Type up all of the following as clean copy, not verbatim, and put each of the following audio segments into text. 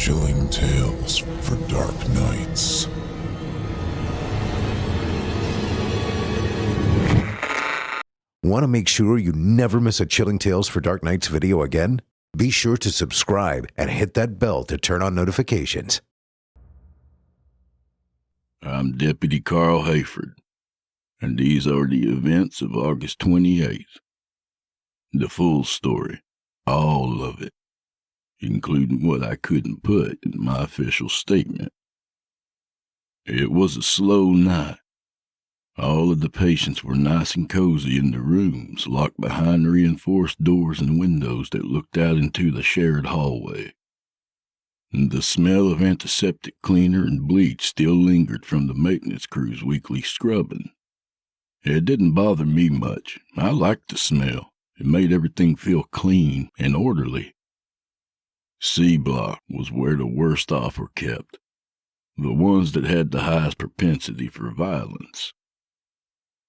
Chilling tales for dark nights. Want to make sure you never miss a Chilling Tales for Dark Nights video again? Be sure to subscribe and hit that bell to turn on notifications. I'm Deputy Carl Hayford, and these are the events of August 28th. The full story, all of it, including what I couldn't put in my official statement. It was a slow night. All of the patients were nice and cozy in their rooms, locked behind reinforced doors and windows that looked out into the shared hallway. The smell of antiseptic cleaner and bleach still lingered from the maintenance crew's weekly scrubbing. It didn't bother me much. I liked the smell. It made everything feel clean and orderly. C block was where the worst off were kept, the ones that had the highest propensity for violence.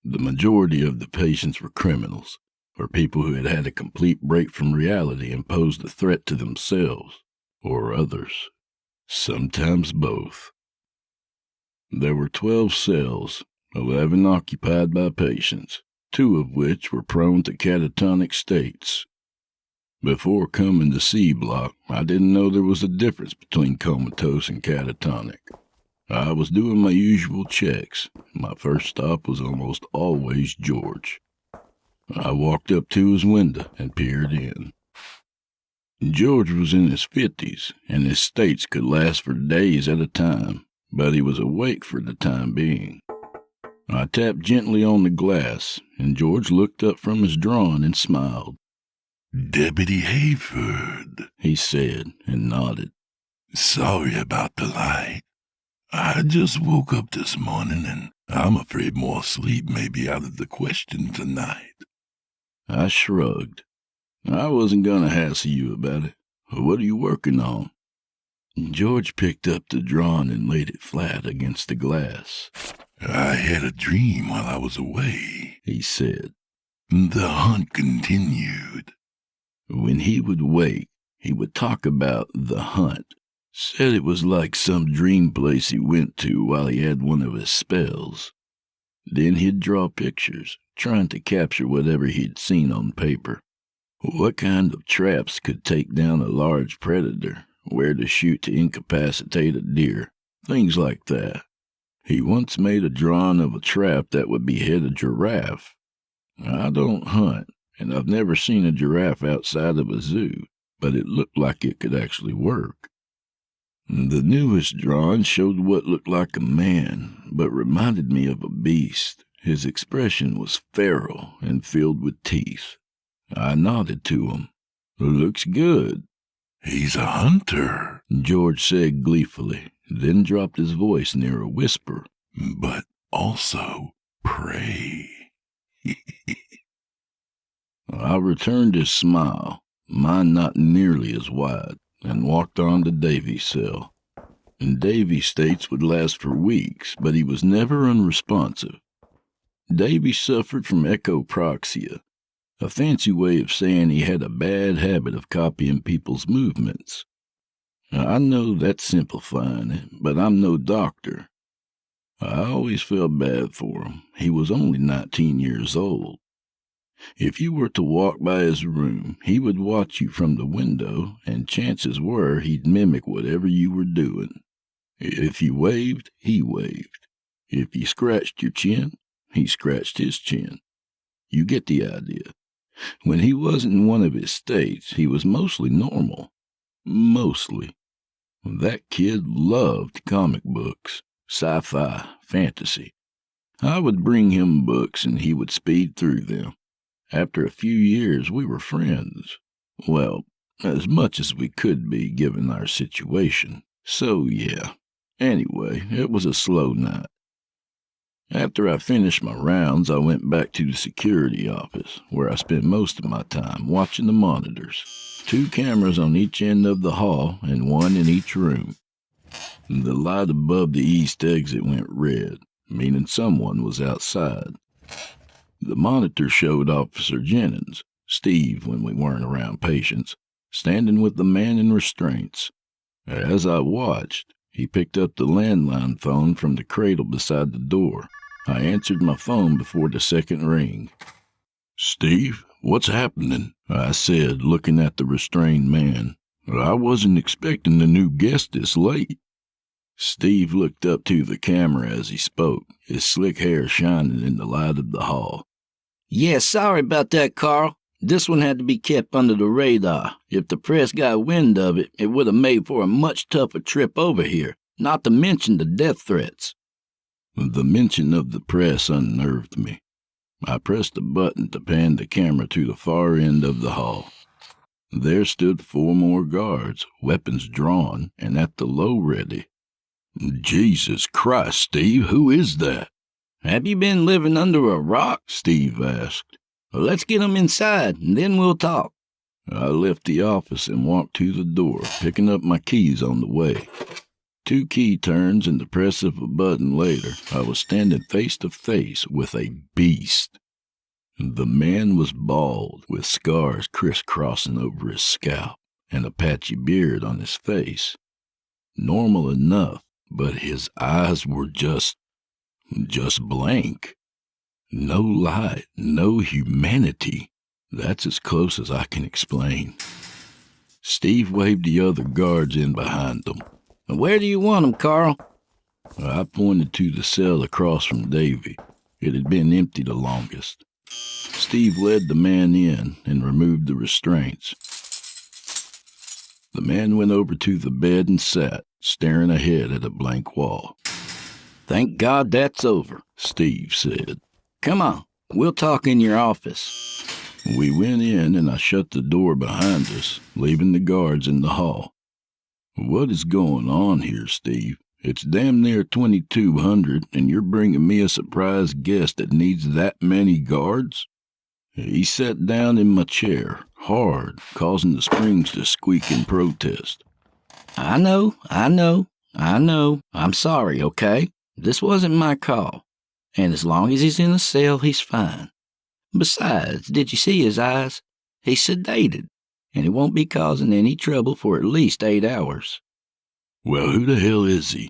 The majority of the patients were criminals, or people who had had a complete break from reality and posed a threat to themselves or others, sometimes both. There were 12 cells, 11 occupied by patients, 2 of which were prone to catatonic states. Before coming to C block, I didn't know there was a difference between comatose and catatonic. I was doing my usual checks. My first stop was almost always George. I walked up to his window and peered in. George was in his 50s, and his states could last for days at a time, but he was awake for the time being. I tapped gently on the glass, and George looked up from his drawing and smiled. "Deputy Hayford," he said, and nodded. "Sorry about the light. I just woke up this morning, and I'm afraid more sleep may be out of the question tonight." I shrugged. I wasn't going to hassle you about it. What are you working on? George picked up the drawing and laid it flat against the glass. "I had a dream while I was away," he said. "The hunt continued." When he would wake, he would talk about the hunt. Said it was like some dream place he went to while he had one of his spells. Then he'd draw pictures, trying to capture whatever he'd seen on paper. What kind of traps could take down a large predator, where to shoot to incapacitate a deer, things like that. He once made a drawing of a trap that would behead a giraffe. I don't hunt, and I've never seen a giraffe outside of a zoo, but it looked like it could actually work. The newest drawing showed what looked like a man, but reminded me of a beast. His expression was feral and filled with teeth. I nodded to him. "Looks good." "He's a hunter," George said gleefully, then dropped his voice near a whisper. "But also prey." I returned his smile, mine not nearly as wide, and walked on to Davy's cell. Davy's states would last for weeks, but he was never unresponsive. Davy suffered from echoproxia, a fancy way of saying he had a bad habit of copying people's movements. I know that's simplifying it, but I'm no doctor. I always felt bad for him. He was only 19 years old. If you were to walk by his room, he would watch you from the window, and chances were he'd mimic whatever you were doing. If you waved, he waved. If you scratched your chin, he scratched his chin. You get the idea. When he wasn't in one of his states, he was mostly normal. Mostly. That kid loved comic books, sci-fi, fantasy. I would bring him books, and he would speed through them. After a few years, we were friends. Well, as much as we could be given our situation. So, yeah. Anyway, it was a slow night. After I finished my rounds, I went back to the security office, where I spent most of my time watching the monitors. 2 cameras on each end of the hall and 1 in each room. The light above the east exit went red, meaning someone was outside. The monitor showed Officer Jennings, Steve when we weren't around patients, standing with the man in restraints. As I watched, he picked up the landline phone from the cradle beside the door. I answered my phone before the second ring. "Steve, what's happening?" I said, looking at the restrained man. "I wasn't expecting the new guest this late." Steve looked up to the camera as he spoke, his slick hair shining in the light of the hall. "Yeah, sorry about that, Carl. This one had to be kept under the radar. If the press got wind of it, it would have made for a much tougher trip over here, not to mention the death threats." The mention of the press unnerved me. I pressed a button to pan the camera to the far end of the hall. There stood 4 more guards, weapons drawn, and at the low ready. "Jesus Christ, Steve, who is that?" "Have you been living under a rock?" Steve asked. "Well, let's get 'em inside, and then we'll talk." I left the office and walked to the door, picking up my keys on the way. 2 key turns and the press of a button later, I was standing face to face with a beast. The man was bald, with scars crisscrossing over his scalp and a patchy beard on his face. Normal enough, but his eyes were just blank. No light, no humanity. That's as close as I can explain. Steve waved the other guards in behind them. "Where do you want 'em, Carl?" I pointed to the cell across from Davy. It had been empty the longest. Steve led the man in and removed the restraints. The man went over to the bed and sat, staring ahead at a blank wall. "Thank God that's over," Steve said. "Come on, we'll talk in your office." We went in and I shut the door behind us, leaving the guards in the hall. "What is going on here, Steve? It's damn near 2200 and you're bringing me a surprise guest that needs that many guards?" He sat down in my chair, hard, causing the springs to squeak in protest. I know. I'm sorry, okay? This wasn't my call. And as long as he's in a cell, he's fine. Besides, did you see his eyes? He's sedated, and he won't be causing any trouble for at least 8 hours. "Well, who the hell is he?"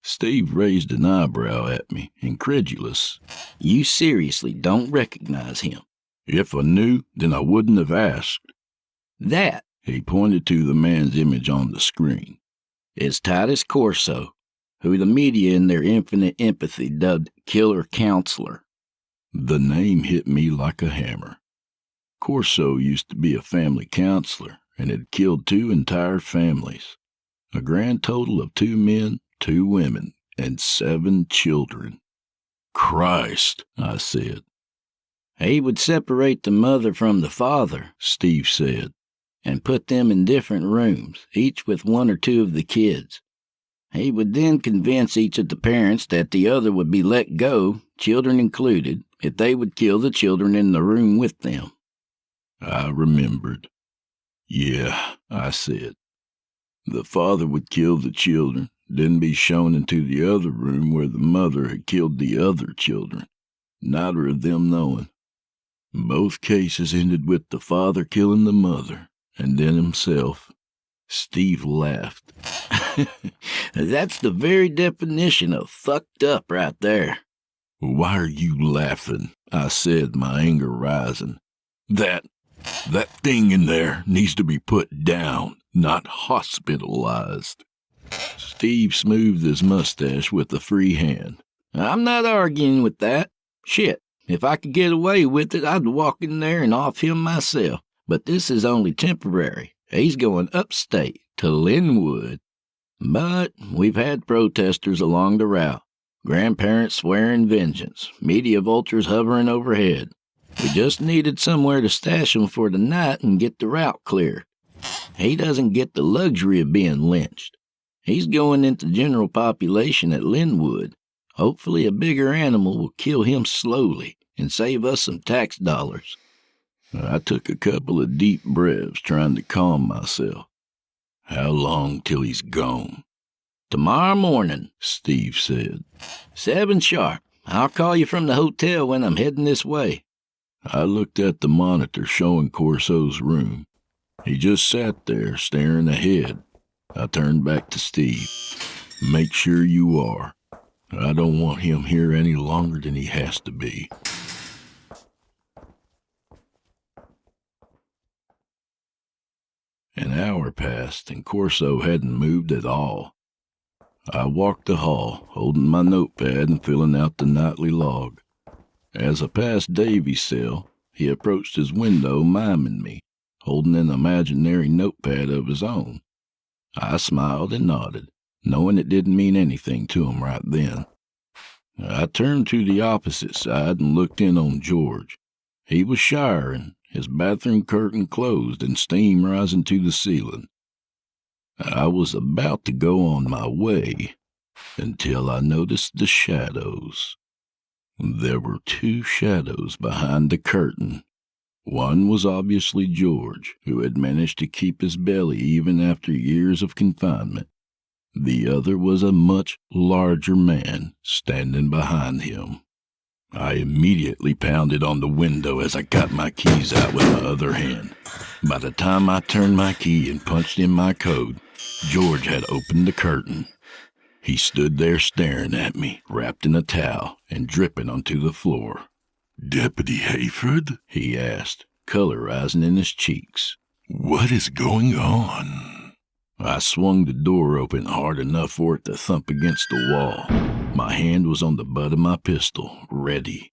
Steve raised an eyebrow at me, incredulous. You seriously don't recognize him? "If I knew, then I wouldn't have asked." That, He pointed to the man's image on the screen. is Titus Corso, who the media in their infinite empathy dubbed Killer Counselor. The name hit me like a hammer. Corso used to be a family counselor and had killed 2 entire families. A grand total of 2 men, 2 women, and 7 children. "Christ," I said. He would separate the mother from the father, Steve said. and put them in different rooms, each with 1 or 2 of the kids. He would then convince each of the parents that the other would be let go, children included, if they would kill the children in the room with them. I remembered. "Yeah," I said. The father would kill the children, then be shown into the other room where the mother had killed the other children, neither of them knowing. Both cases ended with the father killing the mother, and then himself. Steve laughed. That's the very definition of fucked up right there. "Why are you laughing?" I said, my anger rising. That thing in there needs to be put down, not hospitalized." Steve smoothed his mustache with a free hand. I'm not arguing with that. Shit, if I could get away with it, I'd walk in there and off him myself. But this is only temporary. He's going upstate to Linwood. But we've had protesters along the route, grandparents swearing vengeance, media vultures hovering overhead. We just needed somewhere to stash him for the night and get the route clear. He doesn't get the luxury of being lynched. He's going into general population at Linwood. Hopefully a bigger animal will kill him slowly and save us some tax dollars. I took a couple of deep breaths, trying to calm myself. "How long till he's gone?" Tomorrow morning, Steve said. 7 sharp. I'll call you from the hotel when I'm heading this way. I looked at the monitor showing Corso's room. He just sat there, staring ahead. I turned back to Steve. Make sure you are. I don't want him here any longer than he has to be. An hour passed, and Corso hadn't moved at all. I walked the hall, holding my notepad and filling out the nightly log. As I passed Davy's cell, he approached his window, miming me, holding an imaginary notepad of his own. I smiled and nodded, knowing it didn't mean anything to him right then. I turned to the opposite side and looked in on George. He was showering, his bathroom curtain closed and steam rising to the ceiling. I was about to go on my way until I noticed the shadows. There were 2 shadows behind the curtain. One was obviously George, who had managed to keep his belly even after years of confinement. The other was a much larger man standing behind him. I immediately pounded on the window as I got my keys out with my other hand. By the time I turned my key and punched in my code, George had opened the curtain. He stood there staring at me, wrapped in a towel and dripping onto the floor. Deputy Hayford? He asked, color rising in his cheeks. What is going on? I swung the door open hard enough for it to thump against the wall. My hand was on the butt of my pistol, ready.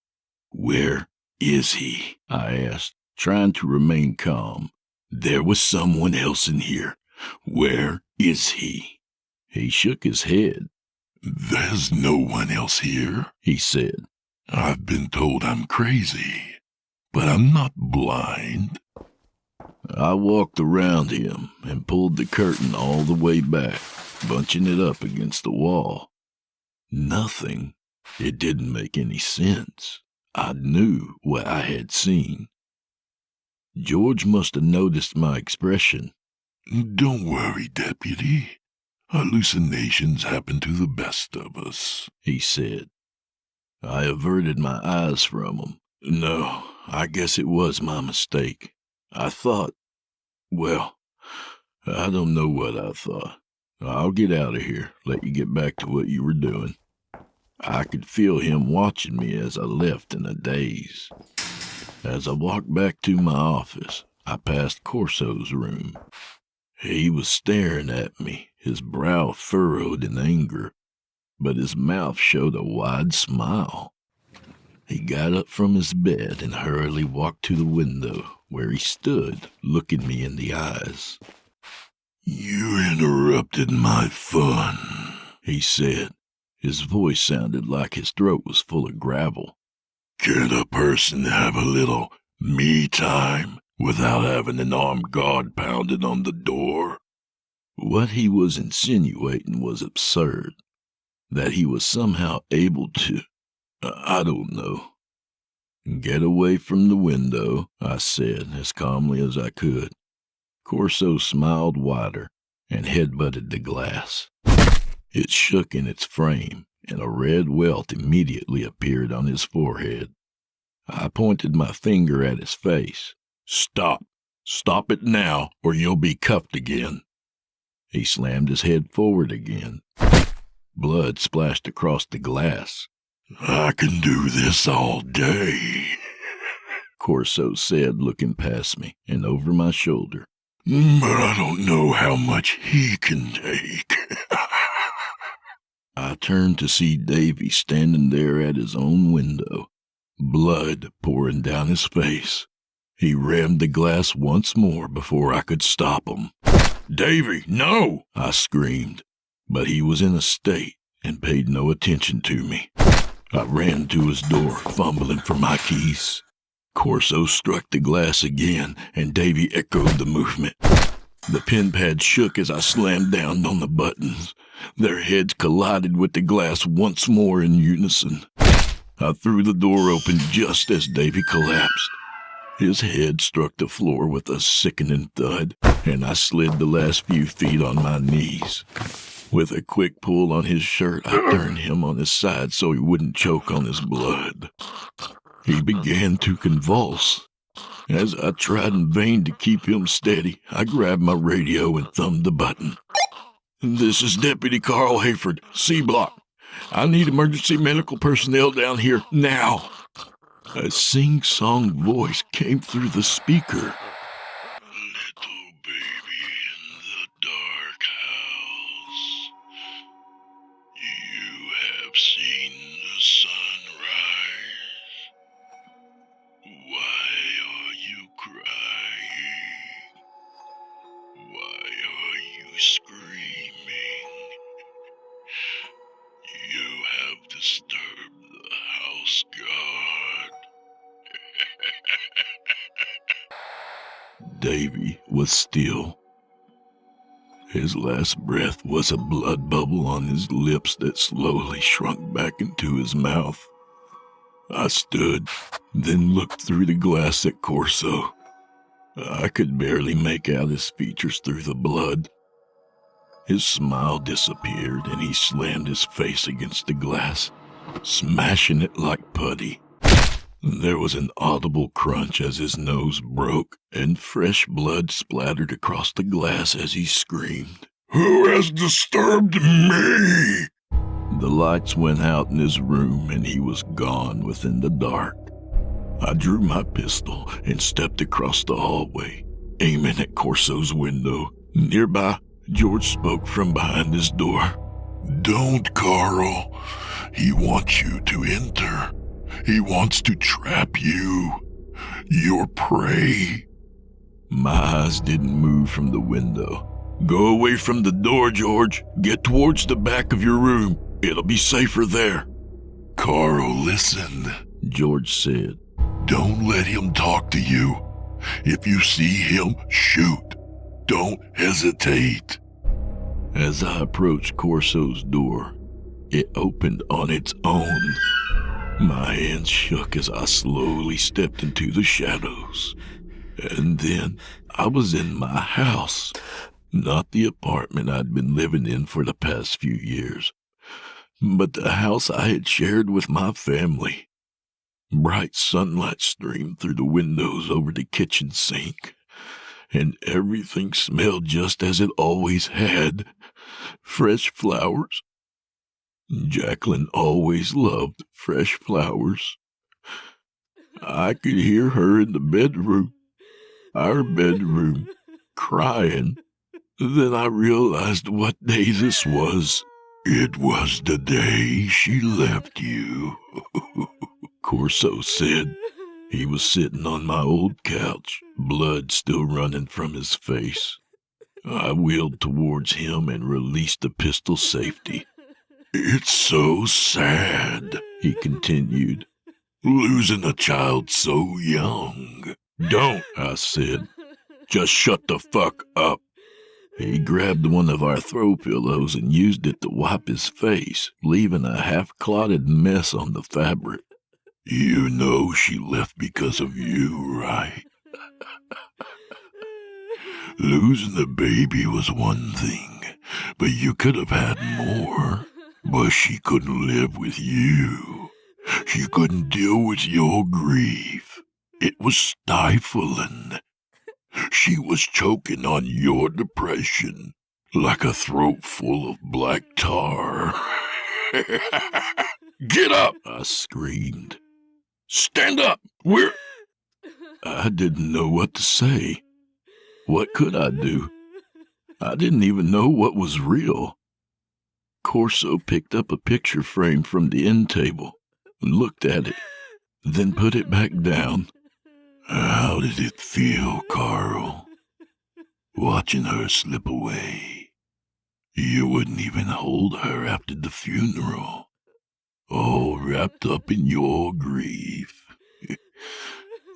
Where is he? I asked, trying to remain calm. There was someone else in here. Where is he? He shook his head. There's no one else here, he said. I've been told I'm crazy, but I'm not blind. I walked around him and pulled the curtain all the way back, bunching it up against the wall. Nothing. It didn't make any sense. I knew what I had seen. George must have noticed my expression. Don't worry, Deputy. Hallucinations happen to the best of us, he said. I averted my eyes from him. No, I guess it was my mistake. I thought, well, I don't know what I thought. I'll get out of here, let you get back to what you were doing. I could feel him watching me as I left in a daze. As I walked back to my office, I passed Corso's room. He was staring at me, his brow furrowed in anger, but his mouth showed a wide smile. He got up from his bed and hurriedly walked to the window, where he stood, looking me in the eyes. You interrupted my fun, he said. His voice sounded like his throat was full of gravel. Can a person have a little me time without having an armed guard pounded on the door? What he was insinuating was absurd. That he was somehow able to, I don't know. Get away from the window, I said as calmly as I could. Corso smiled wider and headbutted the glass. It shook in its frame, and a red welt immediately appeared on his forehead. I pointed my finger at his face. Stop. Stop it now, or you'll be cuffed again. He slammed his head forward again. Blood splashed across the glass. I can do this all day, Corso said, looking past me and over my shoulder. But I don't know how much he can take. I turned to see Davy standing there at his own window, blood pouring down his face. He rammed the glass once more before I could stop him. Davy, no! I screamed, but he was in a state and paid no attention to me. I ran to his door, fumbling for my keys. Corso struck the glass again, and Davy echoed the movement. The pen pad shook as I slammed down on the buttons. Their heads collided with the glass once more in unison. I threw the door open just as Davy collapsed. His head struck the floor with a sickening thud, and I slid the last few feet on my knees. With a quick pull on his shirt, I turned him on his side so he wouldn't choke on his blood. He began to convulse. As I tried in vain to keep him steady, I grabbed my radio and thumbed the button. This is Deputy Carl Hayford, C Block. I need emergency medical personnel down here now. A sing-song voice came through the speaker. Little baby in the dark house, you have seen the sun rise. Why are you crying? Why are you screaming? You have disturbed the house guard. Davy was still. His last breath was a blood bubble on his lips that slowly shrunk back into his mouth. I stood, then looked through the glass at Corso. I could barely make out his features through the blood. His smile disappeared, and he slammed his face against the glass, smashing it like putty. There was an audible crunch as his nose broke, and fresh blood splattered across the glass as he screamed. Who has disturbed me? The lights went out in his room, and he was gone within the dark. I drew my pistol and stepped across the hallway, aiming at Corso's window. Nearby, George spoke from behind his door. Don't, Carl. He wants you to enter. He wants to trap you. Your prey. My eyes didn't move from the window. Go away from the door, George. Get towards the back of your room. It'll be safer there. Carl, listen. George said. Don't let him talk to you. If you see him, shoot. Don't hesitate. As I approached Corso's door, it opened on its own. My hands shook as I slowly stepped into the shadows. And then I was in my house, not the apartment I'd been living in for the past few years, but the house I had shared with my family. Bright sunlight streamed through the windows over the kitchen sink, and everything smelled just as it always had. Fresh flowers. Jacqueline always loved fresh flowers. I could hear her in the bedroom, our bedroom, crying. Then I realized what day this was. It was the day she left you. Corso said. He was sitting on my old couch, blood still running from his face. I wheeled towards him and released the pistol safety. It's so sad, he continued, losing a child so young. Don't, I said. Just shut the fuck up. He grabbed one of our throw pillows and used it to wipe his face, leaving a half-clotted mess on the fabric. You know she left because of you, right? Losing the baby was one thing, but you could have had more. But she couldn't live with you. She couldn't deal with your grief. It was stifling. She was choking on your depression like a throat full of black tar. Get up, I screamed. Stand up! I didn't know what to say. What could I do? I didn't even know what was real. Corso picked up a picture frame from the end table and looked at it, then put it back down. How did it feel, Carl? Watching her slip away. You wouldn't even hold her after the funeral. All wrapped up in your grief.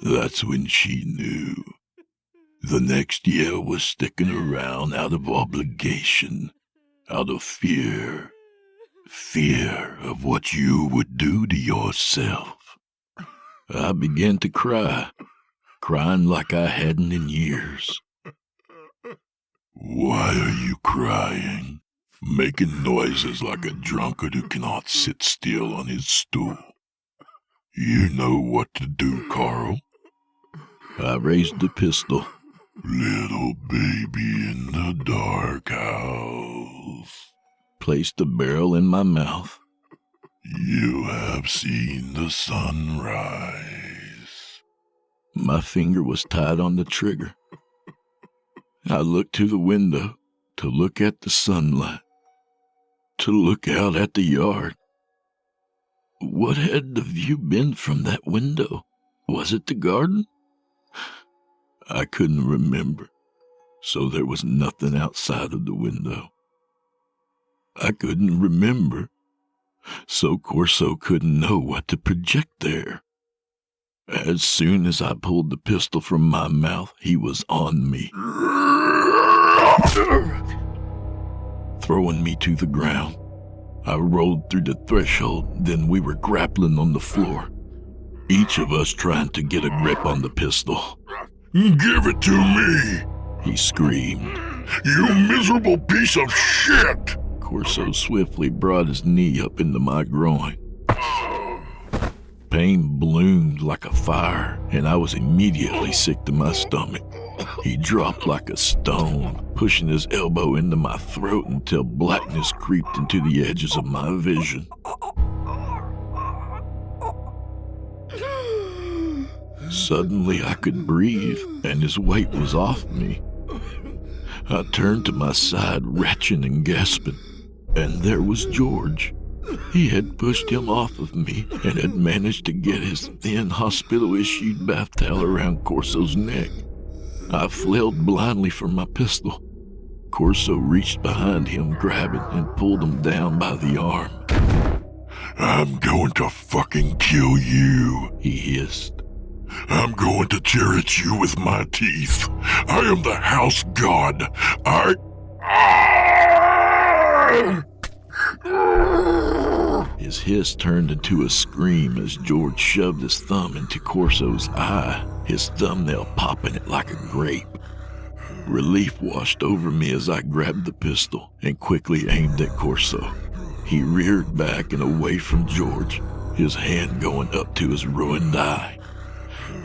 That's when she knew. The next year was sticking around out of obligation, out of fear. Fear of what you would do to yourself. I began to cry, crying like I hadn't in years. Why are you crying? Making noises like a drunkard who cannot sit still on his stool. You know what to do, Carl. I raised the pistol. Little baby in the dark house. placed the barrel in my mouth. You have seen the sunrise. My finger was tied on the trigger. I looked to the window to look at the sunlight, to look out at the yard. What had the view been from that window? Was it the garden? I couldn't remember, so there was nothing outside of the window. I couldn't remember, so Corso couldn't know what to project there. As soon as I pulled the pistol from my mouth, he was on me, throwing me to the ground. I rolled through the threshold, then we were grappling on the floor, each of us trying to get a grip on the pistol. Give it to me, He screamed. you miserable piece of shit! Corso swiftly brought his knee up into my groin. Pain bloomed like a fire, and I was immediately sick to my stomach. He dropped like a stone, pushing his elbow into my throat until blackness creeped into the edges of my vision. Suddenly I could breathe, and his weight was off me. I turned to my side, retching and gasping, and there was George. He had pushed him off of me and had managed to get his thin, hospital-issued bath towel around Corso's neck. I flailed blindly for my pistol. Corso reached behind him, grabbing and pulled him down by the arm. I'm going to fucking kill you. He hissed. I'm going to cherish you with my teeth. I am the house god. His hiss turned into a scream as George shoved his thumb into Corso's eye, his thumbnail popping it like a grape. Relief washed over me as I grabbed the pistol and quickly aimed at Corso. He reared back and away from George, his hand going up to his ruined eye.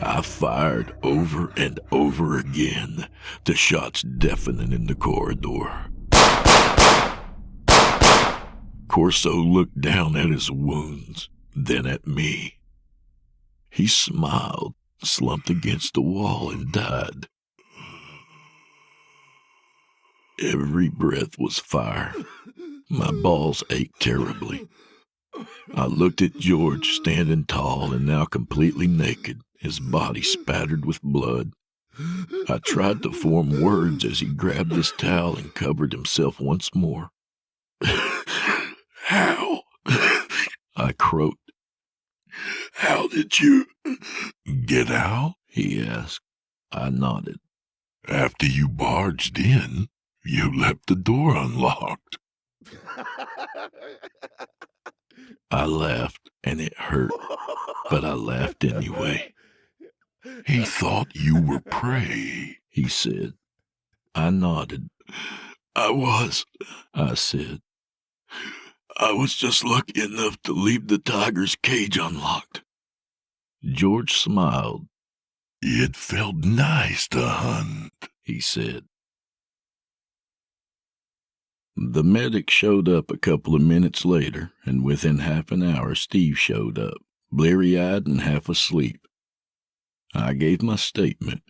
I fired over and over again, the shots deafening in the corridor. Corso looked down at his wounds, then at me. He smiled, slumped against the wall, and died. Every breath was fire. My balls ached terribly. I looked at George, standing tall and now completely naked, his body spattered with blood. I tried to form words as he grabbed his towel and covered himself once more. How? I croaked. How did you get out? He asked. I nodded. After you barged in, you left the door unlocked. I laughed, and it hurt, but I laughed anyway. He thought you were prey, He said. I nodded. I said. I was just lucky enough to leave the tiger's cage unlocked. George smiled. It felt nice to hunt, He said. The medic showed up a couple of minutes later, and within half an hour Steve showed up, bleary-eyed and half asleep. I gave my statement,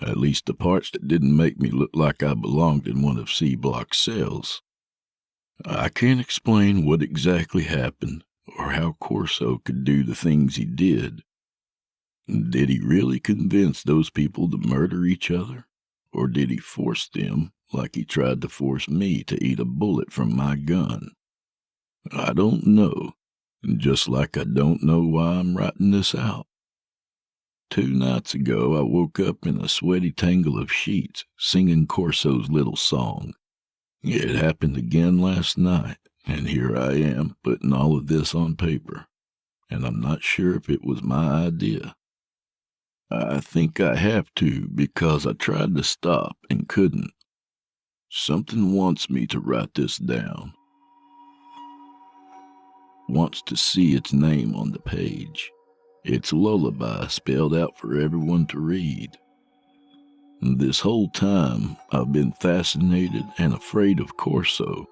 at least the parts that didn't make me look like I belonged in one of C Block's cells. I can't explain what exactly happened or how Corso could do the things he did. Did he really convince those people to murder each other? Or did he force them, like he tried to force me to eat a bullet from my gun? I don't know, just like I don't know why I'm writing this out. 2 nights ago, I woke up in a sweaty tangle of sheets, singing Corso's little song. It happened again last night, and here I am putting all of this on paper, and I'm not sure if it was my idea. I think I have to because I tried to stop and couldn't. Something wants me to write this down. Wants to see its name on the page. Its lullaby spelled out for everyone to read. This whole time, I've been fascinated and afraid of Corso,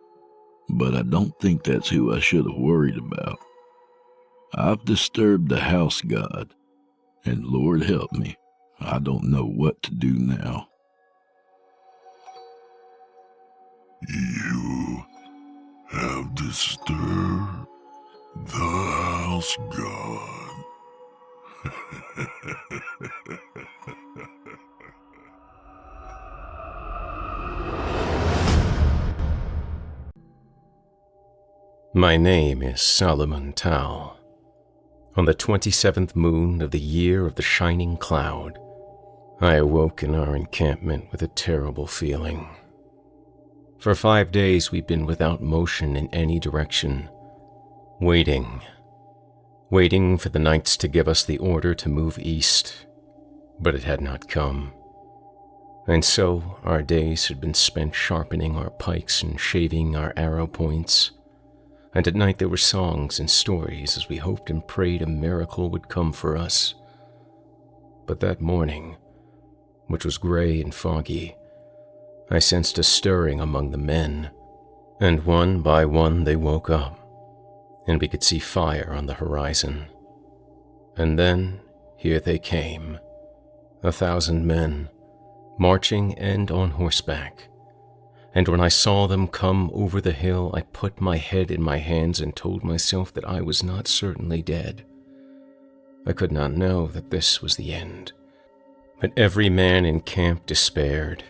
but I don't think that's who I should have worried about. I've disturbed the house god, and Lord help me, I don't know what to do now. You have disturbed the house god. My name is Solomon Tao. On the 27th moon of the year of the shining cloud, I awoke in our encampment with a terrible feeling. For 5 days we'd been without motion in any direction, waiting for the knights to give us the order to move east, but it had not come. And so our days had been spent sharpening our pikes and shaving our arrow points, and at night there were songs and stories as we hoped and prayed a miracle would come for us. But that morning, which was gray and foggy, I sensed a stirring among the men, and one by one they woke up, and we could see fire on the horizon. And then here they came, 1,000 men, marching and on horseback. And when I saw them come over the hill, I put my head in my hands and told myself that I was not certainly dead. I could not know that this was the end. But every man in camp despaired,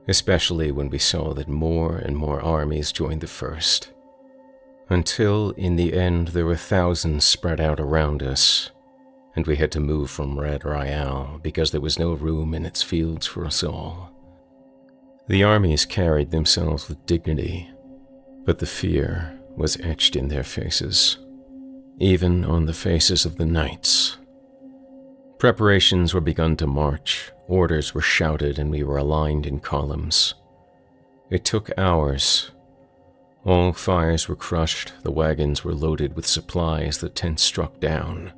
especially when we saw that more and more armies joined the first, until in the end there were thousands spread out around us, and we had to move from Rattle because there was no room in its fields for us all. The armies carried themselves with dignity, but the fear was etched in their faces, even on the faces of the knights. Preparations were begun to march, orders were shouted, and we were aligned in columns. It took hours. All fires were crushed, the wagons were loaded with supplies, the tents struck down.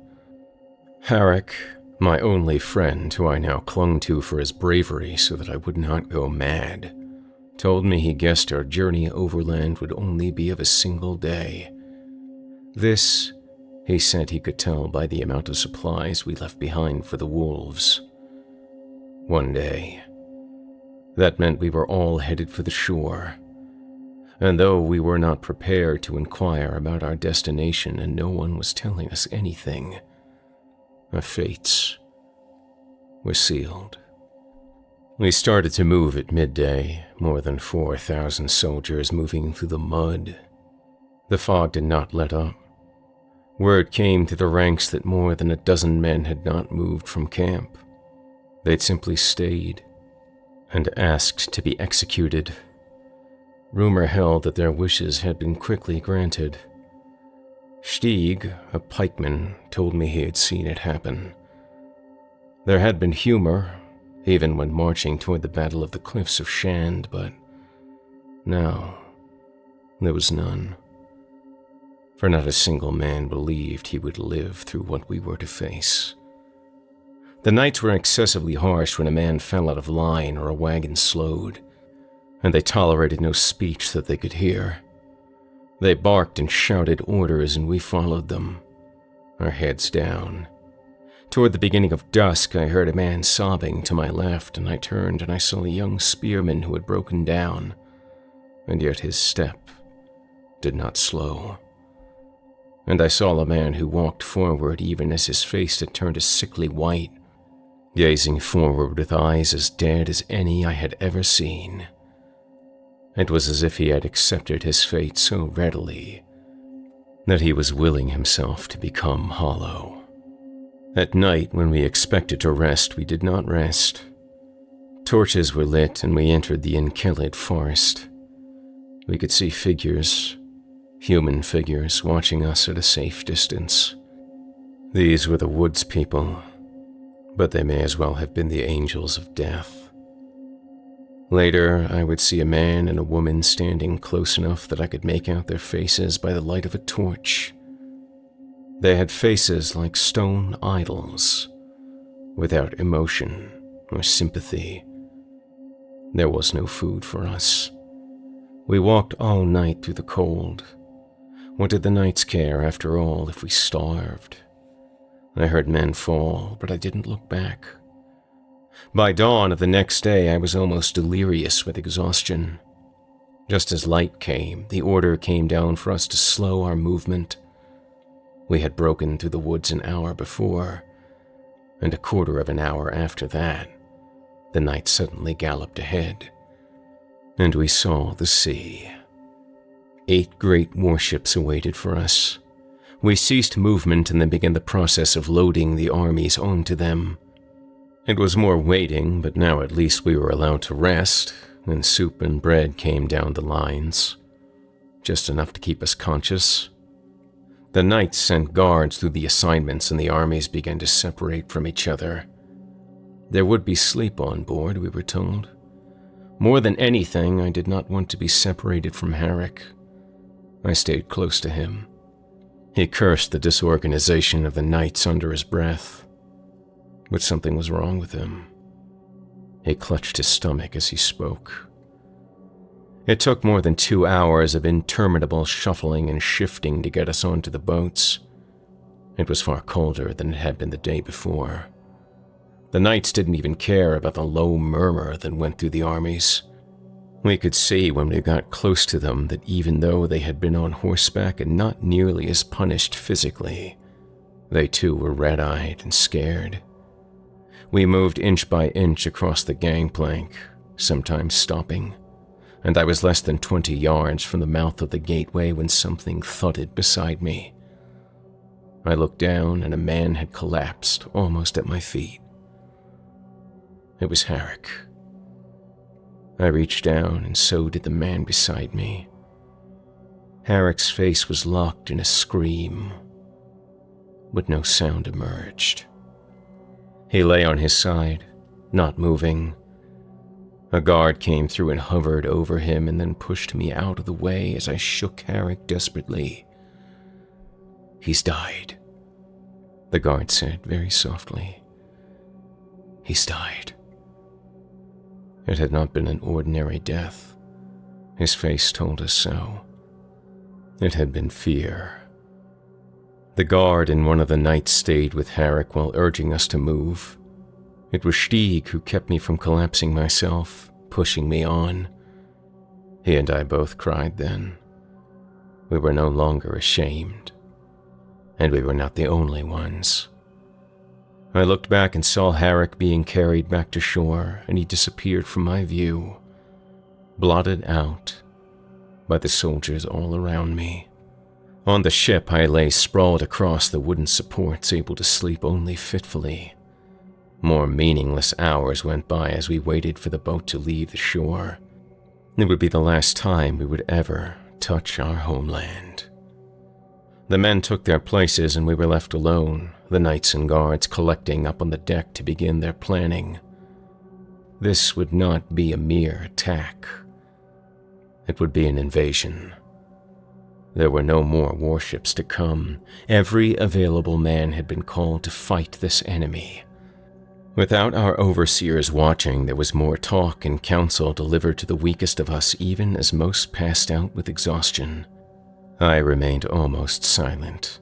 Harrick, my only friend, who I now clung to for his bravery so that I would not go mad, told me he guessed our journey overland would only be of a single day. This, he said he could tell by the amount of supplies we left behind for the wolves. One day. That meant we were all headed for the shore. And though we were not prepared to inquire about our destination and no one was telling us anything, our fates were sealed. We started to move at midday, more than 4,000 soldiers moving through the mud. The fog did not let up. Word came to the ranks that more than a dozen men had not moved from camp. They'd simply stayed and asked to be executed. Rumor held that their wishes had been quickly granted. Stieg, a pikeman, told me he had seen it happen. There had been humor, even when marching toward the Battle of the Cliffs of Shand, but now there was none. For not a single man believed he would live through what we were to face. The knights were excessively harsh when a man fell out of line or a wagon slowed, and they tolerated no speech that they could hear. They barked and shouted orders, and we followed them, our heads down. Toward the beginning of dusk, I heard a man sobbing to my left, and I turned and I saw a young spearman who had broken down, and yet his step did not slow. And I saw a man who walked forward even as his face had turned a sickly white, gazing forward with eyes as dead as any I had ever seen. It was as if he had accepted his fate so readily that he was willing himself to become hollow. At night, when we expected to rest, we did not rest. Torches were lit and we entered the Enkilid forest. We could see figures, human figures, watching us at a safe distance. These were the woods people, but they may as well have been the angels of death. Later, I would see a man and a woman standing close enough that I could make out their faces by the light of a torch. They had faces like stone idols, without emotion or sympathy. There was no food for us. We walked all night through the cold. What did the nights care, after all, if we starved? I heard men fall, but I didn't look back. By dawn of the next day, I was almost delirious with exhaustion. Just as light came, the order came down for us to slow our movement. We had broken through the woods an hour before, and a quarter of an hour after that, the night suddenly galloped ahead, and we saw the sea. 8 great warships awaited for us. We ceased movement and then began the process of loading the armies onto them. It was more waiting, but now at least we were allowed to rest, and soup and bread came down the lines. Just enough to keep us conscious. The knights sent guards through the assignments and the armies began to separate from each other. There would be sleep on board, we were told. More than anything, I did not want to be separated from Herrick. I stayed close to him. He cursed the disorganization of the knights under his breath, but something was wrong with him. He clutched his stomach as he spoke. It took more than 2 hours of interminable shuffling and shifting to get us onto the boats. It was far colder than it had been the day before. The knights didn't even care about the low murmur that went through the armies. We could see when we got close to them that even though they had been on horseback and not nearly as punished physically, they too were red-eyed and scared. We moved inch by inch across the gangplank, sometimes stopping, and I was less than 20 yards from the mouth of the gateway when something thudded beside me. I looked down and a man had collapsed almost at my feet. It was Herrick. I reached down and so did the man beside me. Herrick's face was locked in a scream, but no sound emerged. He lay on his side, not moving. A guard came through and hovered over him and then pushed me out of the way as I shook Herrick desperately. "He's died," the guard said very softly. "He's died." It had not been an ordinary death. His face told us so. It had been fear. The guard and one of the knights stayed with Herrick while urging us to move. It was Stieg who kept me from collapsing myself, pushing me on. He and I both cried then. We were no longer ashamed, and we were not the only ones. I looked back and saw Herrick being carried back to shore, and he disappeared from my view, blotted out by the soldiers all around me. On the ship, I lay sprawled across the wooden supports, able to sleep only fitfully. More meaningless hours went by as we waited for the boat to leave the shore. It would be the last time we would ever touch our homeland. The men took their places and we were left alone, the knights and guards collecting up on the deck to begin their planning. This would not be a mere attack. It would be an invasion. There were no more warships to come. Every available man had been called to fight this enemy. Without our overseers watching, there was more talk and counsel delivered to the weakest of us, even as most passed out with exhaustion. I remained almost silent.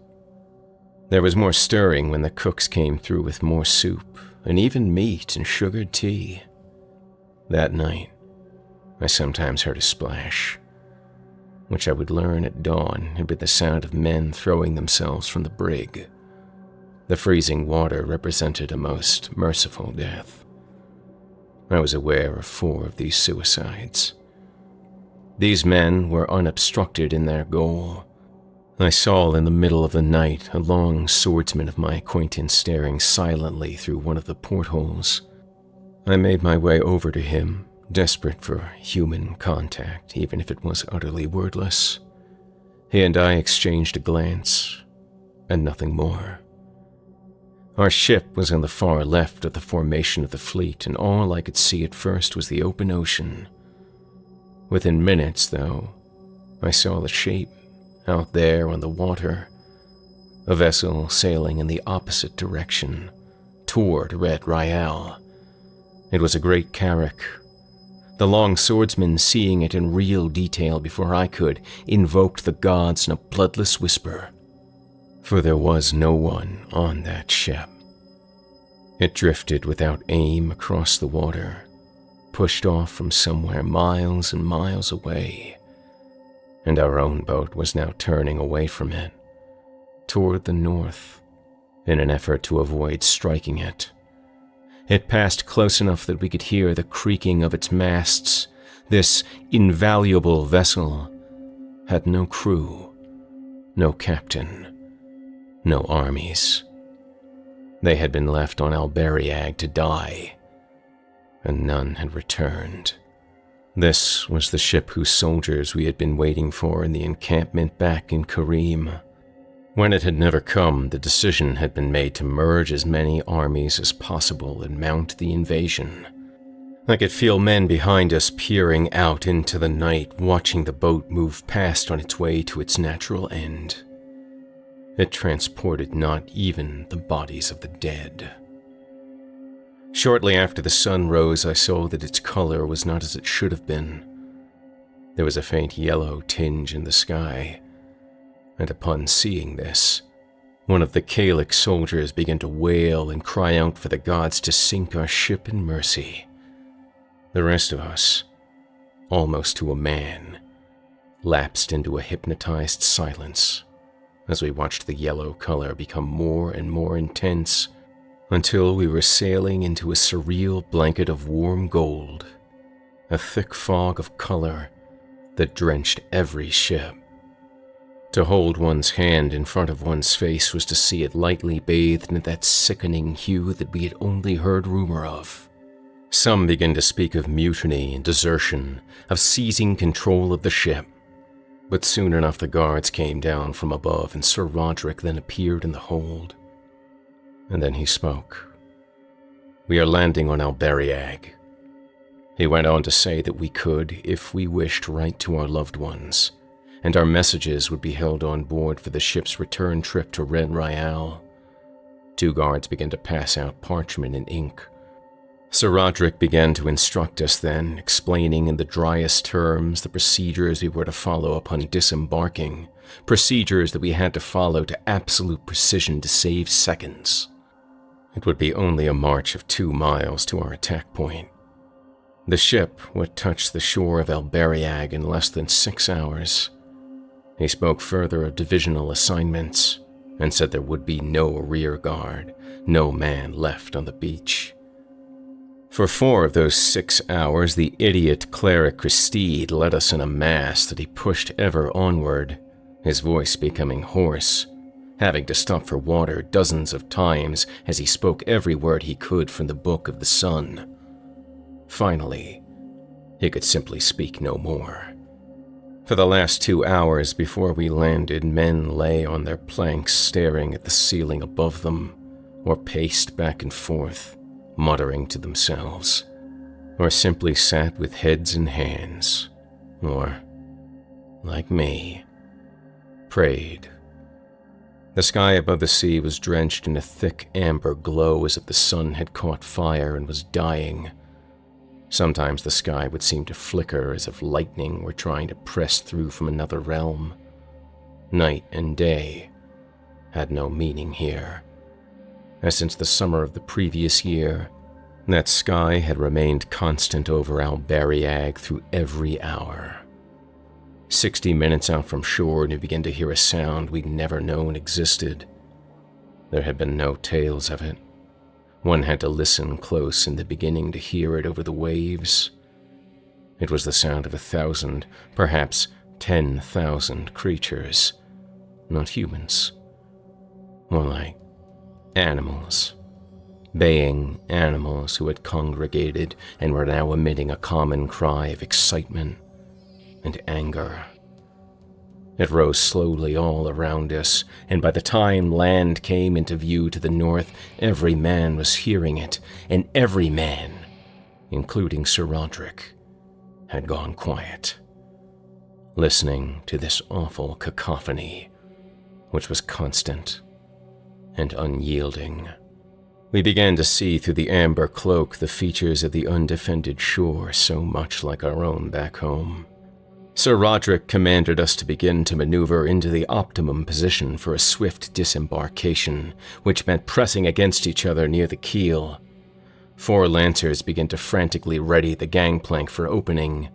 There was more stirring when the cooks came through with more soup, and even meat and sugared tea. That night, I sometimes heard a splash, which I would learn at dawn had been the sound of men throwing themselves from the brig. The freezing water represented a most merciful death. I was aware of 4 of these suicides. These men were unobstructed in their goal. I saw in the middle of the night a long swordsman of my acquaintance staring silently through one of the portholes. I made my way over to him, desperate for human contact, even if it was utterly wordless. He and I exchanged a glance, and nothing more. Our ship was on the far left of the formation of the fleet, and all I could see at first was the open ocean. Within minutes, though, I saw the shape out there on the water, a vessel sailing in the opposite direction, toward Red Ryal. It was a great carrack. The long swordsman, seeing it in real detail before I could, invoked the gods in a bloodless whisper. For there was no one on that ship. It drifted without aim across the water, pushed off from somewhere miles and miles away, and our own boat was now turning away from it, toward the north, in an effort to avoid striking it. It passed close enough that we could hear the creaking of its masts. This invaluable vessel had no crew, no captain, no armies. They had been left on Alberiag to die, and none had returned. This was the ship whose soldiers we had been waiting for in the encampment back in Kareem. When it had never come, the decision had been made to merge as many armies as possible and mount the invasion. I could feel men behind us peering out into the night, watching the boat move past on its way to its natural end. It transported not even the bodies of the dead. Shortly after the sun rose, I saw that its color was not as it should have been. There was a faint yellow tinge in the sky, and upon seeing this, one of the Kalic soldiers began to wail and cry out for the gods to sink our ship in mercy. The rest of us, almost to a man, lapsed into a hypnotized silence as we watched the yellow color become more and more intense until we were sailing into a surreal blanket of warm gold, a thick fog of color that drenched every ship. To hold one's hand in front of one's face was to see it lightly bathed in that sickening hue that we had only heard rumor of. Some began to speak of mutiny and desertion, of seizing control of the ship. But soon enough the guards came down from above, and Sir Roderick then appeared in the hold. And then he spoke. "We are landing on Alberiag." He went on to say that we could, if we wished, write to our loved ones, and our messages would be held on board for the ship's return trip to Red Royale. 2 guards began to pass out parchment and ink. Sir Roderick began to instruct us then, explaining in the driest terms the procedures we were to follow upon disembarking, procedures that we had to follow to absolute precision to save seconds. It would be only a march of 2 miles to our attack point. The ship would touch the shore of Alberiag in less than 6 hours. He spoke further of divisional assignments and said there would be no rear guard, no man left on the beach. For 4 of those 6 hours, the idiot cleric Christide led us in a mass that he pushed ever onward, his voice becoming hoarse, having to stop for water dozens of times as he spoke every word he could from the Book of the Sun. Finally, he could simply speak no more. For the last 2 hours before we landed, men lay on their planks staring at the ceiling above them, or paced back and forth, muttering to themselves, or simply sat with heads in hands, or, like me, prayed. The sky above the sea was drenched in a thick amber glow as if the sun had caught fire and was dying. Sometimes the sky would seem to flicker as if lightning were trying to press through from another realm. Night and day had no meaning here, as since the summer of the previous year, that sky had remained constant over Alberiag through every hour. 60 minutes out from shore, and we began to hear a sound we'd never known existed. There had been no tales of it. One had to listen close in the beginning to hear it over the waves. It was the sound of 1,000, perhaps 10,000 creatures, not humans, more like animals, baying animals who had congregated and were now emitting a common cry of excitement and anger. It rose slowly all around us, and by the time land came into view to the north, every man was hearing it, and every man, including Sir Roderick, had gone quiet, listening to this awful cacophony, which was constant and unyielding. We began to see through the amber cloak the features of the undefended shore so much like our own back home. Sir Roderick commanded us to begin to maneuver into the optimum position for a swift disembarkation, which meant pressing against each other near the keel. 4 lancers began to frantically ready the gangplank for opening.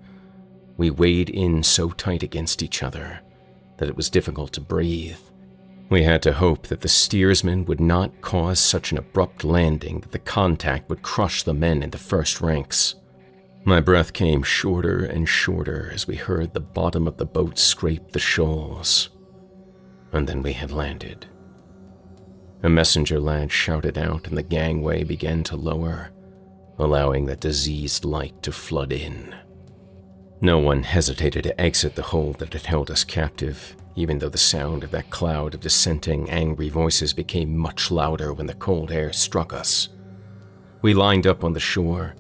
We weighed in so tight against each other that it was difficult to breathe. We had to hope that the steersman would not cause such an abrupt landing that the contact would crush the men in the first ranks. My breath came shorter and shorter as we heard the bottom of the boat scrape the shoals. And then we had landed. A messenger lad shouted out and the gangway began to lower, allowing that diseased light to flood in. No one hesitated to exit the hold that had held us captive, even though the sound of that cloud of dissenting, angry voices became much louder when the cold air struck us. We lined up on the shore,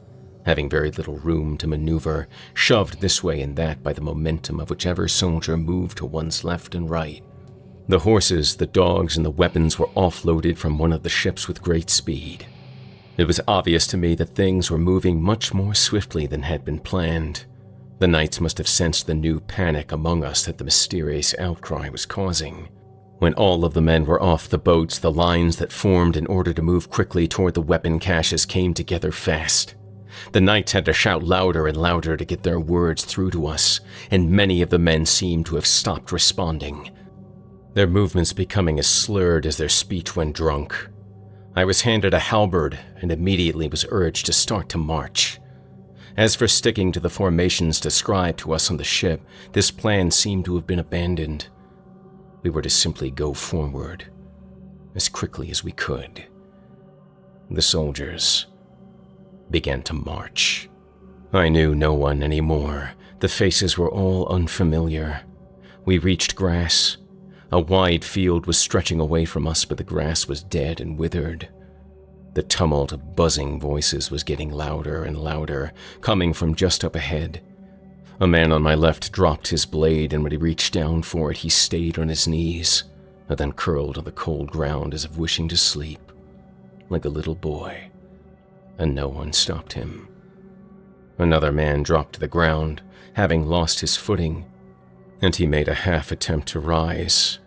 having very little room to maneuver, shoved this way and that by the momentum of whichever soldier moved to one's left and right. The horses, the dogs, and the weapons were offloaded from one of the ships with great speed. It was obvious to me that things were moving much more swiftly than had been planned. The knights must have sensed the new panic among us that the mysterious outcry was causing. When all of the men were off the boats, the lines that formed in order to move quickly toward the weapon caches came together fast. The knights had to shout louder and louder to get their words through to us, and many of the men seemed to have stopped responding, their movements becoming as slurred as their speech when drunk. I was handed a halberd and immediately was urged to start to march. As for sticking to the formations described to us on the ship, this plan seemed to have been abandoned. We were to simply go forward, as quickly as we could. The soldiers began to march. I knew no one anymore. The faces were all unfamiliar. We reached grass. A wide field was stretching away from us, but the grass was dead and withered. The tumult of buzzing voices was getting louder and louder, coming from just up ahead. A man on my left dropped his blade, and when he reached down for it, he stayed on his knees, and then curled on the cold ground as if wishing to sleep, like a little boy, and no one stopped him. Another man dropped to the ground, having lost his footing, and he made a half attempt to rise,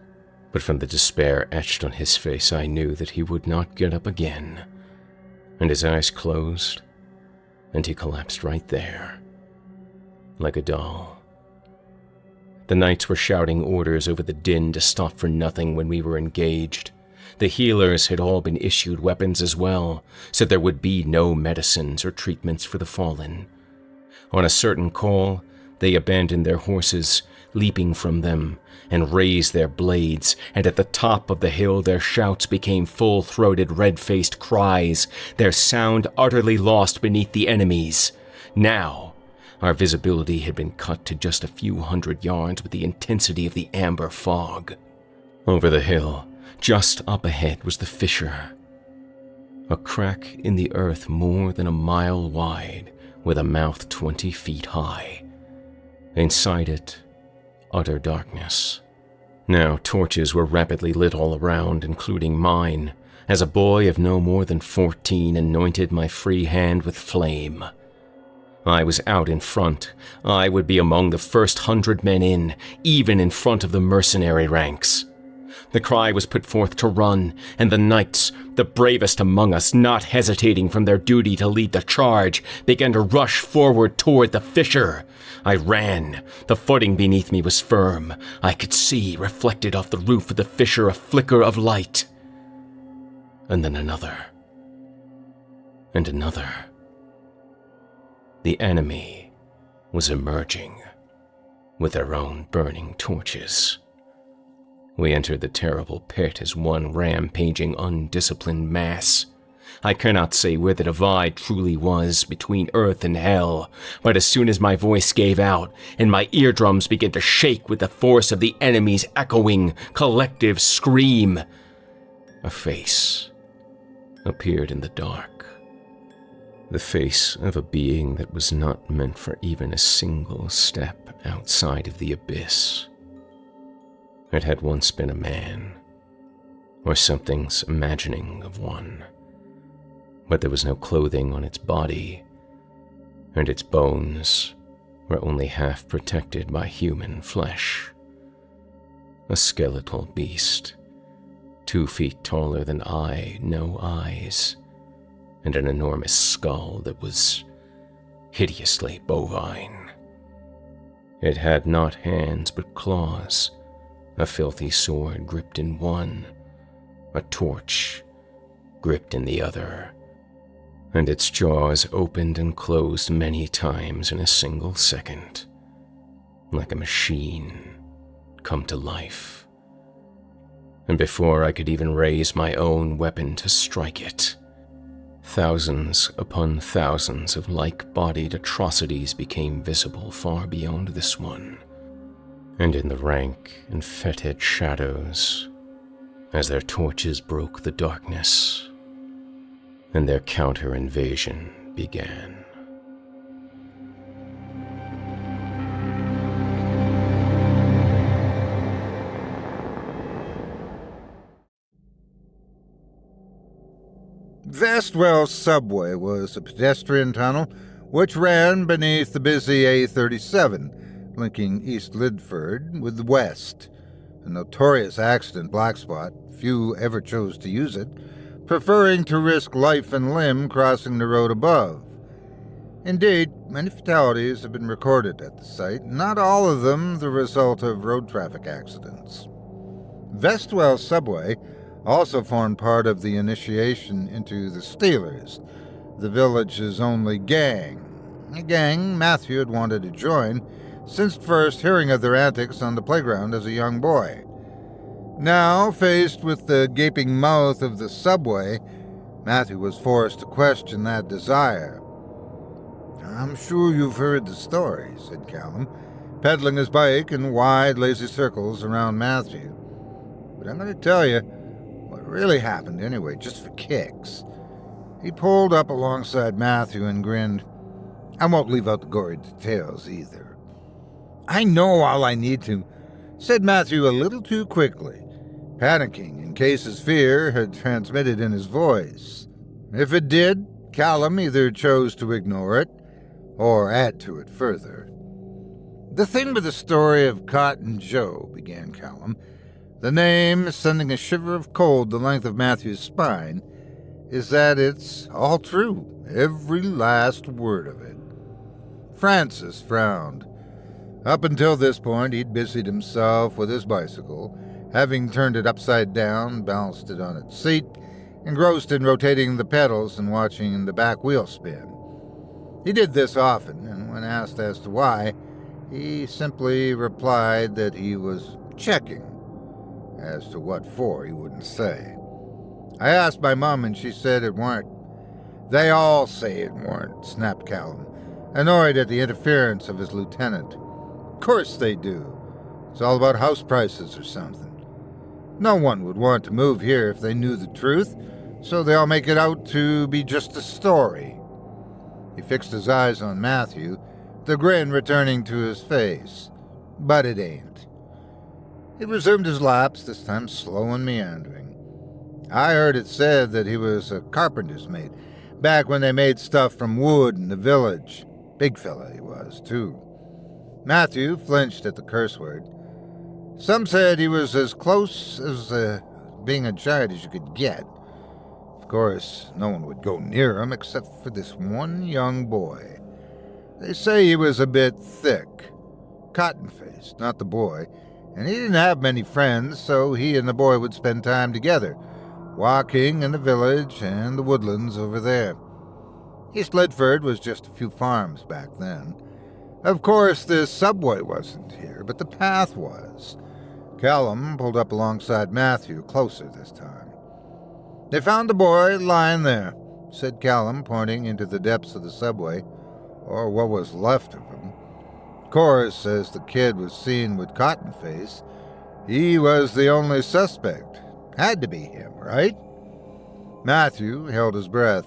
but from the despair etched on his face, I knew that he would not get up again. And his eyes closed, and he collapsed right there, like a doll. The knights were shouting orders over the din to stop for nothing when we were engaged. The healers had all been issued weapons as well, so there would be no medicines or treatments for the fallen. On a certain call, they abandoned their horses, leaping from them, and raised their blades, and at the top of the hill their shouts became full-throated, red-faced cries, their sound utterly lost beneath the enemies. Now, our visibility had been cut to just a few hundred yards with the intensity of the amber fog. Over the hill, just up ahead, was the fissure, a crack in the earth more than a mile wide, with a mouth 20 feet high. Inside it, utter darkness. Now torches were rapidly lit all around, including mine, as a boy of no more than 14 anointed my free hand with flame. I was out in front. I would be among the first 100 men in, even in front of the mercenary ranks. The cry was put forth to run, and the knights, the bravest among us, not hesitating from their duty to lead the charge, began to rush forward toward the fissure. I ran. The footing beneath me was firm. I could see, reflected off the roof of the fissure, a flicker of light. And then another. And another. The enemy was emerging, with their own burning torches. We entered the terrible pit as one rampaging, undisciplined mass. I cannot say where the divide truly was between earth and hell, but as soon as my voice gave out and my eardrums began to shake with the force of the enemy's echoing, collective scream, a face appeared in the dark. The face of a being that was not meant for even a single step outside of the abyss. It had once been a man, or something's imagining of one, but there was no clothing on its body, and its bones were only half protected by human flesh. A skeletal beast, 2 feet taller than I, no eyes, and an enormous skull that was hideously bovine. It had not hands but claws, a filthy sword gripped in one, a torch gripped in the other, and its jaws opened and closed many times in a single second, like a machine come to life. And before I could even raise my own weapon to strike it, thousands upon thousands of like-bodied atrocities became visible far beyond this one, and in the rank and fetid shadows, as their torches broke the darkness, and their counter-invasion began. Vestwell Subway was a pedestrian tunnel which ran beneath the busy A37, linking East Lidford with the west. A notorious accident blackspot, few ever chose to use it, preferring to risk life and limb crossing the road above. Indeed, many fatalities have been recorded at the site, not all of them the result of road traffic accidents. Vestwell Subway also formed part of the initiation into the Steelers, the village's only gang. A gang Matthew had wanted to join since first hearing of their antics on the playground as a young boy. Now, faced with the gaping mouth of the subway, Matthew was forced to question that desire. "I'm sure you've heard the story," said Callum, pedaling his bike in wide, lazy circles around Matthew. "But I'm going to tell you what really happened anyway, just for kicks." He pulled up alongside Matthew and grinned. "I won't leave out the gory details either." "I know all I need to," said Matthew a little too quickly, panicking in case his fear had transmitted in his voice. If it did, Callum either chose to ignore it or add to it further. "The thing with the story of Cotton Joe," began Callum, the name sending a shiver of cold the length of Matthew's spine, "is that it's all true, every last word of it." Francis frowned. Up until this point, he'd busied himself with his bicycle, having turned it upside down, balanced it on its seat, engrossed in rotating the pedals and watching the back wheel spin. He did this often, and when asked as to why, he simply replied that he was checking. As to what for, he wouldn't say. I asked my mom, and she said it weren't. "They all say it weren't," snapped Callum, annoyed at the interference of his lieutenant. "Of course they do. It's all about house prices or something. No one would want to move here if they knew the truth, so they all make it out to be just a story." He fixed his eyes on Matthew, the grin returning to his face. "But it ain't." He resumed his laps, this time slow and meandering. "I heard it said that he was a carpenter's mate, back when they made stuff from wood in the village. Big fella he was, too." Matthew flinched at the curse word. "Some said he was as close as being a giant as you could get. Of course, no one would go near him except for this one young boy. They say he was a bit thick. Cotton-faced, not the boy, and he didn't have many friends, so he and the boy would spend time together, walking in the village and the woodlands over there. East Lidford was just a few farms back then. Of course, this subway wasn't here, but the path was." Callum pulled up alongside Matthew, closer this time. "They found the boy lying there," said Callum, pointing into the depths of the subway, or what was left of him. Of course, as the kid was seen with Cotton Face, he was the only suspect. Had to be him, right? Matthew held his breath.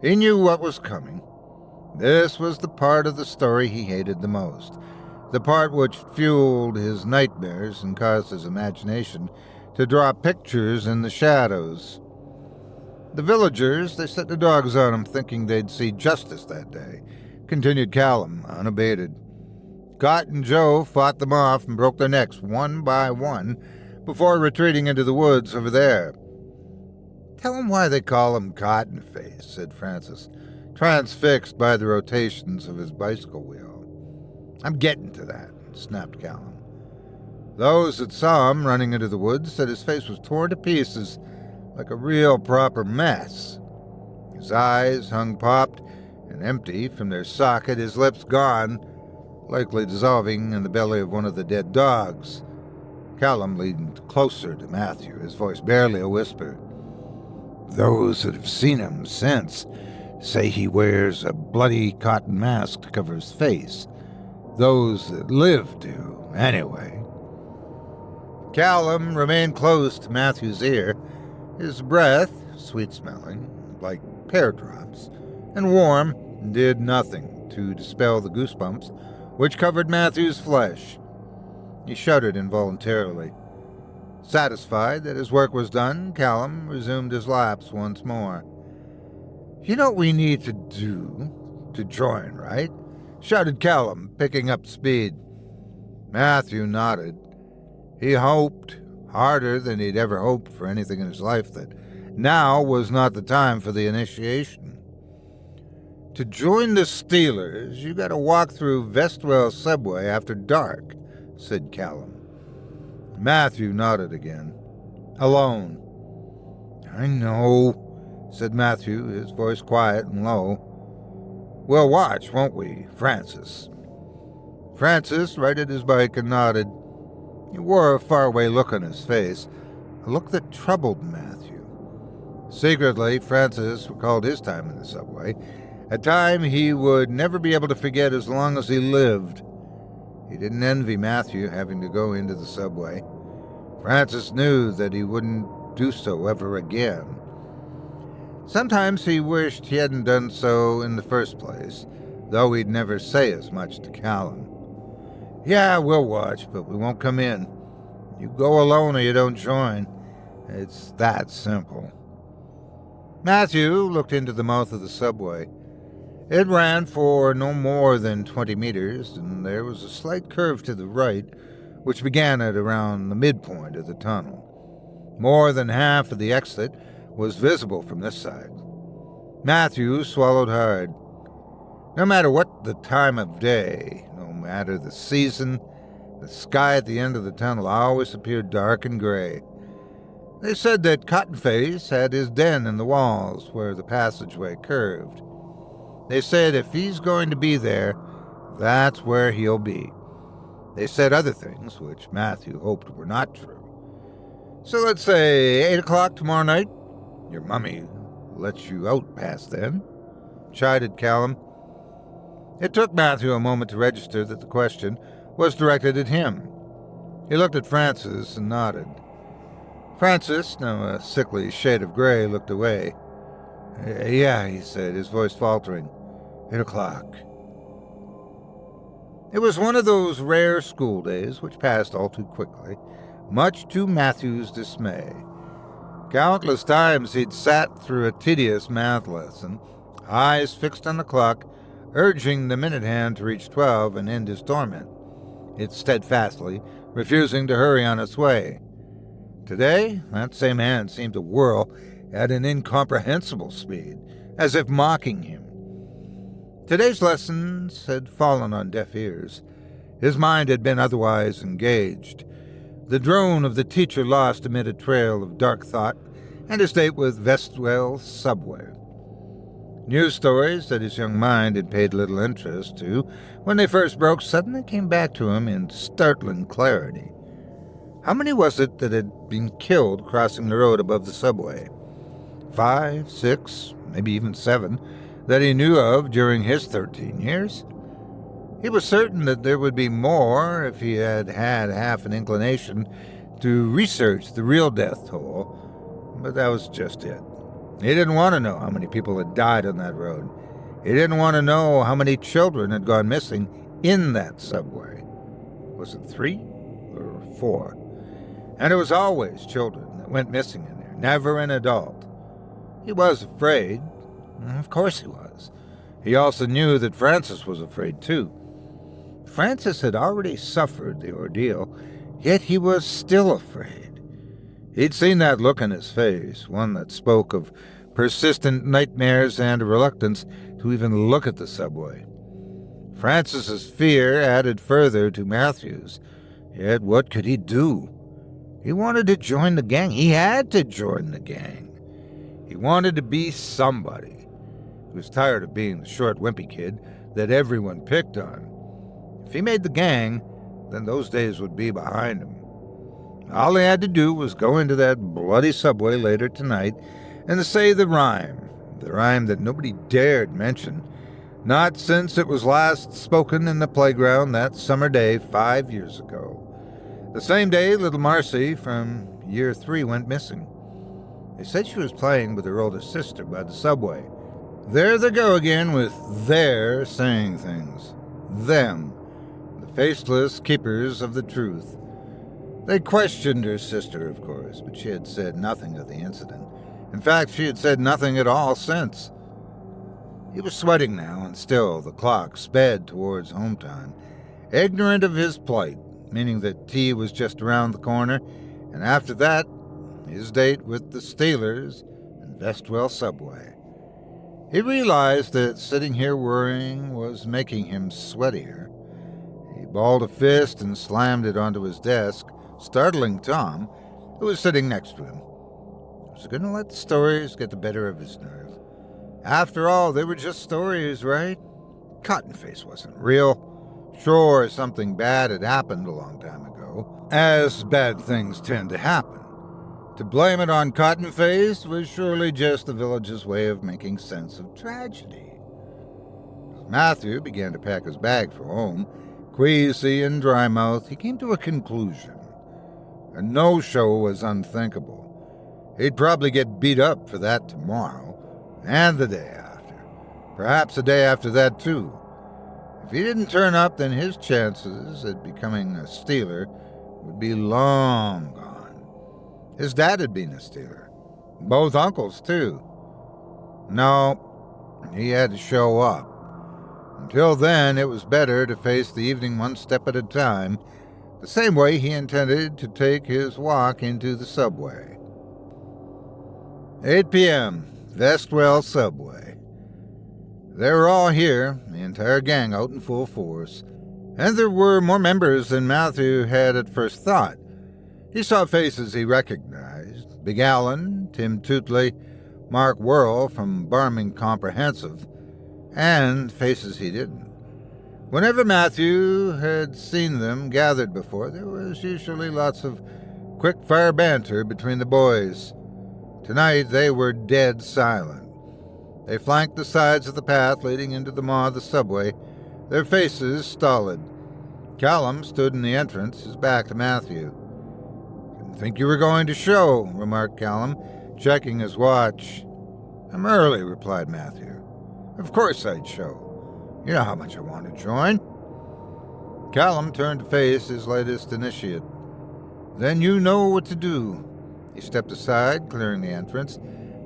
He knew what was coming. This was the part of the story he hated the most, the part which fueled his nightmares and caused his imagination to draw pictures in the shadows. The villagers, they set the dogs on him, thinking they'd see justice that day, continued Callum, unabated. Scott and Joe fought them off and broke their necks one by one before retreating into the woods over there. Tell him why they call him Cotton Face, said Francis, transfixed by the rotations of his bicycle wheel. I'm getting to that, snapped Callum. Those that saw him running into the woods said his face was torn to pieces like a real proper mess. His eyes hung popped and empty from their socket, his lips gone, likely dissolving in the belly of one of the dead dogs. Callum leaned closer to Matthew, his voice barely a whisper. Those that have seen him since say he wears a bloody cotton mask to cover his face. Those that live do, anyway. Callum remained close to Matthew's ear, his breath, sweet-smelling, like pear drops, and warm, did nothing to dispel the goosebumps which covered Matthew's flesh. He shuddered involuntarily. Satisfied that his work was done, Callum resumed his laps once more. You know what we need to do to join, right? Shouted Callum, picking up speed. Matthew nodded. He hoped, harder than he'd ever hoped for anything in his life, that now was not the time for the initiation. To join the Steelers, you gotta walk through Vestwell subway after dark, said Callum. Matthew nodded again. Alone. I know, said Matthew, his voice quiet and low. We'll watch, won't we, Francis? Francis righted his bike and nodded. He wore a faraway look on his face, a look that troubled Matthew. Secretly, Francis recalled his time in the subway, a time he would never be able to forget as long as he lived. He didn't envy Matthew having to go into the subway. Francis knew that he wouldn't do so ever again. Sometimes he wished he hadn't done so in the first place, though he'd never say as much to Callum. Yeah, we'll watch, but we won't come in. You go alone or you don't join. It's that simple. Matthew looked into the mouth of the subway. It ran for no more than 20 meters, and there was a slight curve to the right, which began at around the midpoint of the tunnel. More than half of the exit was visible from this side. Matthew swallowed hard. No matter what the time of day, no matter the season, the sky at the end of the tunnel always appeared dark and gray. They said that Cottonface had his den in the walls where the passageway curved. They said if he's going to be there, that's where he'll be. They said other things, which Matthew hoped were not true. So let's say 8 o'clock tomorrow night. Your mummy lets you out past then, chided Callum. It took Matthew a moment to register that the question was directed at him. He looked at Francis and nodded. Francis, now a sickly shade of gray, looked away. Yeah, he said, his voice faltering. 8 o'clock. It was one of those rare school days which passed all too quickly, much to Matthew's dismay. Countless times he'd sat through a tedious math lesson, eyes fixed on the clock, urging the minute hand to reach 12 and end his torment, it steadfastly refusing to hurry on its way. Today, that same hand seemed to whirl at an incomprehensible speed, as if mocking him. Today's lessons had fallen on deaf ears. His mind had been otherwise engaged. The drone of the teacher lost amid a trail of dark thought, and his date with Vestwell subway. News stories that his young mind had paid little interest to when they first broke suddenly came back to him in startling clarity. How many was it that had been killed crossing the road above the subway? 5, 6, maybe even 7, that he knew of during his 13 years. He was certain that there would be more if he had had half an inclination to research the real death toll, but that was just it. He didn't want to know how many people had died on that road. He didn't want to know how many children had gone missing in that subway. Was it 3 or 4? And it was always children that went missing in there, never an adult. He was afraid. Of course he was. He also knew that Francis was afraid, too. Francis had already suffered the ordeal, yet he was still afraid. He'd seen that look on his face, one that spoke of persistent nightmares and a reluctance to even look at the subway. Francis's fear added further to Matthew's, yet what could he do? He wanted to join the gang. He had to join the gang. He wanted to be somebody. He was tired of being the short, wimpy kid that everyone picked on. If he made the gang, then those days would be behind him. All he had to do was go into that bloody subway later tonight and say the rhyme that nobody dared mention, not since it was last spoken in the playground that summer day 5 years ago. The same day little Marcy from year 3 went missing. They said she was playing with her older sister by the subway. There they go again with their saying things. Them, the faceless keepers of the truth. They questioned her sister, of course, but she had said nothing of the incident. In fact, she had said nothing at all since. He was sweating now, and still the clock sped towards home time, ignorant of his plight, meaning that tea was just around the corner, and after that, his date with the Steelers and Vestwell subway. He realized that sitting here worrying was making him sweatier. He balled a fist and slammed it onto his desk, startling Tom, who was sitting next to him. Was he going to let the stories get the better of his nerve? After all, they were just stories, right? Cottonface wasn't real. Sure, something bad had happened a long time ago, as bad things tend to happen. To blame it on Cottonface was surely just the village's way of making sense of tragedy. As Matthew began to pack his bag for home, queasy and dry-mouthed, he came to a conclusion. A no-show was unthinkable. He'd probably get beat up for that tomorrow, and the day after. Perhaps the day after that, too. If he didn't turn up, then his chances at becoming a Steeler would be long gone. His dad had been a Steeler. Both uncles, too. No, he had to show up. Until then, it was better to face the evening one step at a time, the same way he intended to take his walk into the subway. 8 p.m., Vestwell subway. They were all here, the entire gang out in full force, and there were more members than Matthew had at first thought. He saw faces he recognized: Big Allen, Tim Tootley, Mark Worrell from Barming Comprehensive, and faces he didn't. Whenever Matthew had seen them gathered before, there was usually lots of quick-fire banter between the boys. Tonight they were dead silent. They flanked the sides of the path leading into the maw of the subway, their faces stolid. Callum stood in the entrance, his back to Matthew. "Didn't think you were going to show," remarked Callum, checking his watch. "I'm early," replied Matthew. "Of course I'd show. You know how much I want to join." Callum turned to face his latest initiate. "Then you know what to do." He stepped aside, clearing the entrance,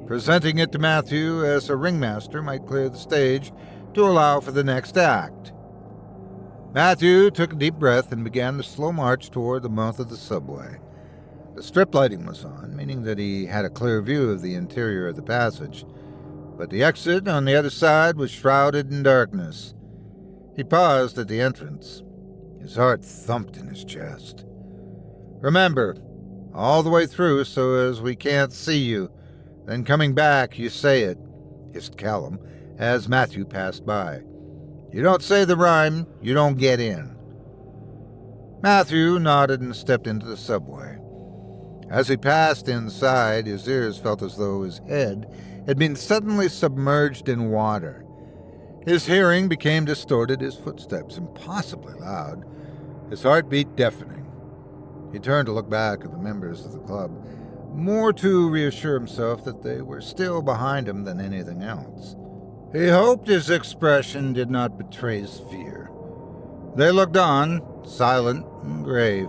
presenting it to Matthew as a ringmaster might clear the stage to allow for the next act. Matthew took a deep breath and began the slow march toward the mouth of the subway. The strip lighting was on, meaning that he had a clear view of the interior of the passage, but the exit on the other side was shrouded in darkness. He paused at the entrance. His heart thumped in his chest. "Remember, all the way through so as we can't see you. Then coming back, you say it," hissed Callum as Matthew passed by. "You don't say the rhyme, you don't get in." Matthew nodded and stepped into the subway. As he passed inside, his ears felt as though his head had been suddenly submerged in water. His hearing became distorted, his footsteps impossibly loud, his heartbeat deafening. He turned to look back at the members of the club, more to reassure himself that they were still behind him than anything else. He hoped his expression did not betray his fear. They looked on, silent and grave.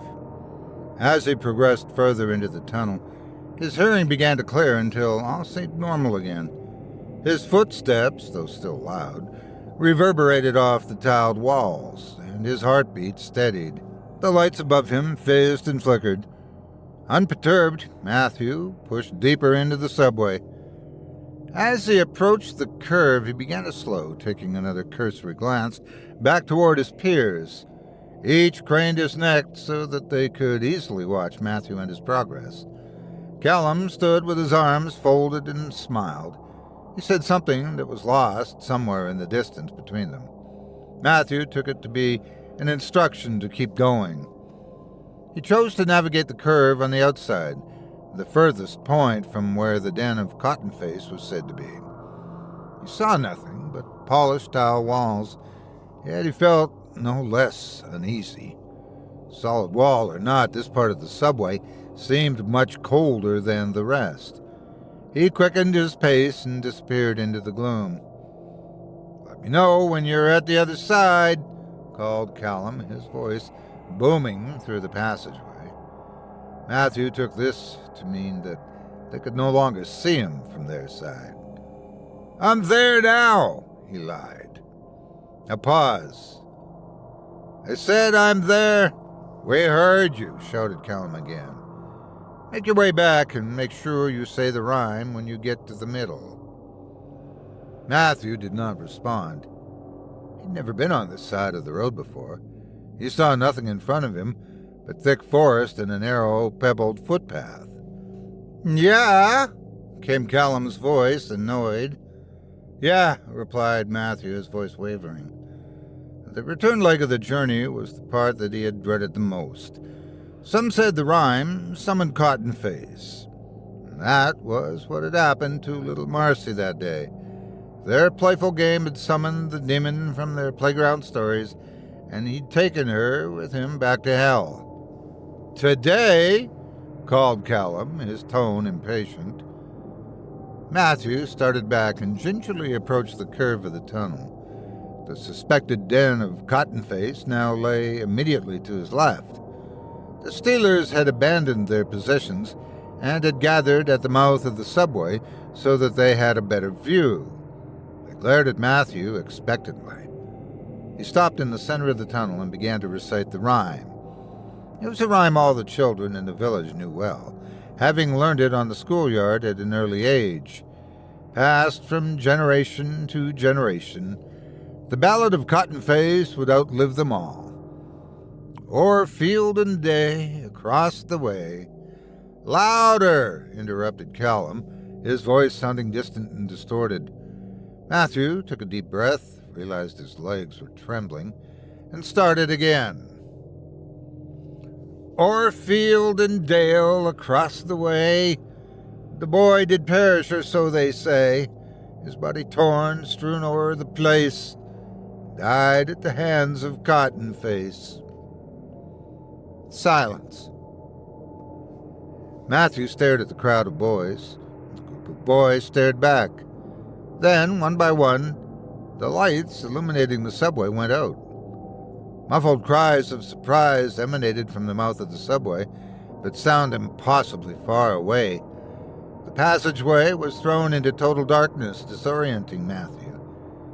As he progressed further into the tunnel, His hearing began to clear until all seemed normal again. His footsteps, though still loud, reverberated off the tiled walls, and his heartbeat steadied. The lights above him fizzed and flickered. Unperturbed, Matthew pushed deeper into the subway. As he approached the curve, he began to slow, taking another cursory glance back toward his peers. Each craned his neck so that they could easily watch Matthew and his progress. Callum stood with his arms folded and smiled. He said something that was lost somewhere in the distance between them. Matthew took it to be an instruction to keep going. He chose to navigate the curve on the outside, the furthest point from where the den of Cottonface was said to be. He saw nothing but polished tile walls, yet he felt no less uneasy. Solid wall or not, this part of the subway seemed much colder than the rest. He quickened his pace and disappeared into the gloom. "Let me know when you're at the other side," called Callum, his voice booming through the passageway. Matthew took this to mean that they could no longer see him from their side. "I'm there now," he lied. A pause. "I said I'm there." "We heard you," shouted Callum again. "Make your way back and make sure you say the rhyme when you get to the middle." Matthew did not respond. He'd never been on this side of the road before. He saw nothing in front of him but thick forest and a narrow, pebbled footpath. "Yeah?" came Callum's voice, annoyed. "Yeah," replied Matthew, his voice wavering. The return leg of the journey was the part that he had dreaded the most. Some said the rhyme summoned Cottonface. And that was what had happened to little Marcy that day. Their playful game had summoned the demon from their playground stories, and he'd taken her with him back to hell. "Today," called Callum, his tone impatient. Matthew started back and gingerly approached the curve of the tunnel. The suspected den of Cottonface now lay immediately to his left. The Steelers had abandoned their positions and had gathered at the mouth of the subway so that they had a better view. They glared at Matthew expectantly. He stopped in the center of the tunnel and began to recite the rhyme. It was a rhyme all the children in the village knew well, having learned it on the schoolyard at an early age. Passed from generation to generation, the ballad of Cottonface would outlive them all. "O'er field and day, across the way." "Louder!" interrupted Callum, his voice sounding distant and distorted. Matthew took a deep breath, realized his legs were trembling, and started again. "O'er field and dale, across the way, the boy did perish, or so they say, his body torn, strewn o'er the place, died at the hands of Cottonface." Silence. Matthew stared at the crowd of boys. The group of boys stared back. Then, one by one, the lights illuminating the subway went out. Muffled cries of surprise emanated from the mouth of the subway, but sound impossibly far away. The passageway was thrown into total darkness, disorienting Matthew.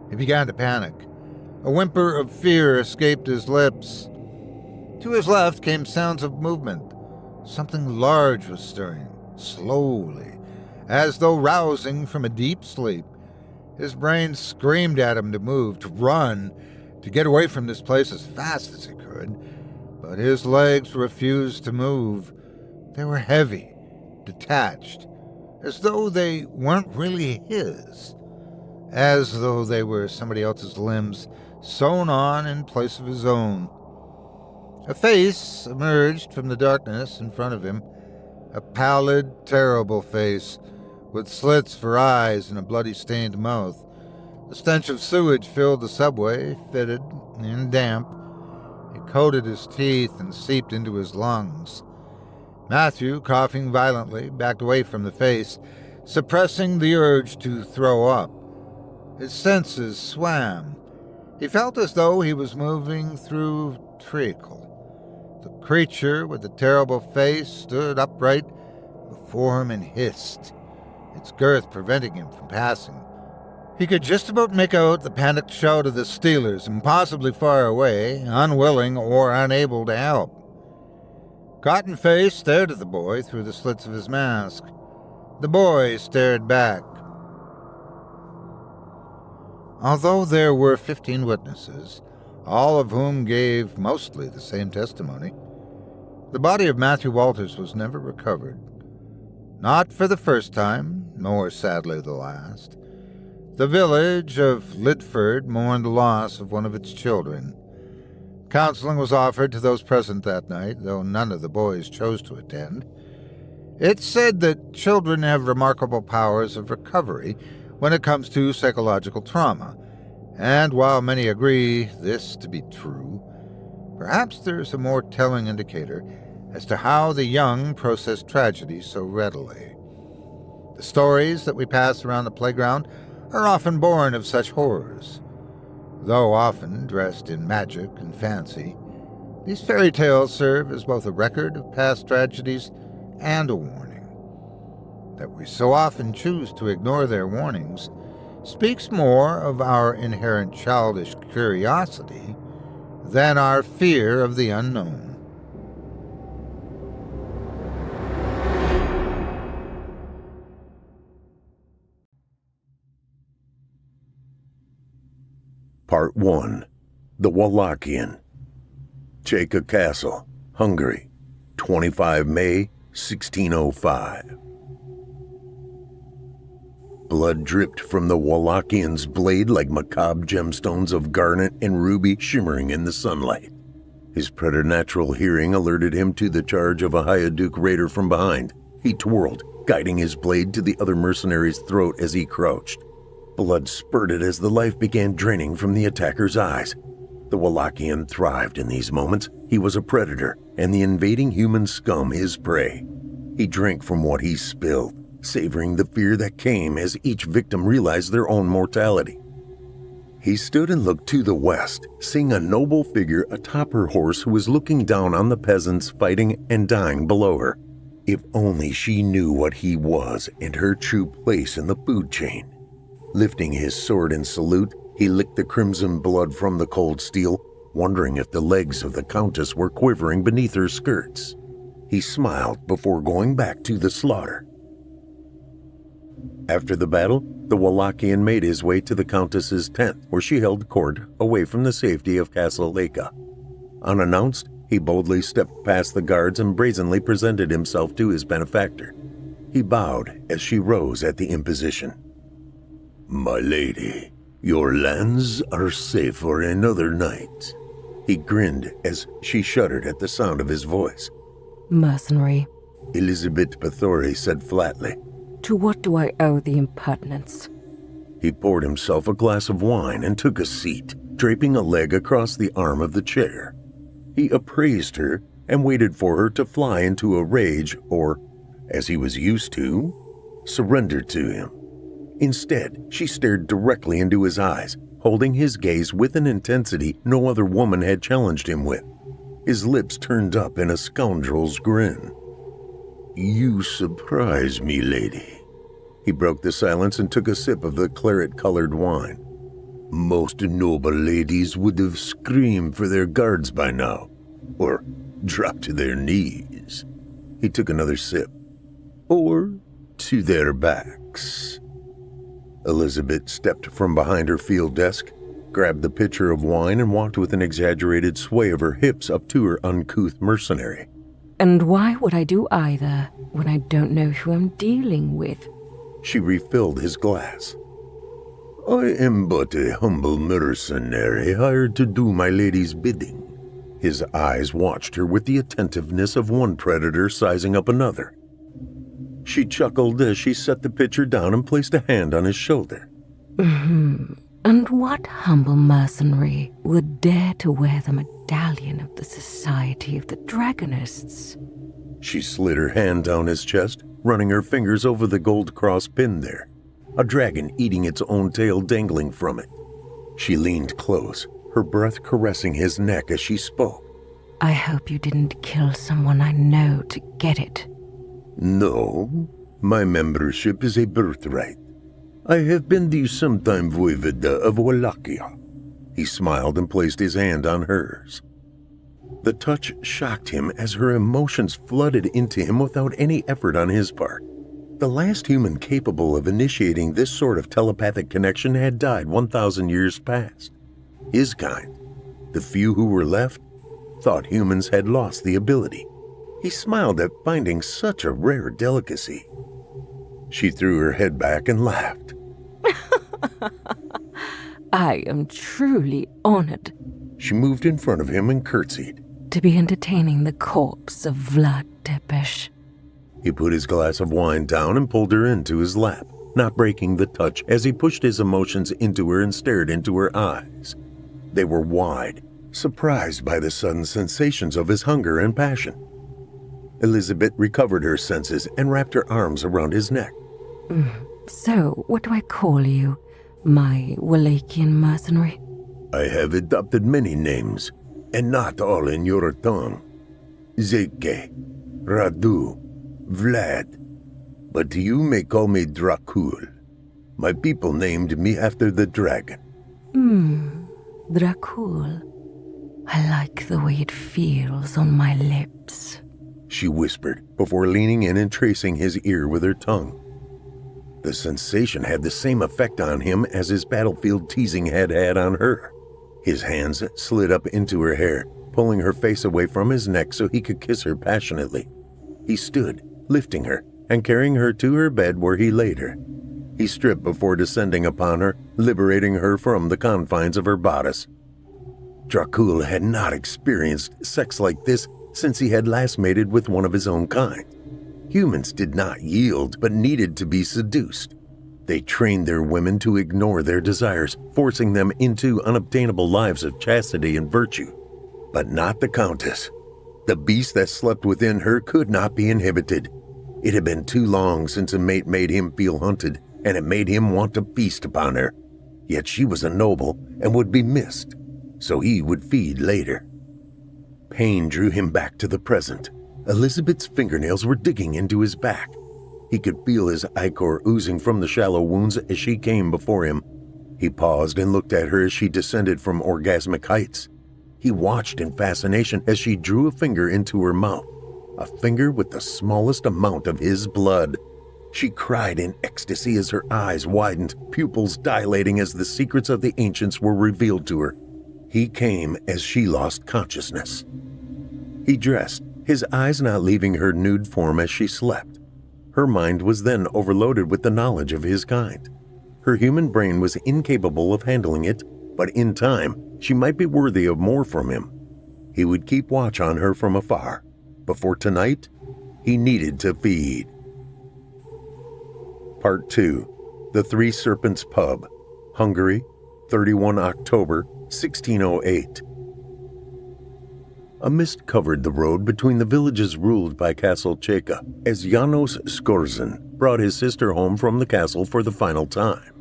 He began to panic. A whimper of fear escaped his lips. To his left came sounds of movement. Something large was stirring, slowly, as though rousing from a deep sleep. His brain screamed at him to move, to run, to get away from this place as fast as he could. But his legs refused to move. They were heavy, detached, as though they weren't really his, as though they were somebody else's limbs sewn on in place of his own. A face emerged from the darkness in front of him, a pallid, terrible face, with slits for eyes and a bloody-stained mouth. The stench of sewage filled the subway, fetid and damp. It coated his teeth and seeped into his lungs. Matthew, coughing violently, backed away from the face, suppressing the urge to throw up. His senses swam. He felt as though he was moving through treacle. The creature with the terrible face stood upright before him and hissed, its girth preventing him from passing. He could just about make out the panicked shout of the stealers, impossibly far away, unwilling or unable to help. Cotton-Face stared at the boy through the slits of his mask. The boy stared back. Although there were 15 witnesses, all of whom gave mostly the same testimony, the body of Matthew Walters was never recovered. Not for the first time, nor sadly the last. The village of Lidford mourned the loss of one of its children. Counseling was offered to those present that night, though none of the boys chose to attend. It's said that children have remarkable powers of recovery when it comes to psychological trauma, and while many agree this to be true, perhaps there's a more telling indicator as to how the young process tragedy so readily. The stories that we pass around the playground are often born of such horrors. Though often dressed in magic and fancy, these fairy tales serve as both a record of past tragedies and a warning. That we so often choose to ignore their warnings speaks more of our inherent childish curiosity than our fear of the unknown. Part 1. The Wallachian. Cheka Castle, Hungary, 25 May, 1605. Blood dripped from the Wallachian's blade like macabre gemstones of garnet and ruby shimmering in the sunlight. His preternatural hearing alerted him to the charge of a Hayaduk raider from behind. He twirled, guiding his blade to the other mercenary's throat as he crouched. Blood spurted as the life began draining from the attacker's eyes. The Wallachian thrived in these moments. He was a predator, and the invading human scum his prey. He drank from what he spilled, savoring the fear that came as each victim realized their own mortality. He stood and looked to the west, seeing a noble figure atop her horse who was looking down on the peasants fighting and dying below her. If only she knew what he was and her true place in the food chain. Lifting his sword in salute, he licked the crimson blood from the cold steel, wondering if the legs of the Countess were quivering beneath her skirts. He smiled before going back to the slaughter. After the battle, the Wallachian made his way to the Countess's tent, where she held court away from the safety of Castle Leka. Unannounced, he boldly stepped past the guards and brazenly presented himself to his benefactor. He bowed as she rose at the imposition. "My lady, your lands are safe for another night." He grinned as she shuddered at the sound of his voice. "Mercenary," Elizabeth Bathory said flatly. "to what do I owe the impertinence?" He poured himself a glass of wine and took a seat, draping a leg across the arm of the chair. He appraised her and waited for her to fly into a rage or, as he was used to, surrender to him. Instead, she stared directly into his eyes, holding his gaze with an intensity no other woman had challenged him with. His lips turned up in a scoundrel's grin. "You surprise me, lady." He broke the silence and took a sip of the claret-colored wine. "Most noble ladies would have screamed for their guards by now, or dropped to their knees." He took another sip. "Or to their backs." Elizabeth stepped from behind her field desk, grabbed the pitcher of wine, and walked with an exaggerated sway of her hips up to her uncouth mercenary. "And why would I do either when I don't know who I'm dealing with?" She refilled his glass. "I am but a humble mercenary hired to do my lady's bidding." His eyes watched her with the attentiveness of one predator sizing up another. She chuckled as she set the pitcher down and placed a hand on his shoulder. "And what humble mercenary would dare to wear the medallion of the Society of the Dragonists?" She slid her hand down his chest, running her fingers over the gold cross pin there, a dragon eating its own tail dangling from it. She leaned close, her breath caressing his neck as she spoke. "I hope you didn't kill someone I know to get it." No, my membership is a birthright. I have been the sometime voivode of Wallachia. He smiled and placed his hand on hers. The touch shocked him as her emotions flooded into him without any effort on his part. The last human capable of initiating this sort of telepathic connection had died 1,000 years past. His kind, the few who were left, thought humans had lost the ability. He smiled at finding such a rare delicacy. She threw her head back and laughed. I am truly honored. She moved in front of him and curtsied. To be entertaining the corpse of Vlad Tepes. He put his glass of wine down and pulled her into his lap, not breaking the touch as he pushed his emotions into her and stared into her eyes. They were wide, surprised by the sudden sensations of his hunger and passion. Elizabeth recovered her senses and wrapped her arms around his neck. So, what do I call you, my Wallachian mercenary? I have adopted many names, and not all in your tongue. Zeke, Radu, Vlad. But you may call me Dracul. My people named me after the dragon. Dracul. I like the way it feels on my lips. She whispered before leaning in and tracing his ear with her tongue. The sensation had the same effect on him as his battlefield teasing had on her. His hands slid up into her hair, pulling her face away from his neck so he could kiss her passionately. He stood, lifting her and carrying her to her bed where he laid her. He stripped before descending upon her, liberating her from the confines of her bodice. Dracul had not experienced sex like this since he had last mated with one of his own kind. Humans did not yield, but needed to be seduced. They trained their women to ignore their desires, forcing them into unobtainable lives of chastity and virtue. But not the Countess. The beast that slept within her could not be inhibited. It had been too long since a mate made him feel hunted, and it made him want to feast upon her. Yet she was a noble and would be missed, so he would feed later. Pain drew him back to the present. Elizabeth's fingernails were digging into his back. He could feel his ichor oozing from the shallow wounds as she came before him. He paused and looked at her as she descended from orgasmic heights. He watched in fascination as she drew a finger into her mouth, a finger with the smallest amount of his blood. She cried in ecstasy as her eyes widened, pupils dilating as the secrets of the ancients were revealed to her. He came as she lost consciousness. He dressed, his eyes not leaving her nude form as she slept. Her mind was then overloaded with the knowledge of his kind. Her human brain was incapable of handling it, but in time, she might be worthy of more from him. He would keep watch on her from afar. But for tonight, he needed to feed. Part 2. The Three Serpents Pub, Hungary, 31 October, 1608. A mist covered the road between the villages ruled by Castle Cheka as Janos Skorzen brought his sister home from the castle for the final time.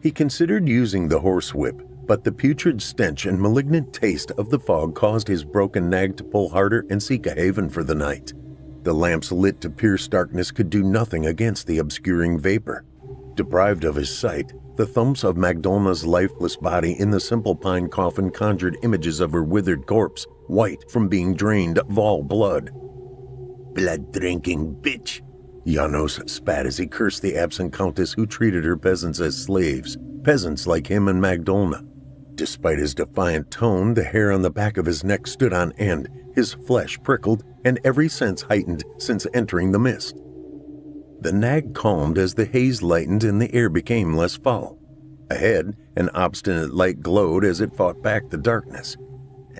He considered using the horsewhip, but the putrid stench and malignant taste of the fog caused his broken nag to pull harder and seek a haven for the night. The lamps lit to pierce darkness could do nothing against the obscuring vapor. Deprived of his sight, the thumps of Magdalena's lifeless body in the simple pine coffin conjured images of her withered corpse, white from being drained of all blood. "Blood-drinking bitch!" Janos spat as he cursed the absent countess who treated her peasants as slaves, peasants like him and Magdalena. Despite his defiant tone, the hair on the back of his neck stood on end, his flesh prickled, and every sense heightened since entering the mist. The nag calmed as the haze lightened and the air became less foul. Ahead, an obstinate light glowed as it fought back the darkness.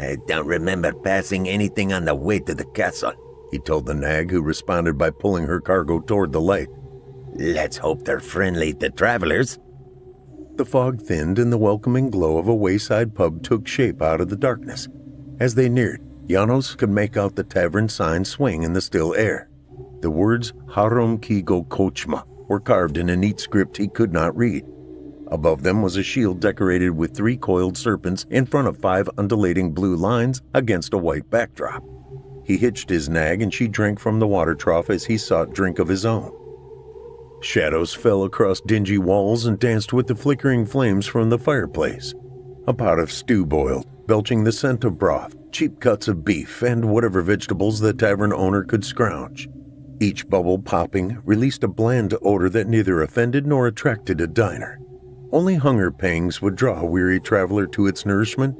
"I don't remember passing anything on the way to the castle," he told the nag, who responded by pulling her cargo toward the light. "Let's hope they're friendly to travelers." The fog thinned and the welcoming glow of a wayside pub took shape out of the darkness. As they neared, Janos could make out the tavern sign swing in the still air. The words Harum Kigo Kochma were carved in a neat script he could not read. Above them was a shield decorated with 3 coiled serpents in front of 5 undulating blue lines against a white backdrop. He hitched his nag and she drank from the water trough as he sought drink of his own. Shadows fell across dingy walls and danced with the flickering flames from the fireplace. A pot of stew boiled, belching the scent of broth, cheap cuts of beef, and whatever vegetables the tavern owner could scrounge. Each bubble popping released a bland odor that neither offended nor attracted a diner. Only hunger pangs would draw a weary traveler to its nourishment.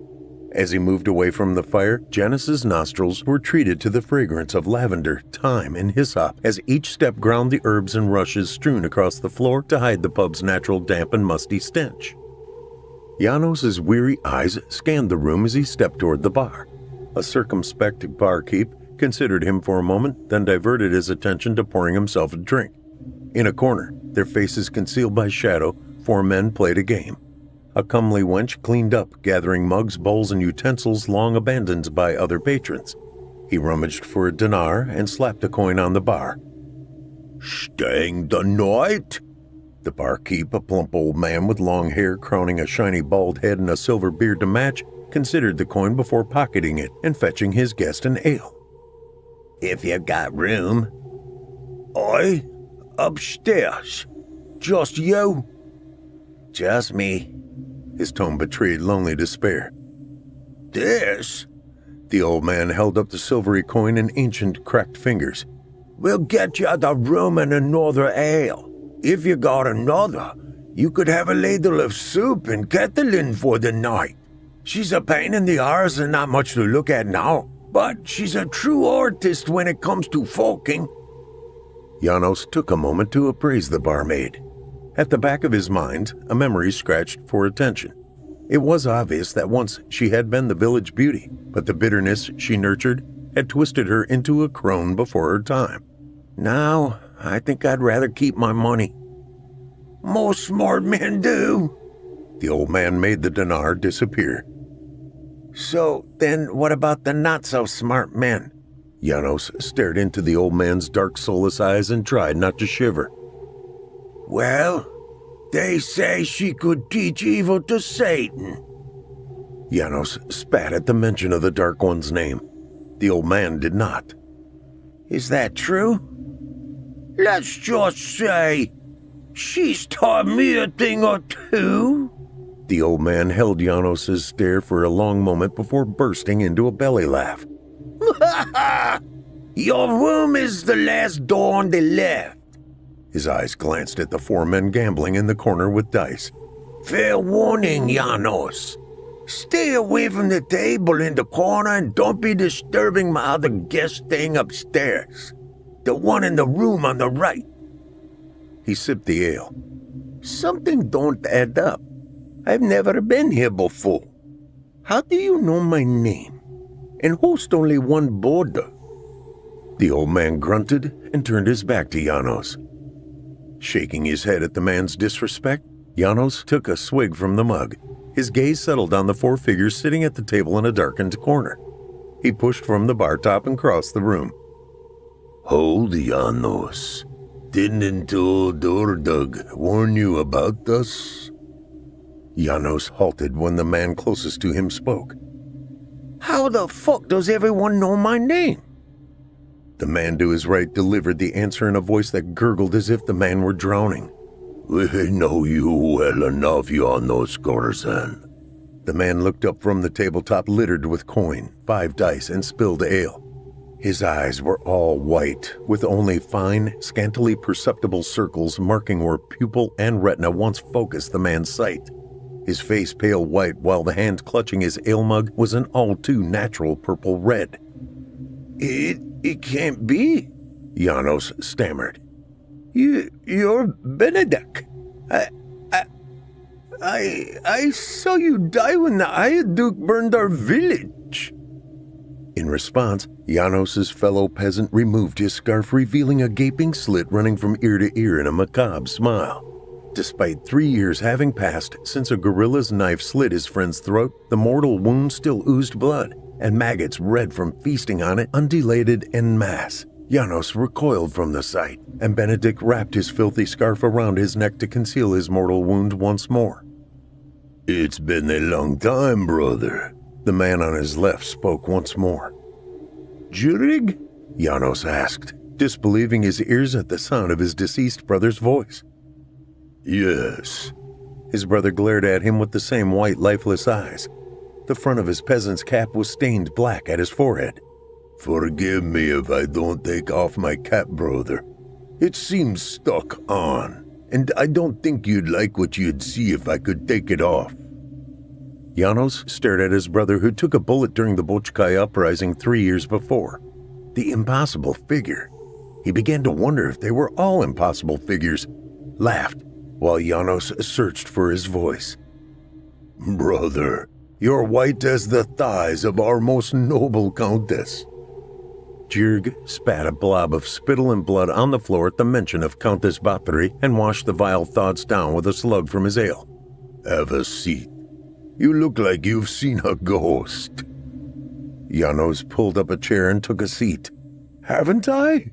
As he moved away from the fire, Janice's nostrils were treated to the fragrance of lavender, thyme, and hyssop as each step ground the herbs and rushes strewn across the floor to hide the pub's natural damp and musty stench. Janos's weary eyes scanned the room as he stepped toward the bar. A circumspect barkeep considered him for a moment, then diverted his attention to pouring himself a drink. In a corner, their faces concealed by shadow, 4 men played a game. A comely wench cleaned up, gathering mugs, bowls, and utensils long abandoned by other patrons. He rummaged for a dinar and slapped a coin on the bar. "Staying the night?" The barkeep, a plump old man with long hair crowning a shiny bald head and a silver beard to match, considered the coin before pocketing it and fetching his guest an ale. "If you've got room." "I? Upstairs? Just you?" "Just me." His tone betrayed lonely despair. "This?" The old man held up the silvery coin in ancient, cracked fingers. "We'll get you the room and another ale. If you got another, you could have a ladle of soup and kettle in for the night. She's a pain in the arse and not much to look at now, but she's a true artist when it comes to folking." Janos took a moment to appraise the barmaid. At the back of his mind, a memory scratched for attention. It was obvious that once she had been the village beauty, but the bitterness she nurtured had twisted her into a crone before her time. "Now, I think I'd rather keep my money." "Most smart men do." The old man made the dinar disappear. "So then what about the not-so-smart men?" Janos stared into the old man's dark, soulless eyes and tried not to shiver. "Well, they say she could teach evil to Satan." Janos spat at the mention of the Dark One's name. The old man did not. "Is that true?" "Let's just say she's taught me a thing or two." The old man held Janos' stare for a long moment before bursting into a belly laugh. "Your room is the last door on the left." His eyes glanced at the 4 men gambling in the corner with dice. "Fair warning, Janos. Stay away from the table in the corner and don't be disturbing my other guest staying upstairs. The one in the room on the right." He sipped the ale. "Something don't add up. I've never been here before. How do you know my name? And host only one boarder?" The old man grunted and turned his back to Janos. Shaking his head at the man's disrespect, Janos took a swig from the mug. His gaze settled on the 4 figures sitting at the table in a darkened corner. He pushed from the bar top and crossed the room. "Hold, Janos. Didn't old Ordug warn you about us?" Janos halted when the man closest to him spoke. "How the fuck does everyone know my name?" The man to his right delivered the answer in a voice that gurgled as if the man were drowning. "We know you well enough, Janos Gorzan." The man looked up from the tabletop littered with coin, 5 dice, and spilled ale. His eyes were all white, with only fine, scantily perceptible circles marking where pupil and retina once focused the man's sight. His face pale white, while the hand clutching his ale mug was an all-too-natural purple red. It can't be," Janos stammered. You're Benedict. I saw you die when the Ayaduke burned our village." In response, Janos' fellow peasant removed his scarf, revealing a gaping slit running from ear to ear in a macabre smile. Despite 3 years having passed since a gorilla's knife slit his friend's throat, the mortal wound still oozed blood, and maggots red from feasting on it undilated en masse. Janos recoiled from the sight, and Benedict wrapped his filthy scarf around his neck to conceal his mortal wound once more. "It's been a long time, brother." The man on his left spoke once more. Jiry? Janos asked, disbelieving his ears at the sound of his deceased brother's voice. Yes. His brother glared at him with the same white, lifeless eyes. The front of his peasant's cap was stained black at his forehead. Forgive me if I don't take off my cap, brother. It seems stuck on, and I don't think you'd like what you'd see if I could take it off. Janos stared at his brother, who took a bullet during the Bolshoi uprising 3 years before. The impossible figure. He began to wonder if they were all impossible figures. Laughed, while Janos searched for his voice. Brother, you're white as the thighs of our most noble countess. Jiry spat a blob of spittle and blood on the floor at the mention of Countess Bathory and washed the vile thoughts down with a slug from his ale. Have a seat. You look like you've seen a ghost. Janos pulled up a chair and took a seat. Haven't I?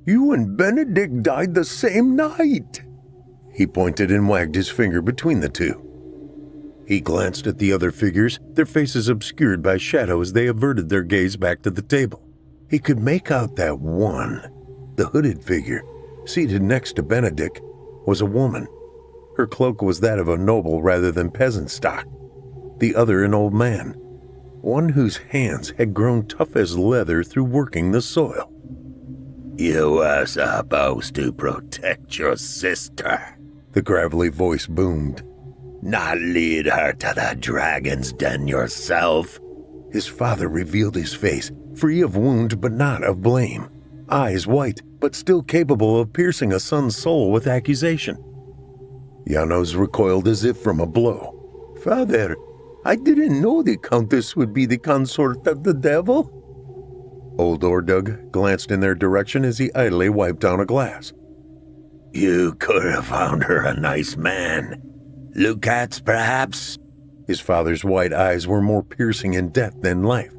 You and Benedict died the same night. He pointed and wagged his finger between the two. He glanced at the other figures, their faces obscured by shadow as they averted their gaze back to the table. He could make out that one, the hooded figure, seated next to Benedict, was a woman. Her cloak was that of a noble rather than peasant stock. The other an old man, one whose hands had grown tough as leather through working the soil. You were supposed to protect your sister, the gravelly voice boomed. Not lead her to the dragon's den yourself. His father revealed his face, free of wound but not of blame. Eyes white, but still capable of piercing a son's soul with accusation. Janos recoiled as if from a blow. Father, I didn't know the Countess would be the consort of the devil. Old Ordug glanced in their direction as he idly wiped down a glass. You could have found her a nice man. Lucats, perhaps? His father's white eyes were more piercing in death than life.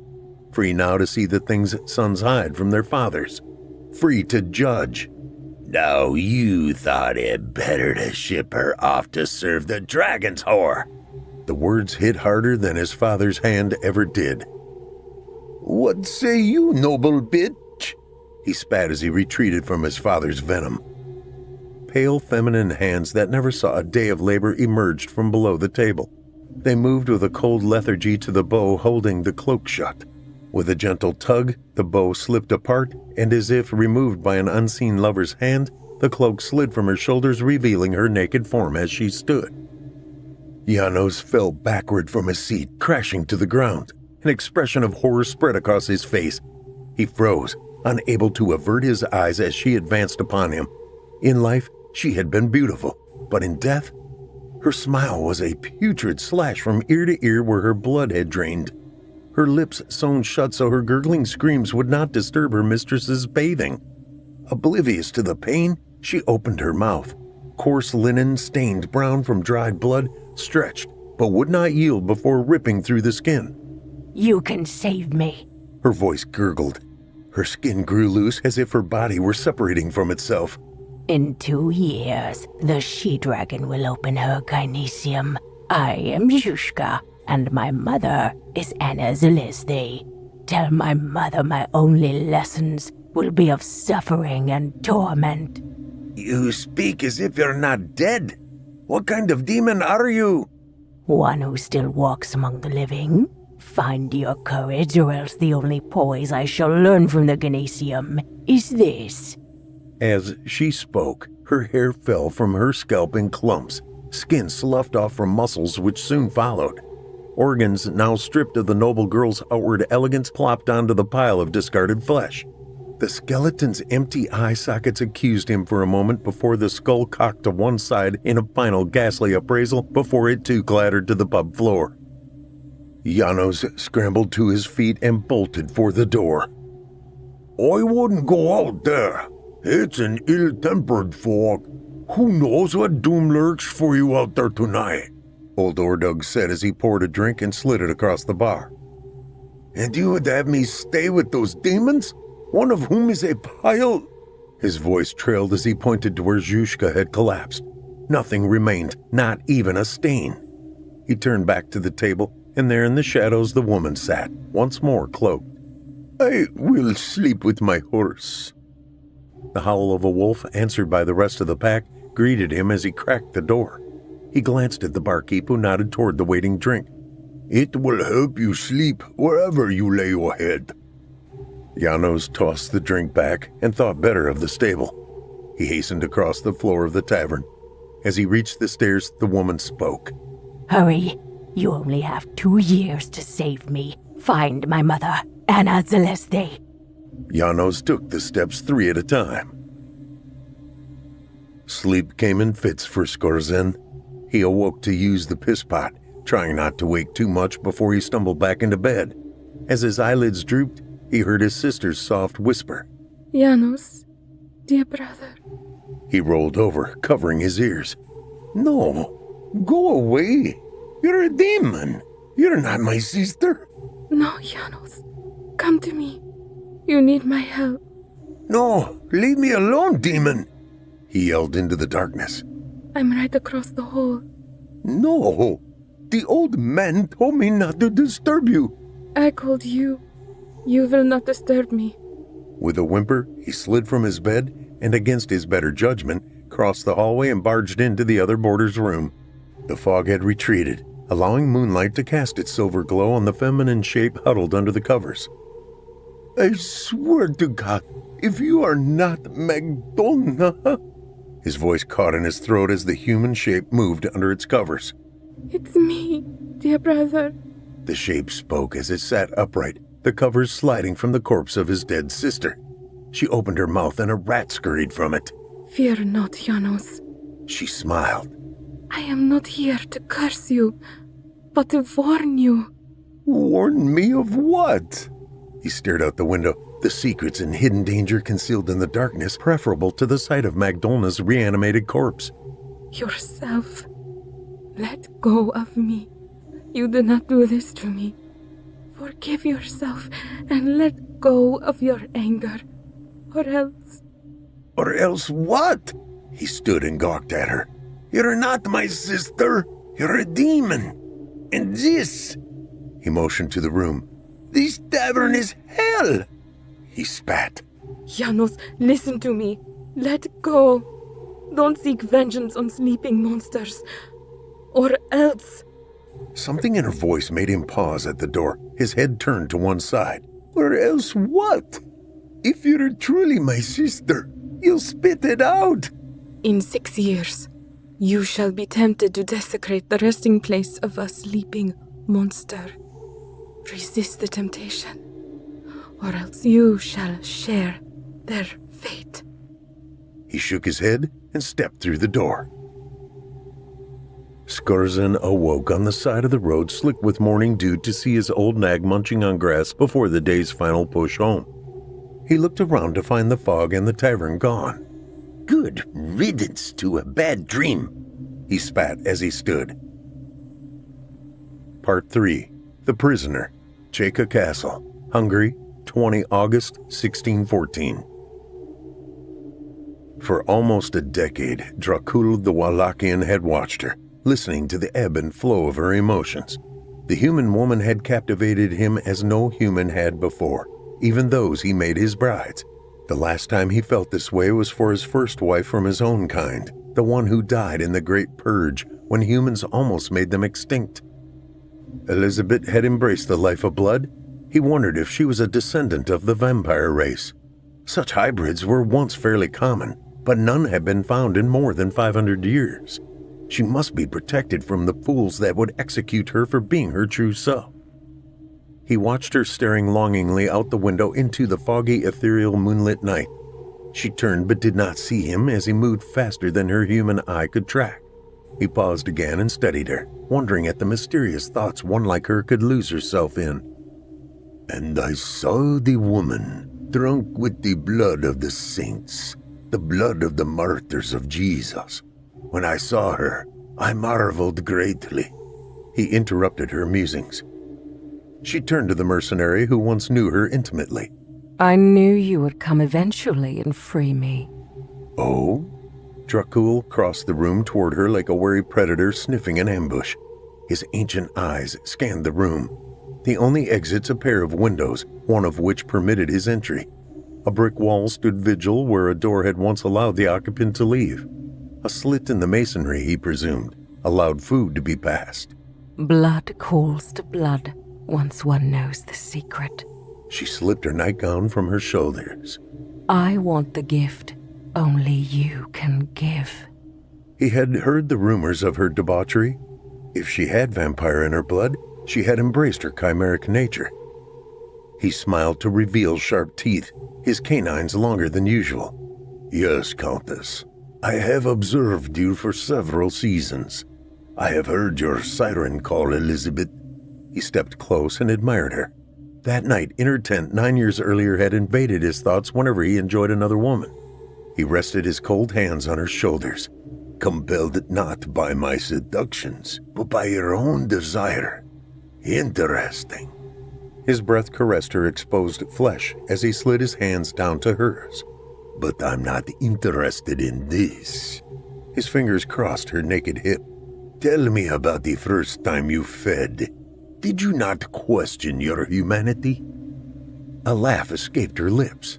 Free now to see the things sons hide from their fathers. Free to judge. No, you thought it better to ship her off to serve the dragon's whore. The words hit harder than his father's hand ever did. What say you, noble bitch? He spat as he retreated from his father's venom. Pale feminine hands that never saw a day of labor emerged from below the table. They moved with a cold lethargy to the bow holding the cloak shut. With a gentle tug, the bow slipped apart, and as if removed by an unseen lover's hand, the cloak slid from her shoulders, revealing her naked form as she stood. Janos fell backward from his seat, crashing to the ground. An expression of horror spread across his face. He froze, unable to avert his eyes as she advanced upon him. In life, she had been beautiful, but in death, her smile was a putrid slash from ear to ear where her blood had drained. Her lips sewn shut so her gurgling screams would not disturb her mistress's bathing. Oblivious to the pain, she opened her mouth. Coarse linen, stained brown from dried blood, stretched, but would not yield before ripping through the skin. You can save me. Her voice gurgled. Her skin grew loose as if her body were separating from itself. In 2 years, the she-dragon will open her gynecium. I am Zhushka, and my mother is Anna Zelesny. Tell my mother my only lessons will be of suffering and torment. You speak as if you're not dead. What kind of demon are you? One who still walks among the living. Find your courage, or else the only poise I shall learn from the gynecium is this. As she spoke, her hair fell from her scalp in clumps, skin sloughed off from muscles which soon followed. Organs, now stripped of the noble girl's outward elegance, plopped onto the pile of discarded flesh. The skeleton's empty eye sockets accused him for a moment before the skull cocked to one side in a final ghastly appraisal before it too clattered to the pub floor. Janos scrambled to his feet and bolted for the door. I wouldn't go out there. It's an ill-tempered folk. Who knows what doom lurks for you out there tonight? Old Ordug said as he poured a drink and slid it across the bar. And you would have me stay with those demons? One of whom is a pile? His voice trailed as he pointed to where Zhushka had collapsed. Nothing remained, not even a stain. He turned back to the table, and there in the shadows the woman sat, once more cloaked. I will sleep with my horse. The howl of a wolf, answered by the rest of the pack, greeted him as he cracked the door. He glanced at the barkeep, who nodded toward the waiting drink. It will help you sleep wherever you lay your head. Janos tossed the drink back and thought better of the stable. He hastened across the floor of the tavern. As he reached the stairs, the woman spoke. Hurry. You only have 2 years to save me. Find my mother, Anna Celeste. Janos took the steps 3 at a time. Sleep came in fits for Skorzen. He awoke to use the piss pot, trying not to wake too much before he stumbled back into bed. As his eyelids drooped, he heard his sister's soft whisper. Janos, dear brother. He rolled over, covering his ears. No, go away. You're a demon. You're not my sister. No, Janos. Come to me. You need my help. No, leave me alone, demon. He yelled into the darkness. I'm right across the hall. No, the old man told me not to disturb you. I called you. You will not disturb me. With a whimper, he slid from his bed and, against his better judgment, crossed the hallway and barged into the other boarder's room. The fog had retreated, allowing moonlight to cast its silver glow on the feminine shape huddled under the covers. I swear to God, if you are not Madonna... His voice caught in his throat as the human shape moved under its covers. It's me, dear brother. The shape spoke as it sat upright, the covers sliding from the corpse of his dead sister. She opened her mouth and a rat scurried from it. Fear not, Janos. She smiled. I am not here to curse you, but to warn you. Warn me of what? He stared out the window, the secrets and hidden danger concealed in the darkness preferable to the sight of Magdalna's reanimated corpse. Yourself. Let go of me. You did not do this to me. Forgive yourself and let go of your anger. Or else... Or else what? He stood and gawked at her. You're not my sister. You're a demon. And this... He motioned to the room. This tavern is hell. He spat. Janos, listen to me. Let go. Don't seek vengeance on sleeping monsters. Or else... Something in her voice made him pause at the door, his head turned to one side. Or else what? If you're truly my sister, you'll spit it out. In 6 years, you shall be tempted to desecrate the resting place of a sleeping monster. Resist the temptation, or else you shall share their fate. He shook his head and stepped through the door. Skorzen awoke on the side of the road slick with morning dew to see his old nag munching on grass before the day's final push home. He looked around to find the fog and the tavern gone. Good riddance to a bad dream, he spat as he stood. Part 3. The Prisoner, Cheka Castle, Hungary, 20 August 1614. For almost a decade, Dracul the Wallachian had watched her, listening to the ebb and flow of her emotions. The human woman had captivated him as no human had before, even those he made his brides. The last time he felt this way was for his first wife from his own kind, the one who died in the Great Purge when humans almost made them extinct. Elizabeth had embraced the life of blood. He wondered if she was a descendant of the vampire race. Such hybrids were once fairly common, but none had been found in more than 500 years. She must be protected from the fools that would execute her for being her true self. He watched her staring longingly out the window into the foggy, ethereal moonlit night. She turned but did not see him as he moved faster than her human eye could track. He paused again and studied her, wondering at the mysterious thoughts one like her could lose herself in. And I saw the woman, drunk with the blood of the saints, the blood of the martyrs of Jesus. When I saw her, I marveled greatly. He interrupted her musings. She turned to the mercenary who once knew her intimately. I knew you would come eventually and free me. Oh? Dracul crossed the room toward her like a wary predator sniffing an ambush. His ancient eyes scanned the room. The only exits a pair of windows, one of which permitted his entry. A brick wall stood vigil where a door had once allowed the occupant to leave. A slit in the masonry, he presumed, allowed food to be passed. Blood calls to blood once one knows the secret. She slipped her nightgown from her shoulders. I want the gift only you can give. He had heard the rumors of her debauchery. If she had vampire in her blood, she had embraced her chimeric nature. He smiled to reveal sharp teeth, his canines longer than usual. Yes, Countess. I have observed you for several seasons. I have heard your siren call, Elizabeth. He stepped close and admired her. That night, inner tent 9 years earlier had invaded his thoughts whenever he enjoyed another woman. He rested his cold hands on her shoulders, compelled not by my seductions, but by your own desire. Interesting. His breath caressed her exposed flesh as he slid his hands down to hers. But I'm not interested in this. His fingers crossed her naked hip. Tell me about the first time you fed. Did you not question your humanity? A laugh escaped her lips.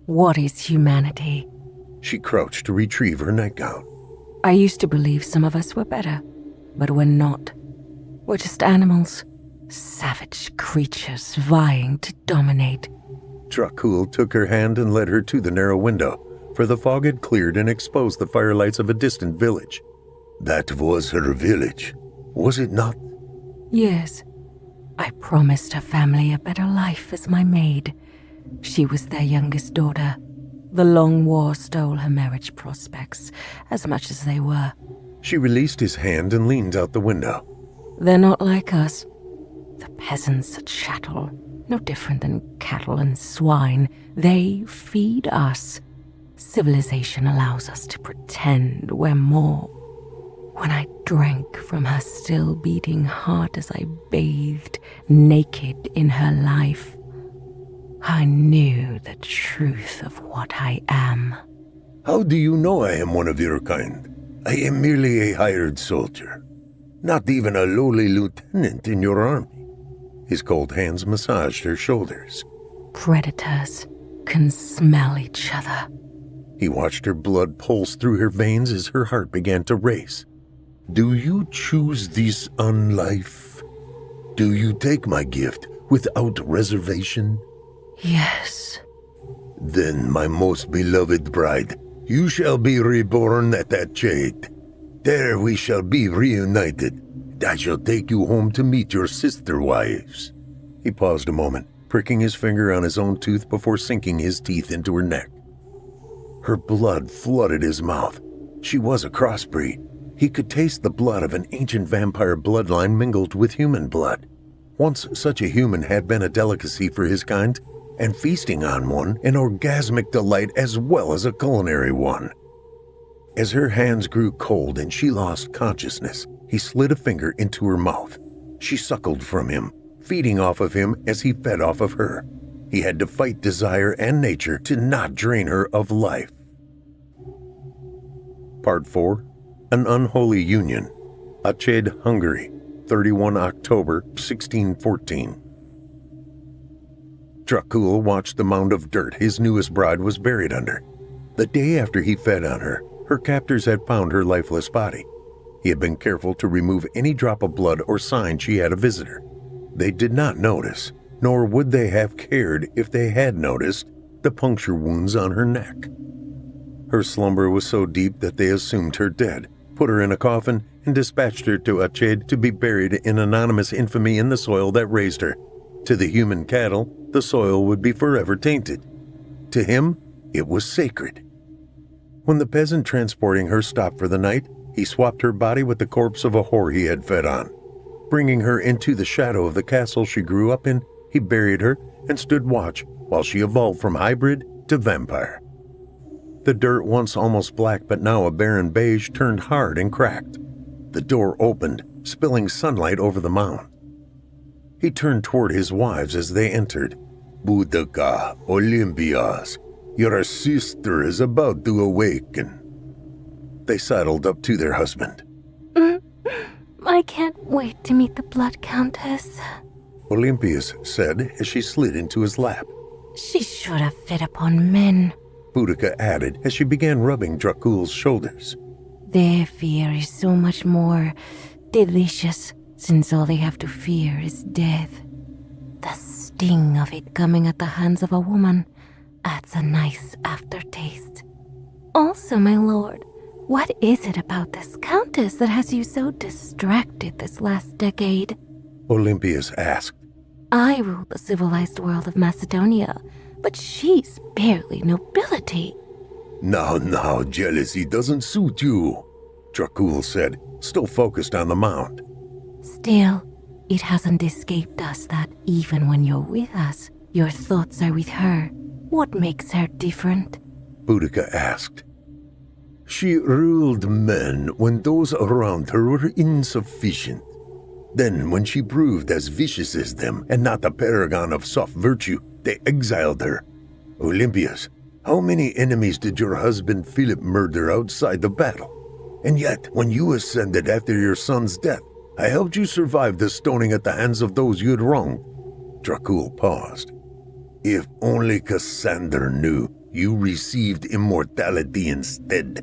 What is humanity? She crouched to retrieve her nightgown. I used to believe some of us were better, but we're not. We're just animals. Savage creatures vying to dominate. Dracul took her hand and led her to the narrow window, for the fog had cleared and exposed the firelights of a distant village. That was her village, was it not? Yes. I promised her family a better life as my maid. She was their youngest daughter. The long war stole her marriage prospects, as much as they were. She released his hand and leaned out the window. They're not like us. The peasants are chattel, no different than cattle and swine. They feed us. Civilization allows us to pretend we're more. When I drank from her still beating heart as I bathed naked in her life, I knew the truth of what I am. How do you know I am one of your kind? I am merely a hired soldier, not even a lowly lieutenant in your army. His cold hands massaged her shoulders. Predators can smell each other. He watched her blood pulse through her veins as her heart began to race. Do you choose this unlife? Do you take my gift without reservation? Yes. Then, my most beloved bride, you shall be reborn at that jade. There we shall be reunited. I shall take you home to meet your sister wives. He paused a moment, pricking his finger on his own tooth before sinking his teeth into her neck. Her blood flooded his mouth. She was a crossbreed. He could taste the blood of an ancient vampire bloodline mingled with human blood. Once such a human had been a delicacy for his kind, and feasting on one an orgasmic delight as well as a culinary one. As her hands grew cold and she lost consciousness, he slid a finger into her mouth. She suckled from him, feeding off of him as he fed off of her. He had to fight desire and nature to not drain her of life. Part 4. An Unholy Union. Ached, Hungary, 31 October 1614. Dracul watched the mound of dirt his newest bride was buried under. The day after he fed on her, her captors had found her lifeless body. He had been careful to remove any drop of blood or sign she had a visitor. They did not notice, nor would they have cared if they had noticed, the puncture wounds on her neck. Her slumber was so deep that they assumed her dead, put her in a coffin, and dispatched her to Ached to be buried in anonymous infamy in the soil that raised her. To the human cattle, the soil would be forever tainted. To him, it was sacred. When the peasant transporting her stopped for the night, he swapped her body with the corpse of a whore he had fed on. Bringing her into the shadow of the castle she grew up in, he buried her and stood watch while she evolved from hybrid to vampire. The dirt, once almost black but now a barren beige, turned hard and cracked. The door opened, spilling sunlight over the mound. He turned toward his wives as they entered. Boudica, Olympias, your sister is about to awaken. They sidled up to their husband. I can't wait to meet the Blood Countess. Olympias said as she slid into his lap. She should have fed upon men. Boudica added as she began rubbing Dracula's shoulders. Their fear is so much more delicious, since all they have to fear is death. The sting of it coming at the hands of a woman adds a nice aftertaste. Also, my lord, what is it about this countess that has you so distracted this last decade? Olympias asked. I rule the civilized world of Macedonia, but she's barely nobility. Now, jealousy doesn't suit you, Dracul said, still focused on the mound. Still, it hasn't escaped us that even when you're with us, your thoughts are with her. What makes her different? Boudica asked. She ruled men when those around her were insufficient. Then, when she proved as vicious as them and not the paragon of soft virtue, they exiled her. Olympias, how many enemies did your husband Philip murder outside the battle? And yet, when you ascended after your son's death, I helped you survive the stoning at the hands of those you had wronged. Dracul paused. If only Cassander knew, you received immortality instead.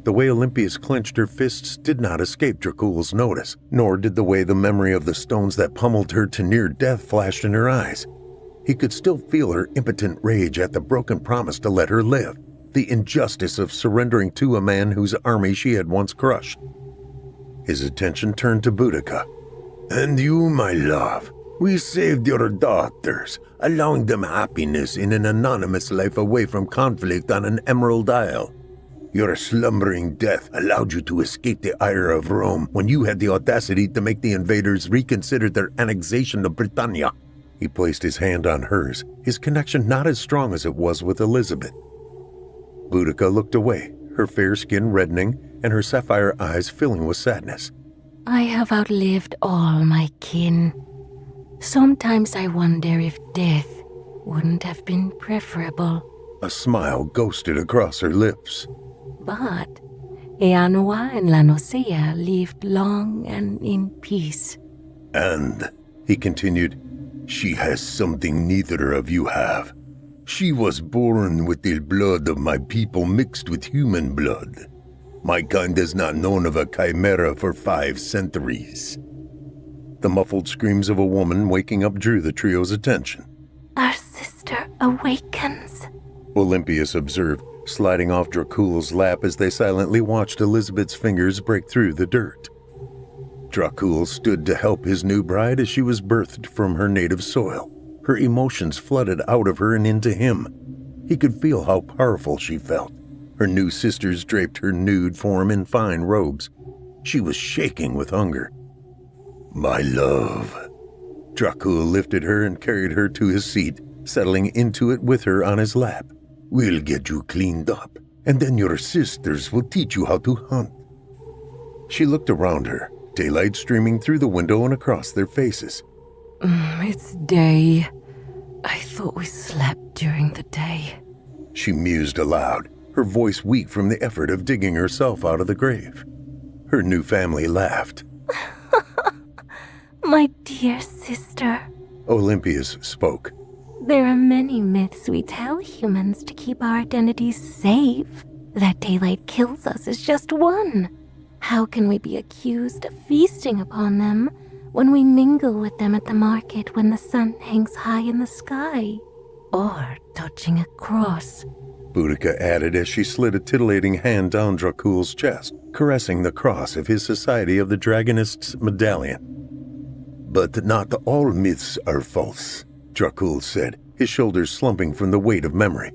The way Olympias clenched her fists did not escape Dracul's notice, nor did the way the memory of the stones that pummeled her to near death flashed in her eyes. He could still feel her impotent rage at the broken promise to let her live, the injustice of surrendering to a man whose army she had once crushed. His attention turned to Boudica. And you, my love, we saved your daughters, allowing them happiness in an anonymous life away from conflict on an Emerald Isle. Your slumbering death allowed you to escape the ire of Rome when you had the audacity to make the invaders reconsider their annexation of Britannia. He placed his hand on hers, his connection not as strong as it was with Elizabeth. Boudica looked away, her fair skin reddening and her sapphire eyes filling with sadness. I have outlived all my kin. Sometimes I wonder if death wouldn't have been preferable. A smile ghosted across her lips. But Eanoa and Lanosea lived long and in peace. And, he continued, she has something neither of you have. She was born with the blood of my people mixed with human blood. My kind has not known of a chimera for 5 centuries. The muffled screams of a woman waking up drew the trio's attention. Our sister awakens, Olympias observed, sliding off Dracul's lap as they silently watched Elizabeth's fingers break through the dirt. Dracul stood to help his new bride as she was birthed from her native soil. Her emotions flooded out of her and into him. He could feel how powerful she felt. Her new sisters draped her nude form in fine robes. She was shaking with hunger. My love. Dracul lifted her and carried her to his seat, settling into it with her on his lap. We'll get you cleaned up, and then your sisters will teach you how to hunt. She looked around her, daylight streaming through the window and across their faces. It's day. I thought we slept during the day. She mused aloud, her voice weak from the effort of digging herself out of the grave. Her new family laughed. My dear sister, Olympias spoke. there are many myths we tell humans to keep our identities safe. That daylight kills us is just one. How can we be accused of feasting upon them when we mingle with them at the market when the sun hangs high in the sky? Or touching a cross? Boudica added as she slid a titillating hand down Dracul's chest, caressing the cross of his Society of the Dragonist's medallion. But not all myths are false, Dracul said, his shoulders slumping from the weight of memory.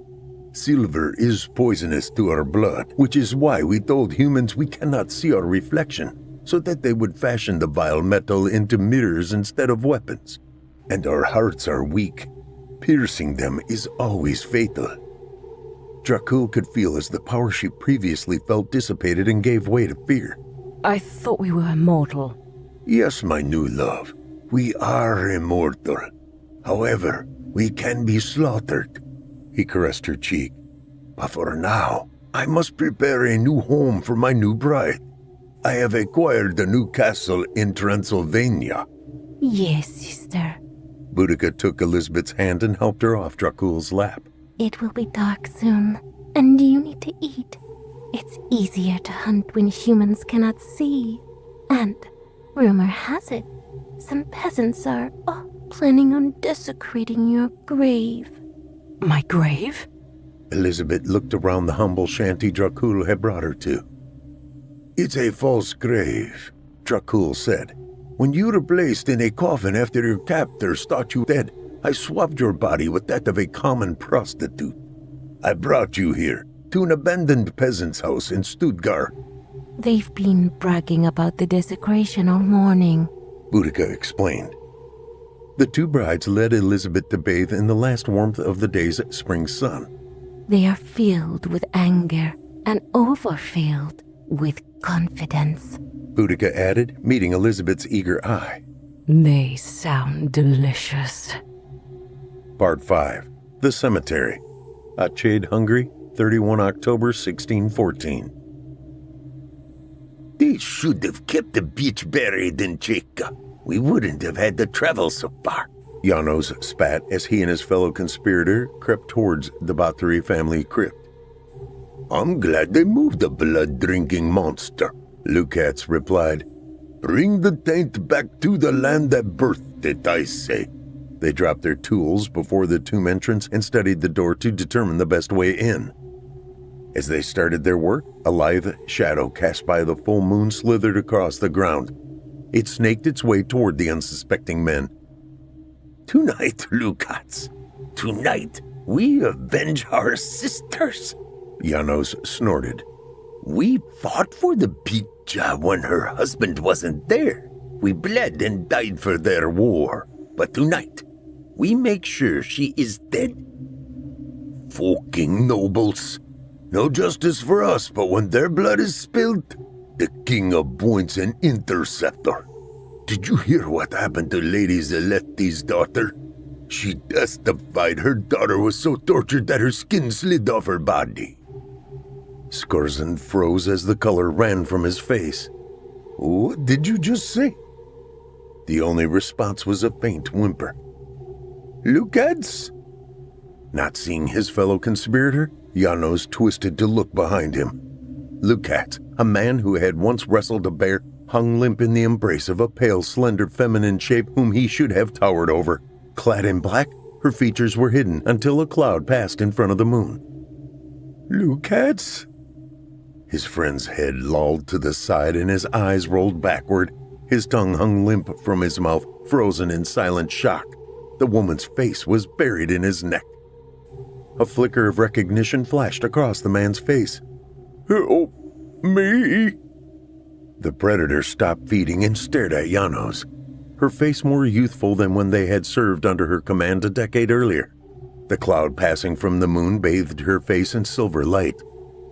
Silver is poisonous to our blood, which is why we told humans we cannot see our reflection, so that they would fashion the vile metal into mirrors instead of weapons. And our hearts are weak. Piercing them is always fatal. Dracul could feel as the power she previously felt dissipated and gave way to fear. I thought we were immortal. Yes, my new love, we are immortal. However, we can be slaughtered. He caressed her cheek. But for now, I must prepare a new home for my new bride. I have acquired a new castle in Transylvania. Yes, sister. Boudica took Elizabeth's hand and helped her off Dracula's lap. It will be dark soon, and you need to eat. It's easier to hunt when humans cannot see. And, rumor has it, some peasants are planning on desecrating your grave. My grave? Elizabeth looked around the humble shanty Dracul had brought her to. It's a false grave, Dracul said. When you were placed in a coffin after your captors thought you dead, I swapped your body with that of a common prostitute. I brought you here, to an abandoned peasant's house in Stuttgart. They've been bragging about the desecration all morning, Boudica explained. The two brides led Elizabeth to bathe in the last warmth of the day's spring sun. They are filled with anger and overfilled with confidence, Boudica added, meeting Elizabeth's eager eye. They sound delicious. Part 5. The Cemetery. Ached, Hungary, 31 October 1614. They should have kept the beach buried in Cheka. We wouldn't have had to travel so far. Janos spat as he and his fellow conspirator crept towards the Bathory family crypt. I'm glad they moved the blood-drinking monster, Lukács replied. Bring the taint back to the land that birthed it, I say. They dropped their tools before the tomb entrance and studied the door to determine the best way in. As they started their work, a lithe shadow cast by the full moon slithered across the ground. It snaked its way toward the unsuspecting men. Tonight, Lukács, tonight, we avenge our sisters, Janos snorted. We fought for the Pija when her husband wasn't there. We bled and died for their war. But tonight, we make sure she is dead. Fucking nobles. No justice for us, but when their blood is spilled, the king appoints an interceptor. Did you hear what happened to Lady Zeletti's daughter? She testified her daughter was so tortured that her skin slid off her body. Scorzon froze as the color ran from his face. What did you just say? The only response was a faint whimper. Lukács? Not seeing his fellow conspirator, Janos twisted to look behind him. Lukács, a man who had once wrestled a bear, hung limp in the embrace of a pale, slender, feminine shape whom he should have towered over. Clad in black, her features were hidden until a cloud passed in front of the moon. Lukács? His friend's head lolled to the side and his eyes rolled backward. His tongue hung limp from his mouth, frozen in silent shock. The woman's face was buried in his neck. A flicker of recognition flashed across the man's face. Help me! The predator stopped feeding and stared at Janos, her face more youthful than when they had served under her command a decade earlier. The cloud passing from the moon bathed her face in silver light.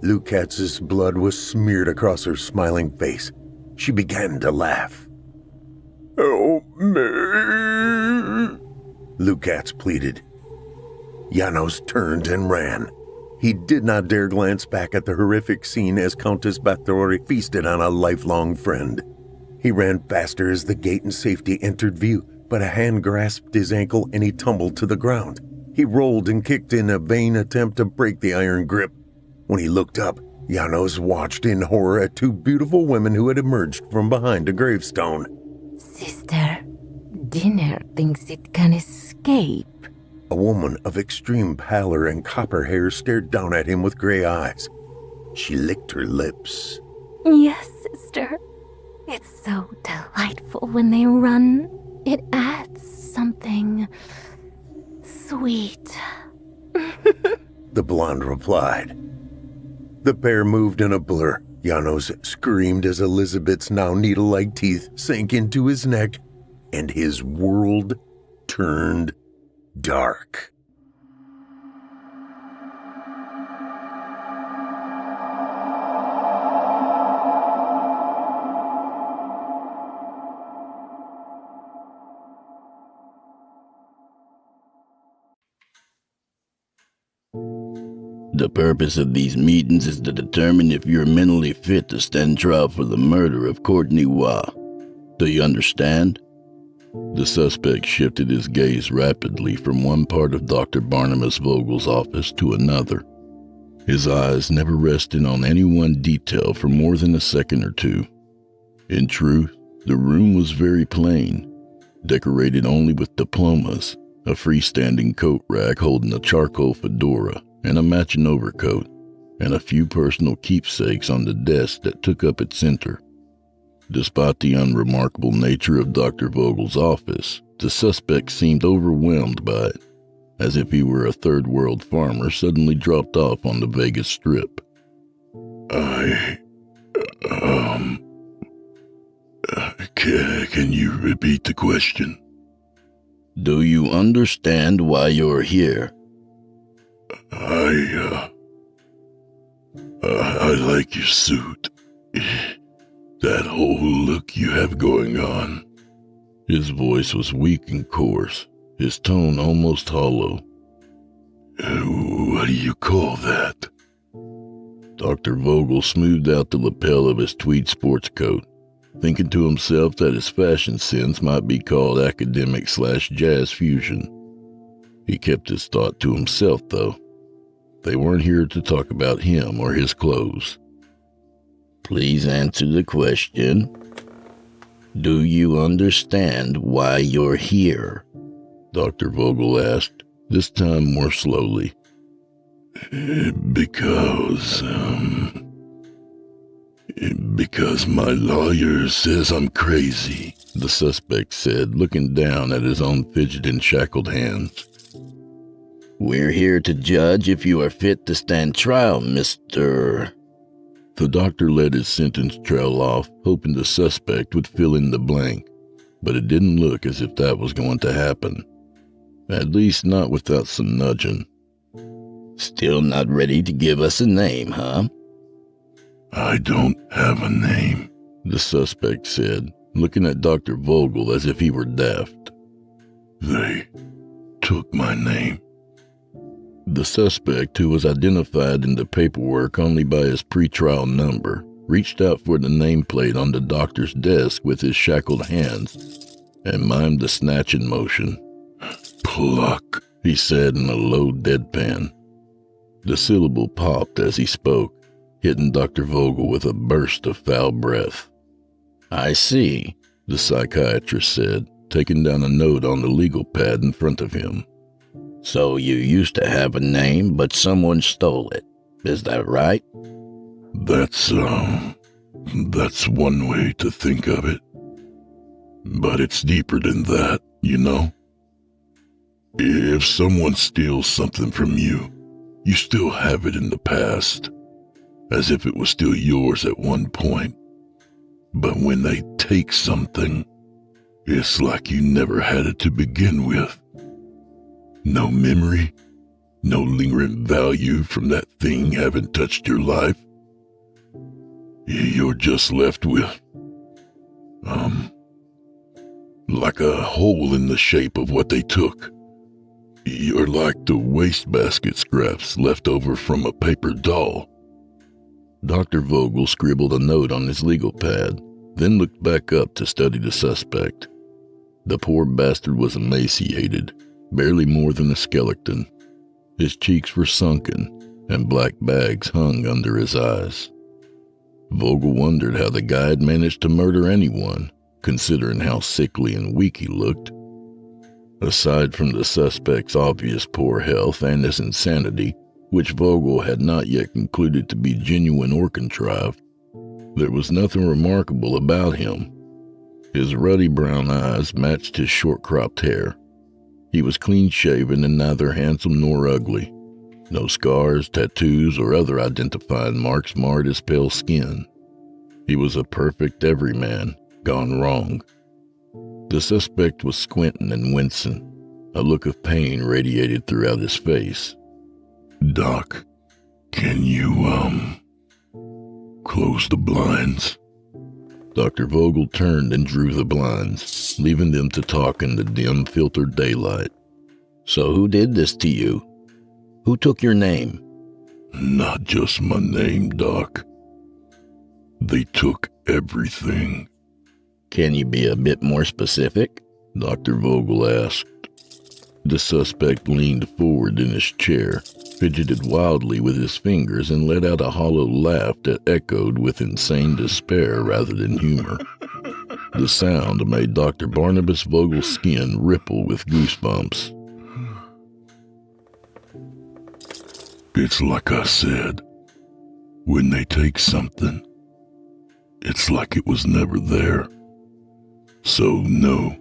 Lukács' blood was smeared across her smiling face. She began to laugh. Help me! Lukács pleaded. Janos turned and ran. He did not dare glance back at the horrific scene as Countess Bathory feasted on a lifelong friend. He ran faster as the gate and safety entered view, but a hand grasped his ankle and he tumbled to the ground. He rolled and kicked in a vain attempt to break the iron grip. When he looked up, Janos watched in horror at two beautiful women who had emerged from behind a gravestone. Sister, dinner thinks it can escape. A woman of extreme pallor and copper hair stared down at him with gray eyes. She licked her lips. Yes, sister. It's so delightful when they run. It adds something sweet. The blonde replied. The pair moved in a blur. Janos screamed as Elizabeth's now needle-like teeth sank into his neck, and his world turned dark. The purpose of these meetings is to determine if you're mentally fit to stand trial for the murder of Courtney Waugh. Do you understand? The suspect shifted his gaze rapidly from one part of Dr. Barnabas Vogel's office to another. His eyes never rested on any one detail for more than a second or two. In truth, the room was very plain, decorated only with diplomas, a freestanding coat rack holding a charcoal fedora and a matching overcoat, and a few personal keepsakes on the desk that took up its center. Despite the unremarkable nature of Dr. Vogel's office, the suspect seemed overwhelmed by it, as if he were a third-world farmer suddenly dropped off on the Vegas Strip. Can you repeat the question? Do you understand why you're here? I like your suit. That whole look you have going on. His voice was weak and coarse, his tone almost hollow. What do you call that? Dr. Vogel smoothed out the lapel of his tweed sports coat, thinking to himself that his fashion sense might be called academic/jazz fusion. He kept his thought to himself, though. They weren't here to talk about him or his clothes. Please answer the question. Do you understand why you're here? Dr. Vogel asked, this time more slowly. Because my lawyer says I'm crazy, the suspect said, looking down at his own fidgeted and shackled hands. We're here to judge if you are fit to stand trial, Mr. The doctor let his sentence trail off, hoping the suspect would fill in the blank, but it didn't look as if that was going to happen. At least not without some nudging. Still not ready to give us a name, huh? I don't have a name, the suspect said, looking at Dr. Vogel as if he were daft. They took my name. The suspect, who was identified in the paperwork only by his pretrial number, reached out for the nameplate on the doctor's desk with his shackled hands and mimed the snatching motion. Pluck, he said in a low deadpan. The syllable popped as he spoke, hitting Dr. Vogel with a burst of foul breath. I see, the psychiatrist said, taking down a note on the legal pad in front of him. So you used to have a name, but someone stole it. Is that right? That's one way to think of it. But it's deeper than that, you know? If someone steals something from you, you still have it in the past, as if it was still yours at one point. But when they take something, it's like you never had it to begin with. No memory, no lingering value from that thing having touched your life. You're just left with, like a hole in the shape of what they took. You're like the wastebasket scraps left over from a paper doll. Dr. Vogel scribbled a note on his legal pad, then looked back up to study the suspect. The poor bastard was emaciated, barely more than a skeleton. His cheeks were sunken, and black bags hung under his eyes. Vogel wondered how the guy had managed to murder anyone, considering how sickly and weak he looked. Aside from the suspect's obvious poor health and his insanity, which Vogel had not yet concluded to be genuine or contrived, there was nothing remarkable about him. His ruddy brown eyes matched his short-cropped hair. He was clean-shaven and neither handsome nor ugly. No scars, tattoos, or other identifying marks marred his pale skin. He was a perfect everyman, gone wrong. The suspect was squinting and wincing. A look of pain radiated throughout his face. Doc, can you, close the blinds? Dr. Vogel turned and drew the blinds, leaving them to talk in the dim, filtered daylight. So who did this to you? Who took your name? Not just my name, Doc. They took everything. Can you be a bit more specific? Dr. Vogel asked. The suspect leaned forward in his chair, fidgeted wildly with his fingers, and let out a hollow laugh that echoed with insane despair rather than humor. The sound made Dr. Barnabas Vogel's skin ripple with goosebumps. It's like I said. When they take something, it's like it was never there. So, no,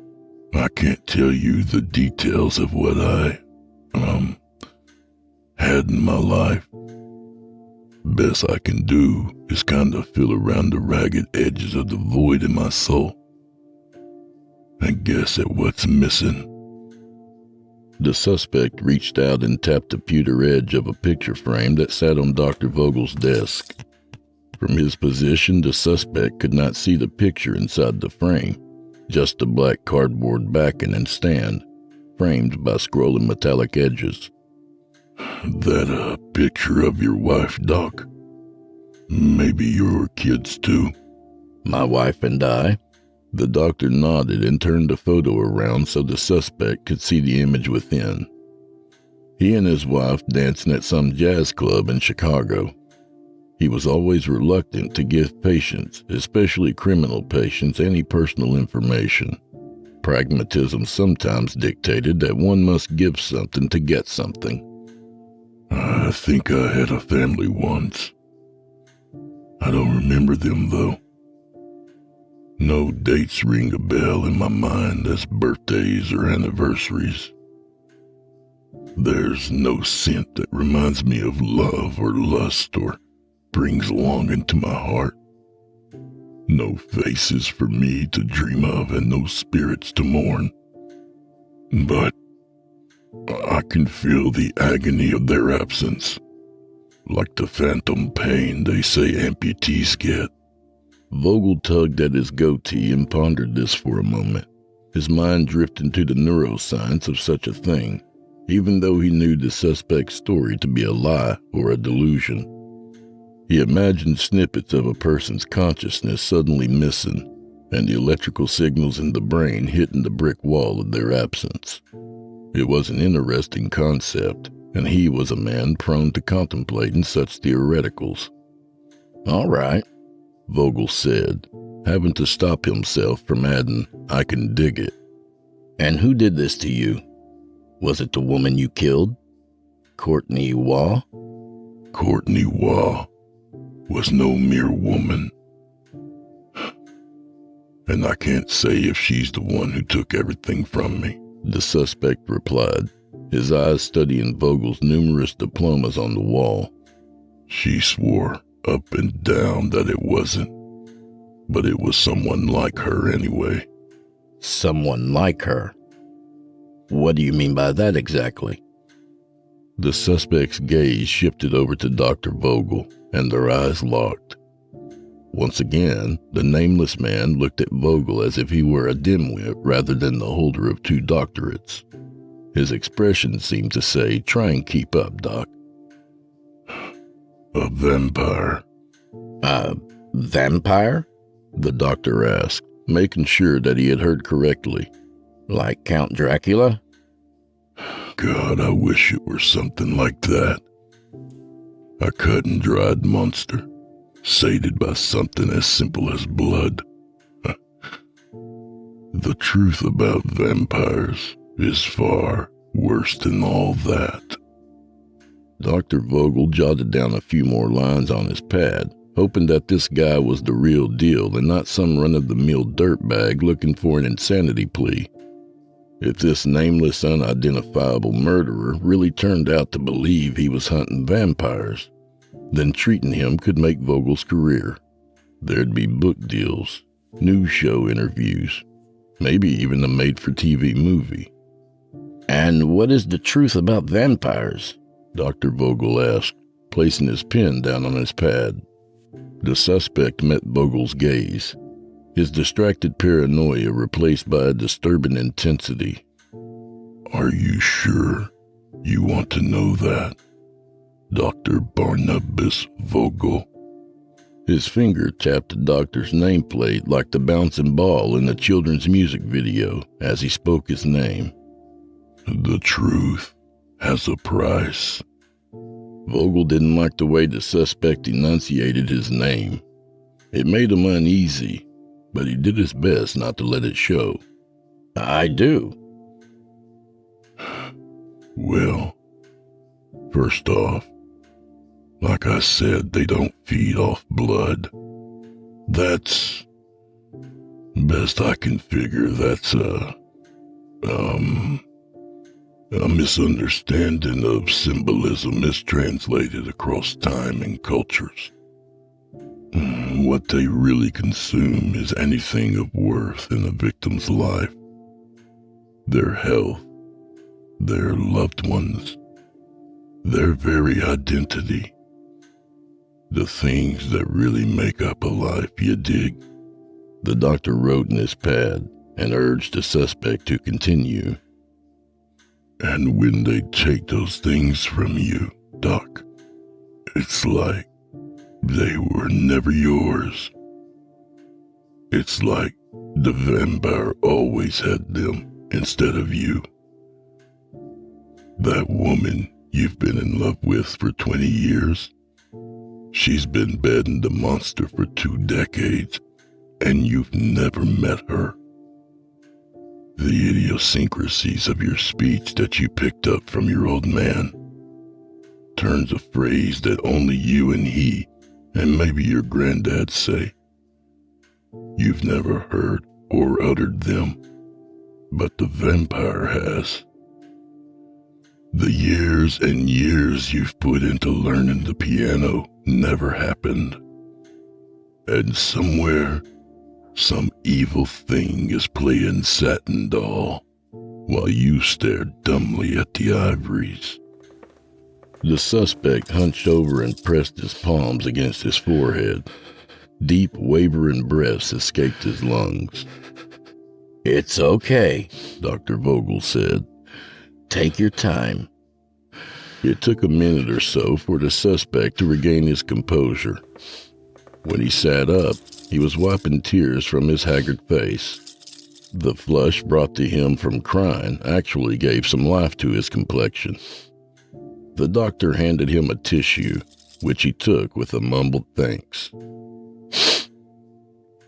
I can't tell you the details of what I, had in my life. Best I can do is kind of feel around the ragged edges of the void in my soul and guess at what's missing. The suspect reached out and tapped the pewter edge of a picture frame that sat on Dr. Vogel's desk. From his position, the suspect could not see the picture inside the frame, just a black cardboard backing and stand, framed by scrolling metallic edges. That a picture of your wife, Doc? Maybe your kids too? My wife and I. The doctor nodded and turned the photo around so the suspect could see the image within. He and his wife dancing at some jazz club in Chicago. He was always reluctant to give patients, especially criminal patients, any personal information. Pragmatism sometimes dictated that one must give something to get something. I think I had a family once. I don't remember them, though. No dates ring a bell in my mind as birthdays or anniversaries. There's no scent that reminds me of love or lust or brings longing to my heart. No faces for me to dream of and no spirits to mourn. But I can feel the agony of their absence, like the phantom pain they say amputees get. Vogel tugged at his goatee and pondered this for a moment, his mind drifting to the neuroscience of such a thing, even though he knew the suspect's story to be a lie or a delusion. He imagined snippets of a person's consciousness suddenly missing, and the electrical signals in the brain hitting the brick wall of their absence. It was an interesting concept, and he was a man prone to contemplating such theoreticals. All right, Vogel said, having to stop himself from adding, I can dig it. And who did this to you? Was it the woman you killed? Courtney Waugh? Courtney Waugh was no mere woman. And I can't say if she's the one who took everything from me, the suspect replied, his eyes studying Vogel's numerous diplomas on the wall. She swore up and down that it wasn't, but it was someone like her anyway. Someone like her? What do you mean by that exactly? The suspect's gaze shifted over to Dr. Vogel, and their eyes locked. Once again, the nameless man looked at Vogel as if he were a dimwit rather than the holder of 2 doctorates. His expression seemed to say, try and keep up, Doc. A vampire. A vampire? The doctor asked, making sure that he had heard correctly. Like Count Dracula? God, I wish it were something like that. A cut and dried monster, sated by something as simple as blood. The truth about vampires is far worse than all that. Dr. Vogel jotted down a few more lines on his pad, hoping that this guy was the real deal and not some run-of-the-mill dirtbag looking for an insanity plea. If this nameless, unidentifiable murderer really turned out to believe he was hunting vampires, then treating him could make Vogel's career. There'd be book deals, news show interviews, maybe even a made-for-TV movie. And what is the truth about vampires? Dr. Vogel asked, placing his pen down on his pad. The suspect met Vogel's gaze, his distracted paranoia replaced by a disturbing intensity. Are you sure you want to know that, Dr. Barnabas Vogel? His finger tapped the doctor's nameplate like the bouncing ball in the children's music video as he spoke his name. The truth has a price. Vogel didn't like the way the suspect enunciated his name. It made him uneasy, but he did his best not to let it show. I do. Well, first off, like I said, they don't feed off blood. That's, best I can figure, that's a misunderstanding of symbolism mistranslated across time and cultures. What they really consume is anything of worth in a victim's life. Their health, their loved ones, their very identity. The things that really make up a life, you dig? The doctor wrote in his pad and urged the suspect to continue. And when they take those things from you, Doc, it's like they were never yours. It's like the vampire always had them instead of you. That woman you've been in love with for 20 years, she's been bedding the monster for 2 decades, and you've never met her. The idiosyncrasies of your speech that you picked up from your old man turns a phrase that only you and he, and maybe your granddad say. You've never heard or uttered them, but the vampire has. The years and years you've put into learning the piano never happened. And somewhere, some evil thing is playing Satin Doll, while you stare dumbly at the ivories. The suspect hunched over and pressed his palms against his forehead. Deep, wavering breaths escaped his lungs. It's okay, Dr. Vogel said. Take your time. It took a minute or so for the suspect to regain his composure. When he sat up, he was wiping tears from his haggard face. The flush brought to him from crying actually gave some life to his complexion. The doctor handed him a tissue, which he took with a mumbled thanks.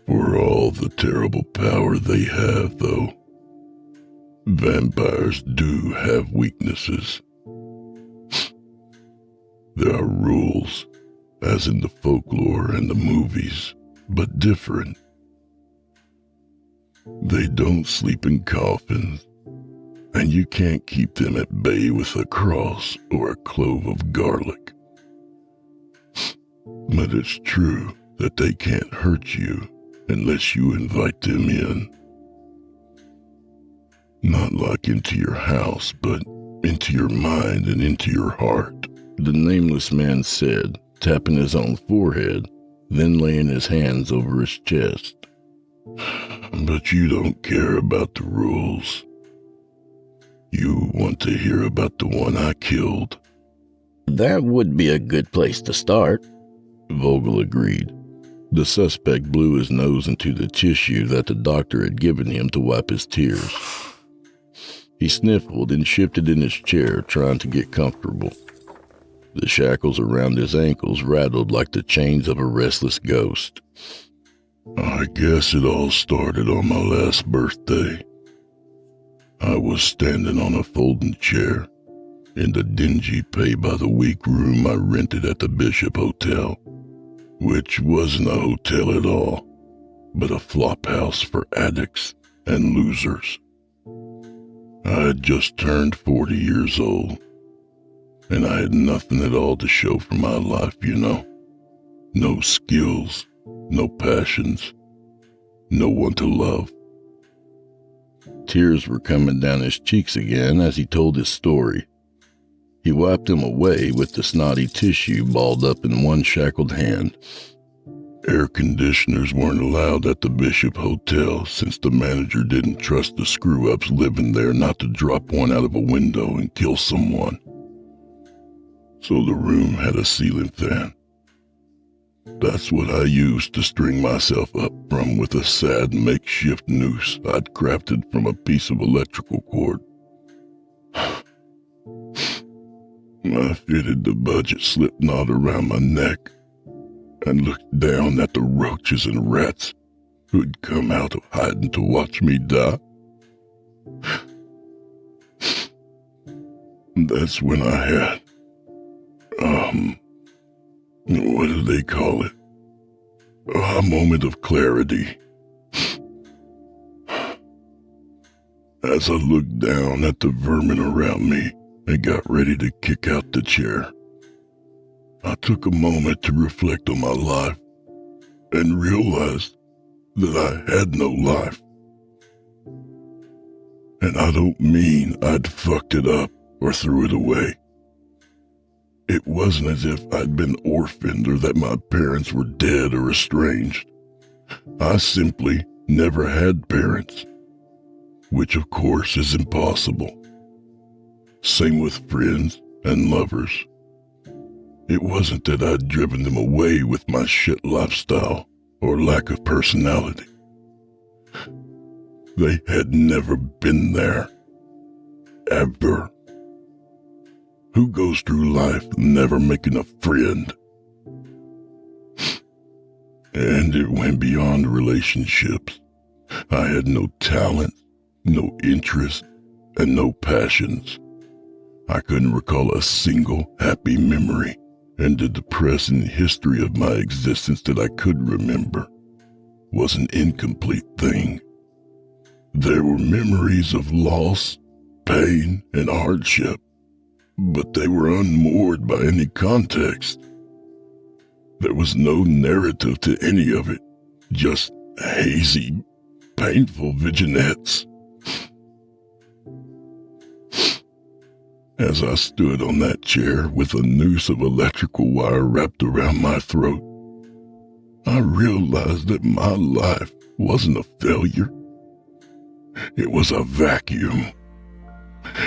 For all the terrible power they have, though, vampires do have weaknesses. There are rules, as in the folklore and the movies, but different. They don't sleep in coffins, and you can't keep them at bay with a cross or a clove of garlic. But it's true that they can't hurt you unless you invite them in. Not like into your house, but into your mind and into your heart, the nameless man said, tapping his own forehead, then laying his hands over his chest. But you don't care about the rules. You want to hear about the one I killed. That would be a good place to start, Vogel agreed. The suspect blew his nose into the tissue that the doctor had given him to wipe his tears. He sniffled and shifted in his chair, trying to get comfortable. The shackles around his ankles rattled like the chains of a restless ghost. I guess it all started on my last birthday. I was standing on a folding chair in the dingy pay-by-the-week room I rented at the Bishop Hotel, which wasn't a hotel at all, but a flop house for addicts and losers. I had just turned 40 years old, and I had nothing at all to show for my life, you know. No skills, no passions, no one to love. Tears were coming down his cheeks again as he told his story. He wiped them away with the snotty tissue balled up in one shackled hand. Air conditioners weren't allowed at the Bishop Hotel since the manager didn't trust the screw-ups living there not to drop one out of a window and kill someone. So the room had a ceiling fan. That's what I used to string myself up from with a sad makeshift noose I'd crafted from a piece of electrical cord. I fitted the budget slip knot around my neck and looked down at the roaches and rats who'd come out of hiding to watch me die. That's when I had, what do they call it? A moment of clarity. As I looked down at the vermin around me and got ready to kick out the chair, I took a moment to reflect on my life and realized that I had no life. And I don't mean I'd fucked it up or threw it away. It wasn't as if I'd been orphaned or that my parents were dead or estranged. I simply never had parents, which of course is impossible. Same with friends and lovers. It wasn't that I'd driven them away with my shit lifestyle or lack of personality. They had never been there. Ever. Who goes through life never making a friend? And it went beyond relationships. I had no talent, no interest, and no passions. I couldn't recall a single happy memory, and the depressing history of my existence that I could remember was an incomplete thing. There were memories of loss, pain, and hardship, but they were unmoored by any context. There was no narrative to any of it, just hazy, painful vignettes. As I stood on that chair with a noose of electrical wire wrapped around my throat, I realized that my life wasn't a failure. It was a vacuum.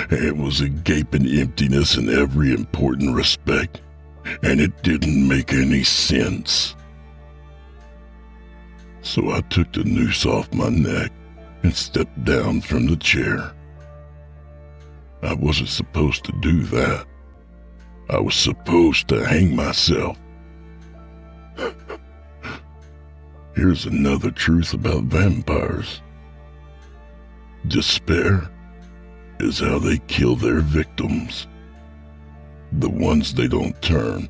It was a gaping emptiness in every important respect, and it didn't make any sense. So I took the noose off my neck and stepped down from the chair. I wasn't supposed to do that. I was supposed to hang myself. Here's another truth about vampires. Despair is how they kill their victims, the ones they don't turn.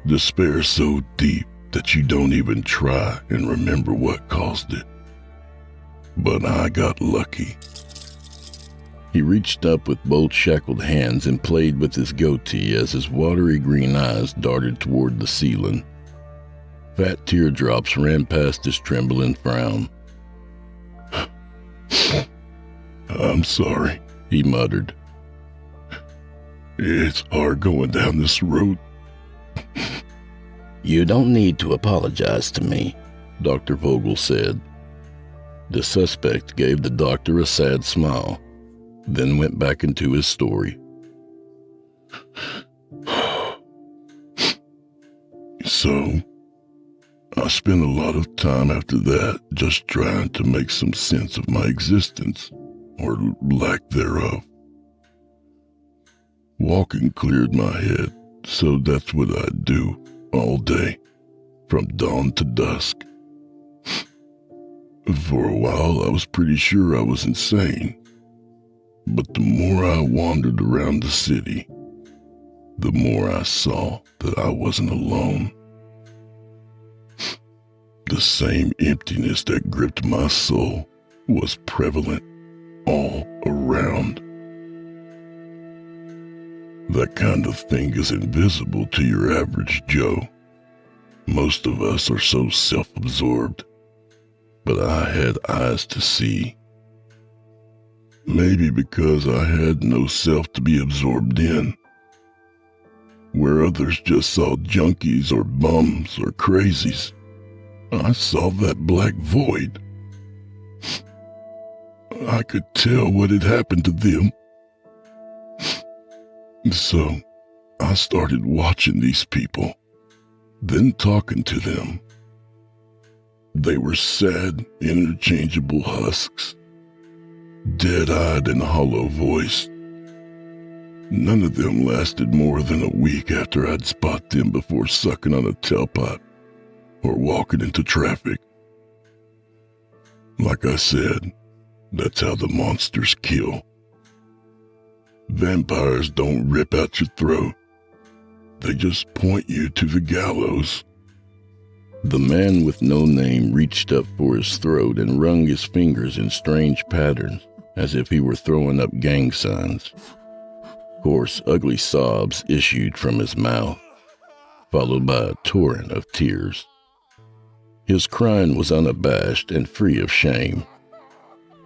Despair so deep that you don't even try and remember what caused it. But I got lucky. He reached up with both shackled hands and played with his goatee as his watery green eyes darted toward the ceiling. Fat teardrops ran past his trembling frown. I'm sorry, he muttered. It's hard going down this road. You don't need to apologize to me, Dr. Vogel said. The suspect gave the doctor a sad smile, then went back into his story. So, I spent a lot of time after that just trying to make some sense of my existence, or lack thereof. Walking cleared my head, so that's what I do all day, from dawn to dusk. For a while, I was pretty sure I was insane. But the more I wandered around the city, the more I saw that I wasn't alone. The same emptiness that gripped my soul was prevalent all around. That kind of thing is invisible to your average Joe. Most of us are so self-absorbed, but I had eyes to see. Maybe because I had no self to be absorbed in. Where others just saw junkies or bums or crazies, I saw that black void. I could tell what had happened to them. So I started watching these people, then talking to them. They were sad, interchangeable husks, dead-eyed and hollow-voiced. None of them lasted more than a week after I'd spot them before sucking on a tailpipe or walking into traffic. Like I said, that's how the monsters kill. Vampires don't rip out your throat. They just point you to the gallows. The man with no name reached up for his throat and wrung his fingers in strange patterns, as if he were throwing up gang signs. Hoarse, ugly sobs issued from his mouth, followed by a torrent of tears. His crying was unabashed and free of shame.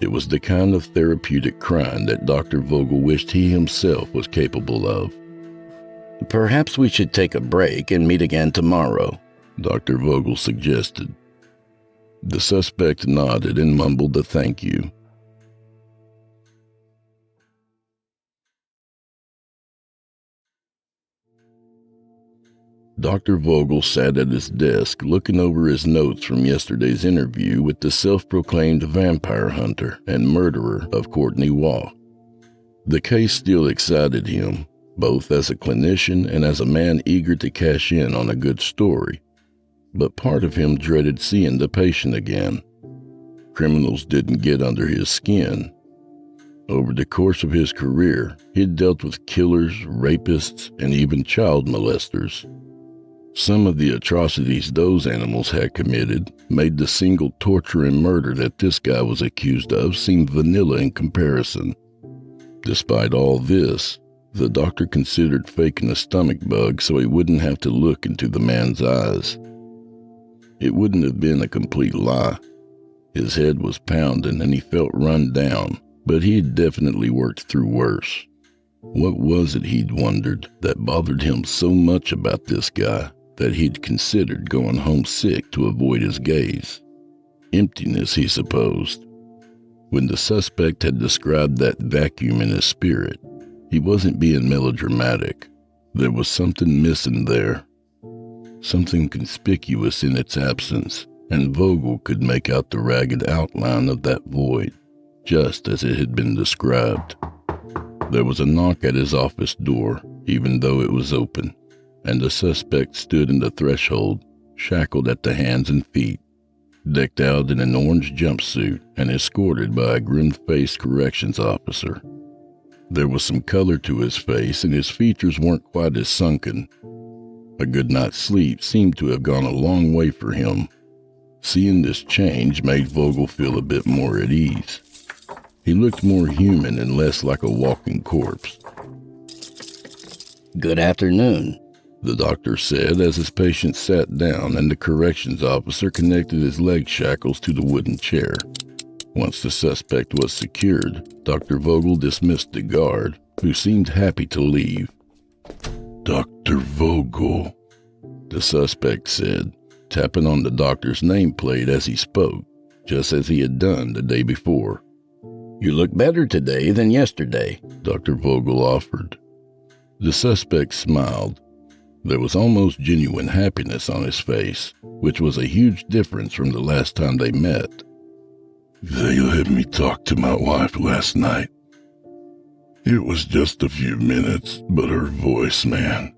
It was the kind of therapeutic crying that Dr. Vogel wished he himself was capable of. Perhaps we should take a break and meet again tomorrow, Dr. Vogel suggested. The suspect nodded and mumbled a thank you. Dr. Vogel sat at his desk looking over his notes from yesterday's interview with the self-proclaimed vampire hunter and murderer of Courtney Waugh. The case still excited him, both as a clinician and as a man eager to cash in on a good story. But part of him dreaded seeing the patient again. Criminals didn't get under his skin. Over the course of his career, he'd dealt with killers, rapists, and even child molesters. Some of the atrocities those animals had committed made the single torture and murder that this guy was accused of seem vanilla in comparison. Despite all this, the doctor considered faking a stomach bug so he wouldn't have to look into the man's eyes. It wouldn't have been a complete lie. His head was pounding and he felt run down, but he had definitely worked through worse. What was it, he'd wondered, that bothered him so much about this guy that he'd considered going home sick to avoid his gaze? Emptiness, he supposed. When the suspect had described that vacuum in his spirit, he wasn't being melodramatic. There was something missing there. Something conspicuous in its absence, and Vogel could make out the ragged outline of that void, just as it had been described. There was a knock at his office door, even though it was open, and the suspect stood in the threshold, shackled at the hands and feet, decked out in an orange jumpsuit and escorted by a grim-faced corrections officer. There was some color to his face, and his features weren't quite as sunken. A good night's sleep seemed to have gone a long way for him. Seeing this change made Vogel feel a bit more at ease. He looked more human and less like a walking corpse. Good afternoon, the doctor said as his patient sat down and the corrections officer connected his leg shackles to the wooden chair. Once the suspect was secured, Dr. Vogel dismissed the guard, who seemed happy to leave. Dr. Vogel, the suspect said, tapping on the doctor's nameplate as he spoke, just as he had done the day before. You look better today than yesterday, Dr. Vogel offered. The suspect smiled. There was almost genuine happiness on his face, which was a huge difference from the last time they met. They let me talk to my wife last night. It was just a few minutes, but her voice, man,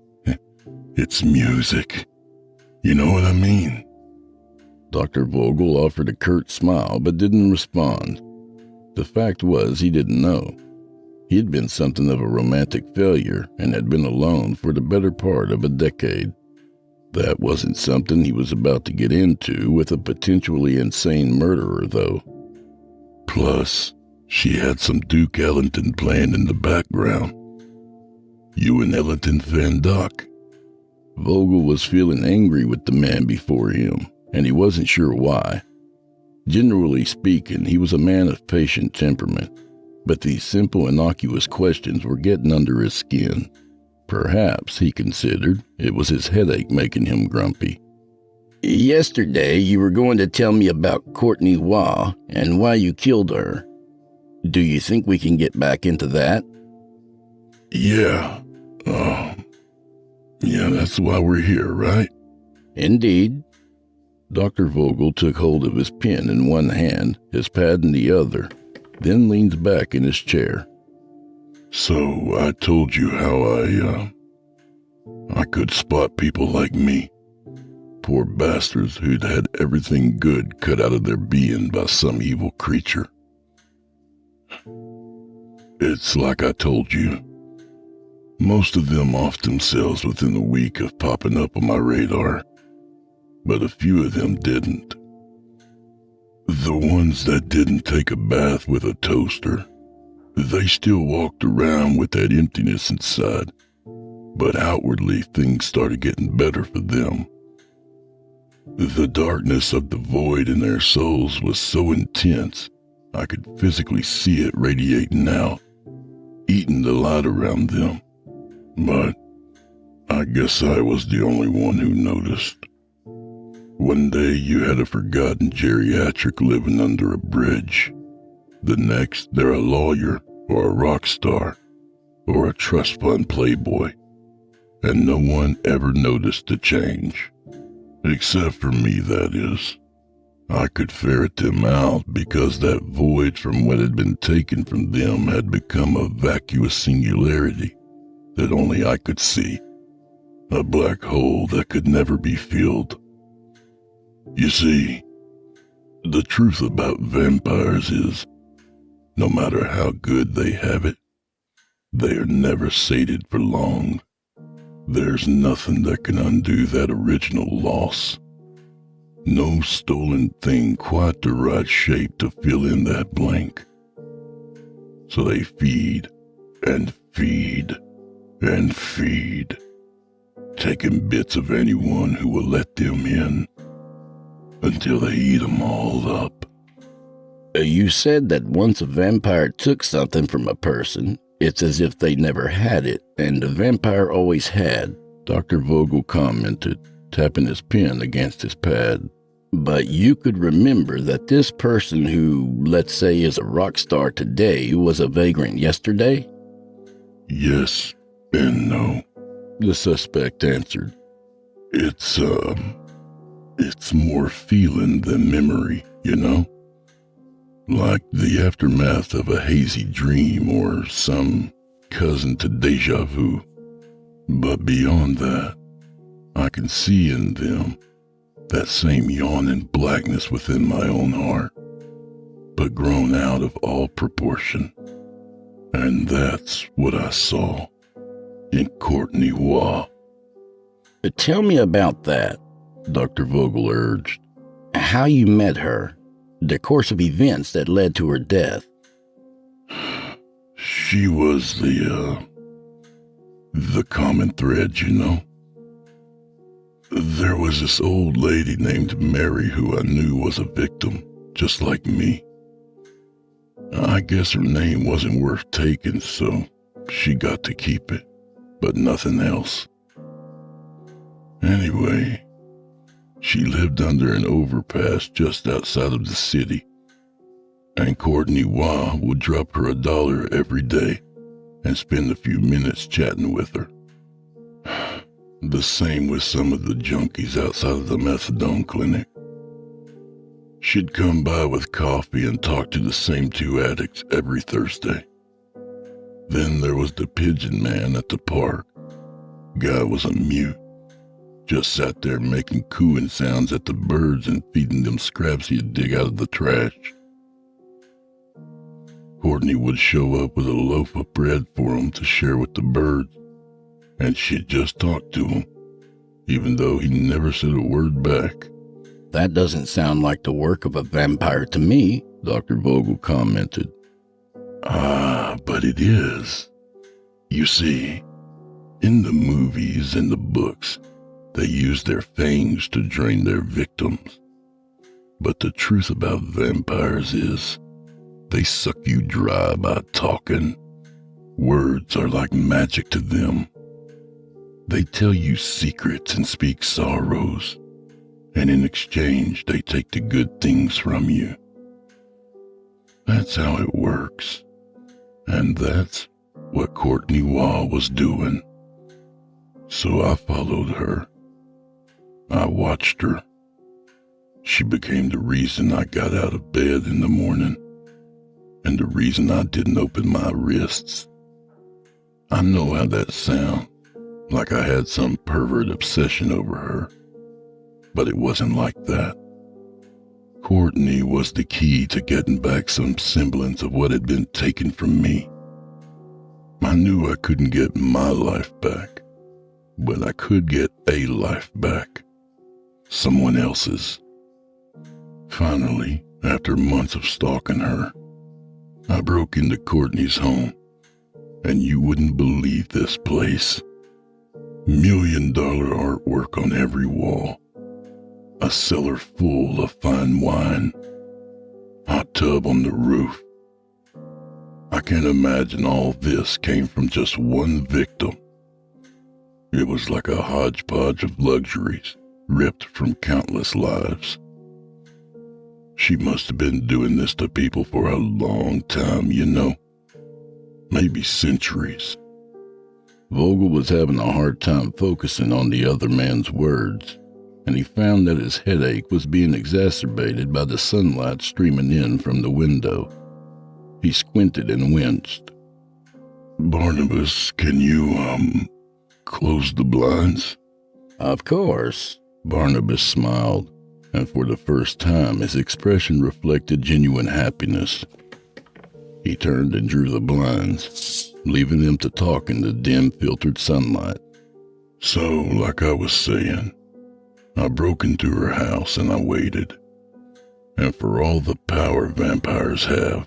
it's music. You know what I mean? Dr. Vogel offered a curt smile but didn't respond. The fact was he didn't know. He had been something of a romantic failure and had been alone for the better part of a decade. That wasn't something he was about to get into with a potentially insane murderer, though. Plus, she had some Duke Ellington playing in the background. You an Ellington fan, Doc? Vogel was feeling angry with the man before him, and he wasn't sure why. Generally speaking, he was a man of patient temperament, but these simple, innocuous questions were getting under his skin. Perhaps, he considered, it was his headache making him grumpy. Yesterday, you were going to tell me about Courtney Waugh and why you killed her. Do you think we can get back into that? Yeah. Yeah, that's why we're here, right? Indeed. Dr. Vogel took hold of his pen in one hand, his pad in the other, then leaned back in his chair. So I told you how I could spot people like me. Poor bastards who'd had everything good cut out of their being by some evil creature. It's like I told you. Most of them off themselves within a week of popping up on my radar, but a few of them didn't. The ones that didn't take a bath with a toaster, they still walked around with that emptiness inside, but outwardly things started getting better for them. The darkness of the void in their souls was so intense, I could physically see it radiating out, eating the light around them. But I guess I was the only one who noticed. One day you had a forgotten geriatric living under a bridge. The next, they're a lawyer, or a rock star, or a trust fund playboy. And no one ever noticed the change. Except for me, that is. I could ferret them out because that void from what had been taken from them had become a vacuous singularity that only I could see. A black hole that could never be filled. You see, the truth about vampires is, no matter how good they have it, they are never sated for long. There's nothing that can undo that original loss. No stolen thing quite the right shape to fill in that blank. So they feed and feed and feed, taking bits of anyone who will let them in, until they eat them all up. You said that once a vampire took something from a person, it's as if they never had it, and the vampire always had, Dr. Vogel commented, tapping his pen against his pad. But you could remember that this person who, let's say, is a rock star today was a vagrant yesterday? Yes and no, the suspect answered. It's more feeling than memory, you know? Like the aftermath of a hazy dream or some cousin to deja vu. But beyond that, I can see in them that same yawning blackness within my own heart, but grown out of all proportion. And that's what I saw in Courtney Waugh. Tell me about that, Dr. Vogel urged. How you met her, the course of events that led to her death. She was the common thread, you know. There was this old lady named Mary who I knew was a victim, just like me. I guess her name wasn't worth taking, so she got to keep it, but nothing else. Anyway, she lived under an overpass just outside of the city, and Courtney Waugh would drop her $1 every day and spend a few minutes chatting with her. The same with some of the junkies outside of the methadone clinic. She'd come by with coffee and talk to the same 2 addicts every Thursday. Then there was the pigeon man at the park. Guy was a mute. Just sat there making cooing sounds at the birds and feeding them scraps he'd dig out of the trash. Courtney would show up with a loaf of bread for him to share with the birds, and she'd just talk to him, even though he never said a word back. That doesn't sound like the work of a vampire to me, Dr. Vogel commented. Ah, but it is. You see, in the movies and the books, they use their fangs to drain their victims. But the truth about vampires is, they suck you dry by talking. Words are like magic to them. They tell you secrets and speak sorrows, and in exchange they take the good things from you. That's how it works, and that's what Courtney Waugh was doing. So I followed her. I watched her. She became the reason I got out of bed in the morning, and the reason I didn't open my wrists. I know how that sounds, like I had some pervert obsession over her, but it wasn't like that. Courtney was the key to getting back some semblance of what had been taken from me. I knew I couldn't get my life back, but I could get a life back. Someone else's. Finally, after months of stalking her, I broke into Courtney's home, and you wouldn't believe this place. $1 million artwork on every wall. A cellar full of fine wine. Hot tub on the roof. I can't imagine all this came from just one victim. It was like a hodgepodge of luxuries ripped from countless lives. She must have been doing this to people for a long time, you know. Maybe centuries. Vogel was having a hard time focusing on the other man's words, and he found that his headache was being exacerbated by the sunlight streaming in from the window. He squinted and winced. Barnabas, can you, close the blinds? Of course. Barnabas smiled, and for the first time his expression reflected genuine happiness. He turned and drew the blinds, leaving them to talk in the dim, filtered sunlight. So, like I was saying, I broke into her house and I waited. And for all the power vampires have,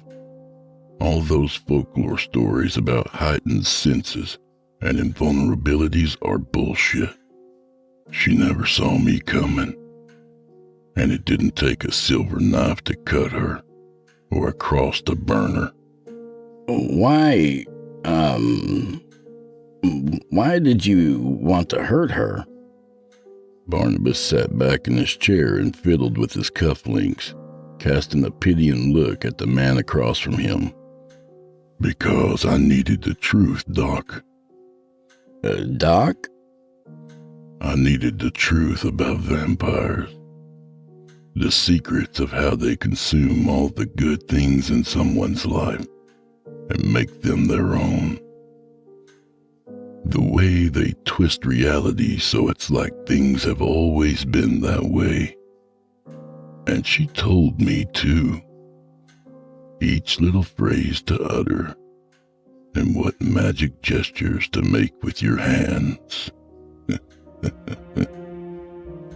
all those folklore stories about heightened senses and invulnerabilities are bullshit. She never saw me coming. And it didn't take a silver knife to cut her, or a cross to burn her. Why did you want to hurt her? Barnabas sat back in his chair and fiddled with his cufflinks, casting a pitying look at the man across from him. Because I needed the truth, Doc. Doc? I needed the truth about vampires. The secrets of how they consume all the good things in someone's life and make them their own. The way they twist reality so it's like things have always been that way. And she told me too. Each little phrase to utter, and what magic gestures to make with your hands.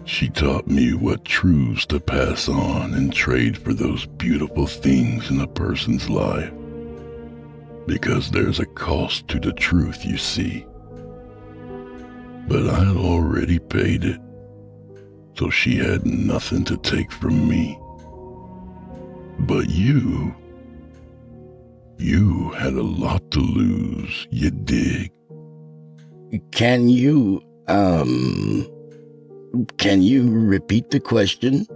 She taught me what truths to pass on and trade for those beautiful things in a person's life. Because there's a cost to the truth, you see. But I had already paid it, so she had nothing to take from me. But you had a lot to lose, you dig? Can you repeat the question?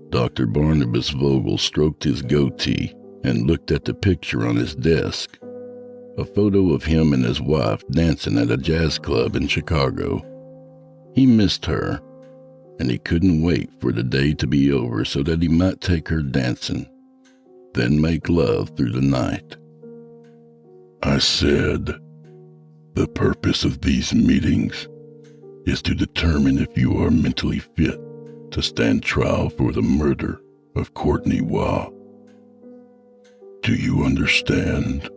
Dr. Barnabas Vogel stroked his goatee and looked at the picture on his desk. A photo of him and his wife dancing at a jazz club in Chicago. He missed her, and he couldn't wait for the day to be over so that he might take her dancing, then make love through the night. I said, the purpose of these meetings is to determine if you are mentally fit to stand trial for the murder of Courtney Waugh. Do you understand?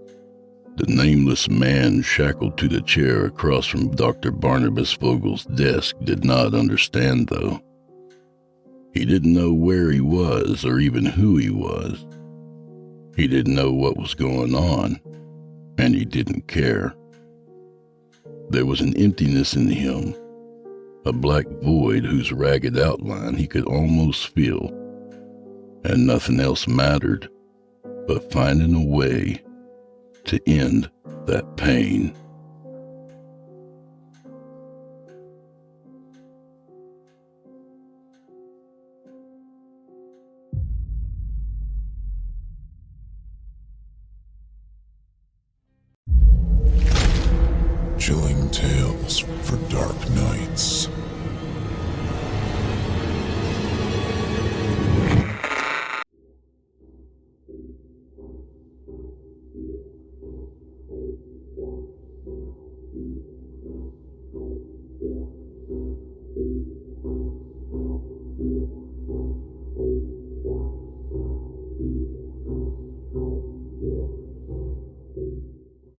The nameless man shackled to the chair across from Dr. Barnabas Vogel's desk did not understand, though. He didn't know where he was or even who he was. He didn't know what was going on, and he didn't care. There was an emptiness in him, a black void whose ragged outline he could almost feel, and nothing else mattered but finding a way to end that pain. Chilling tales for dark nights.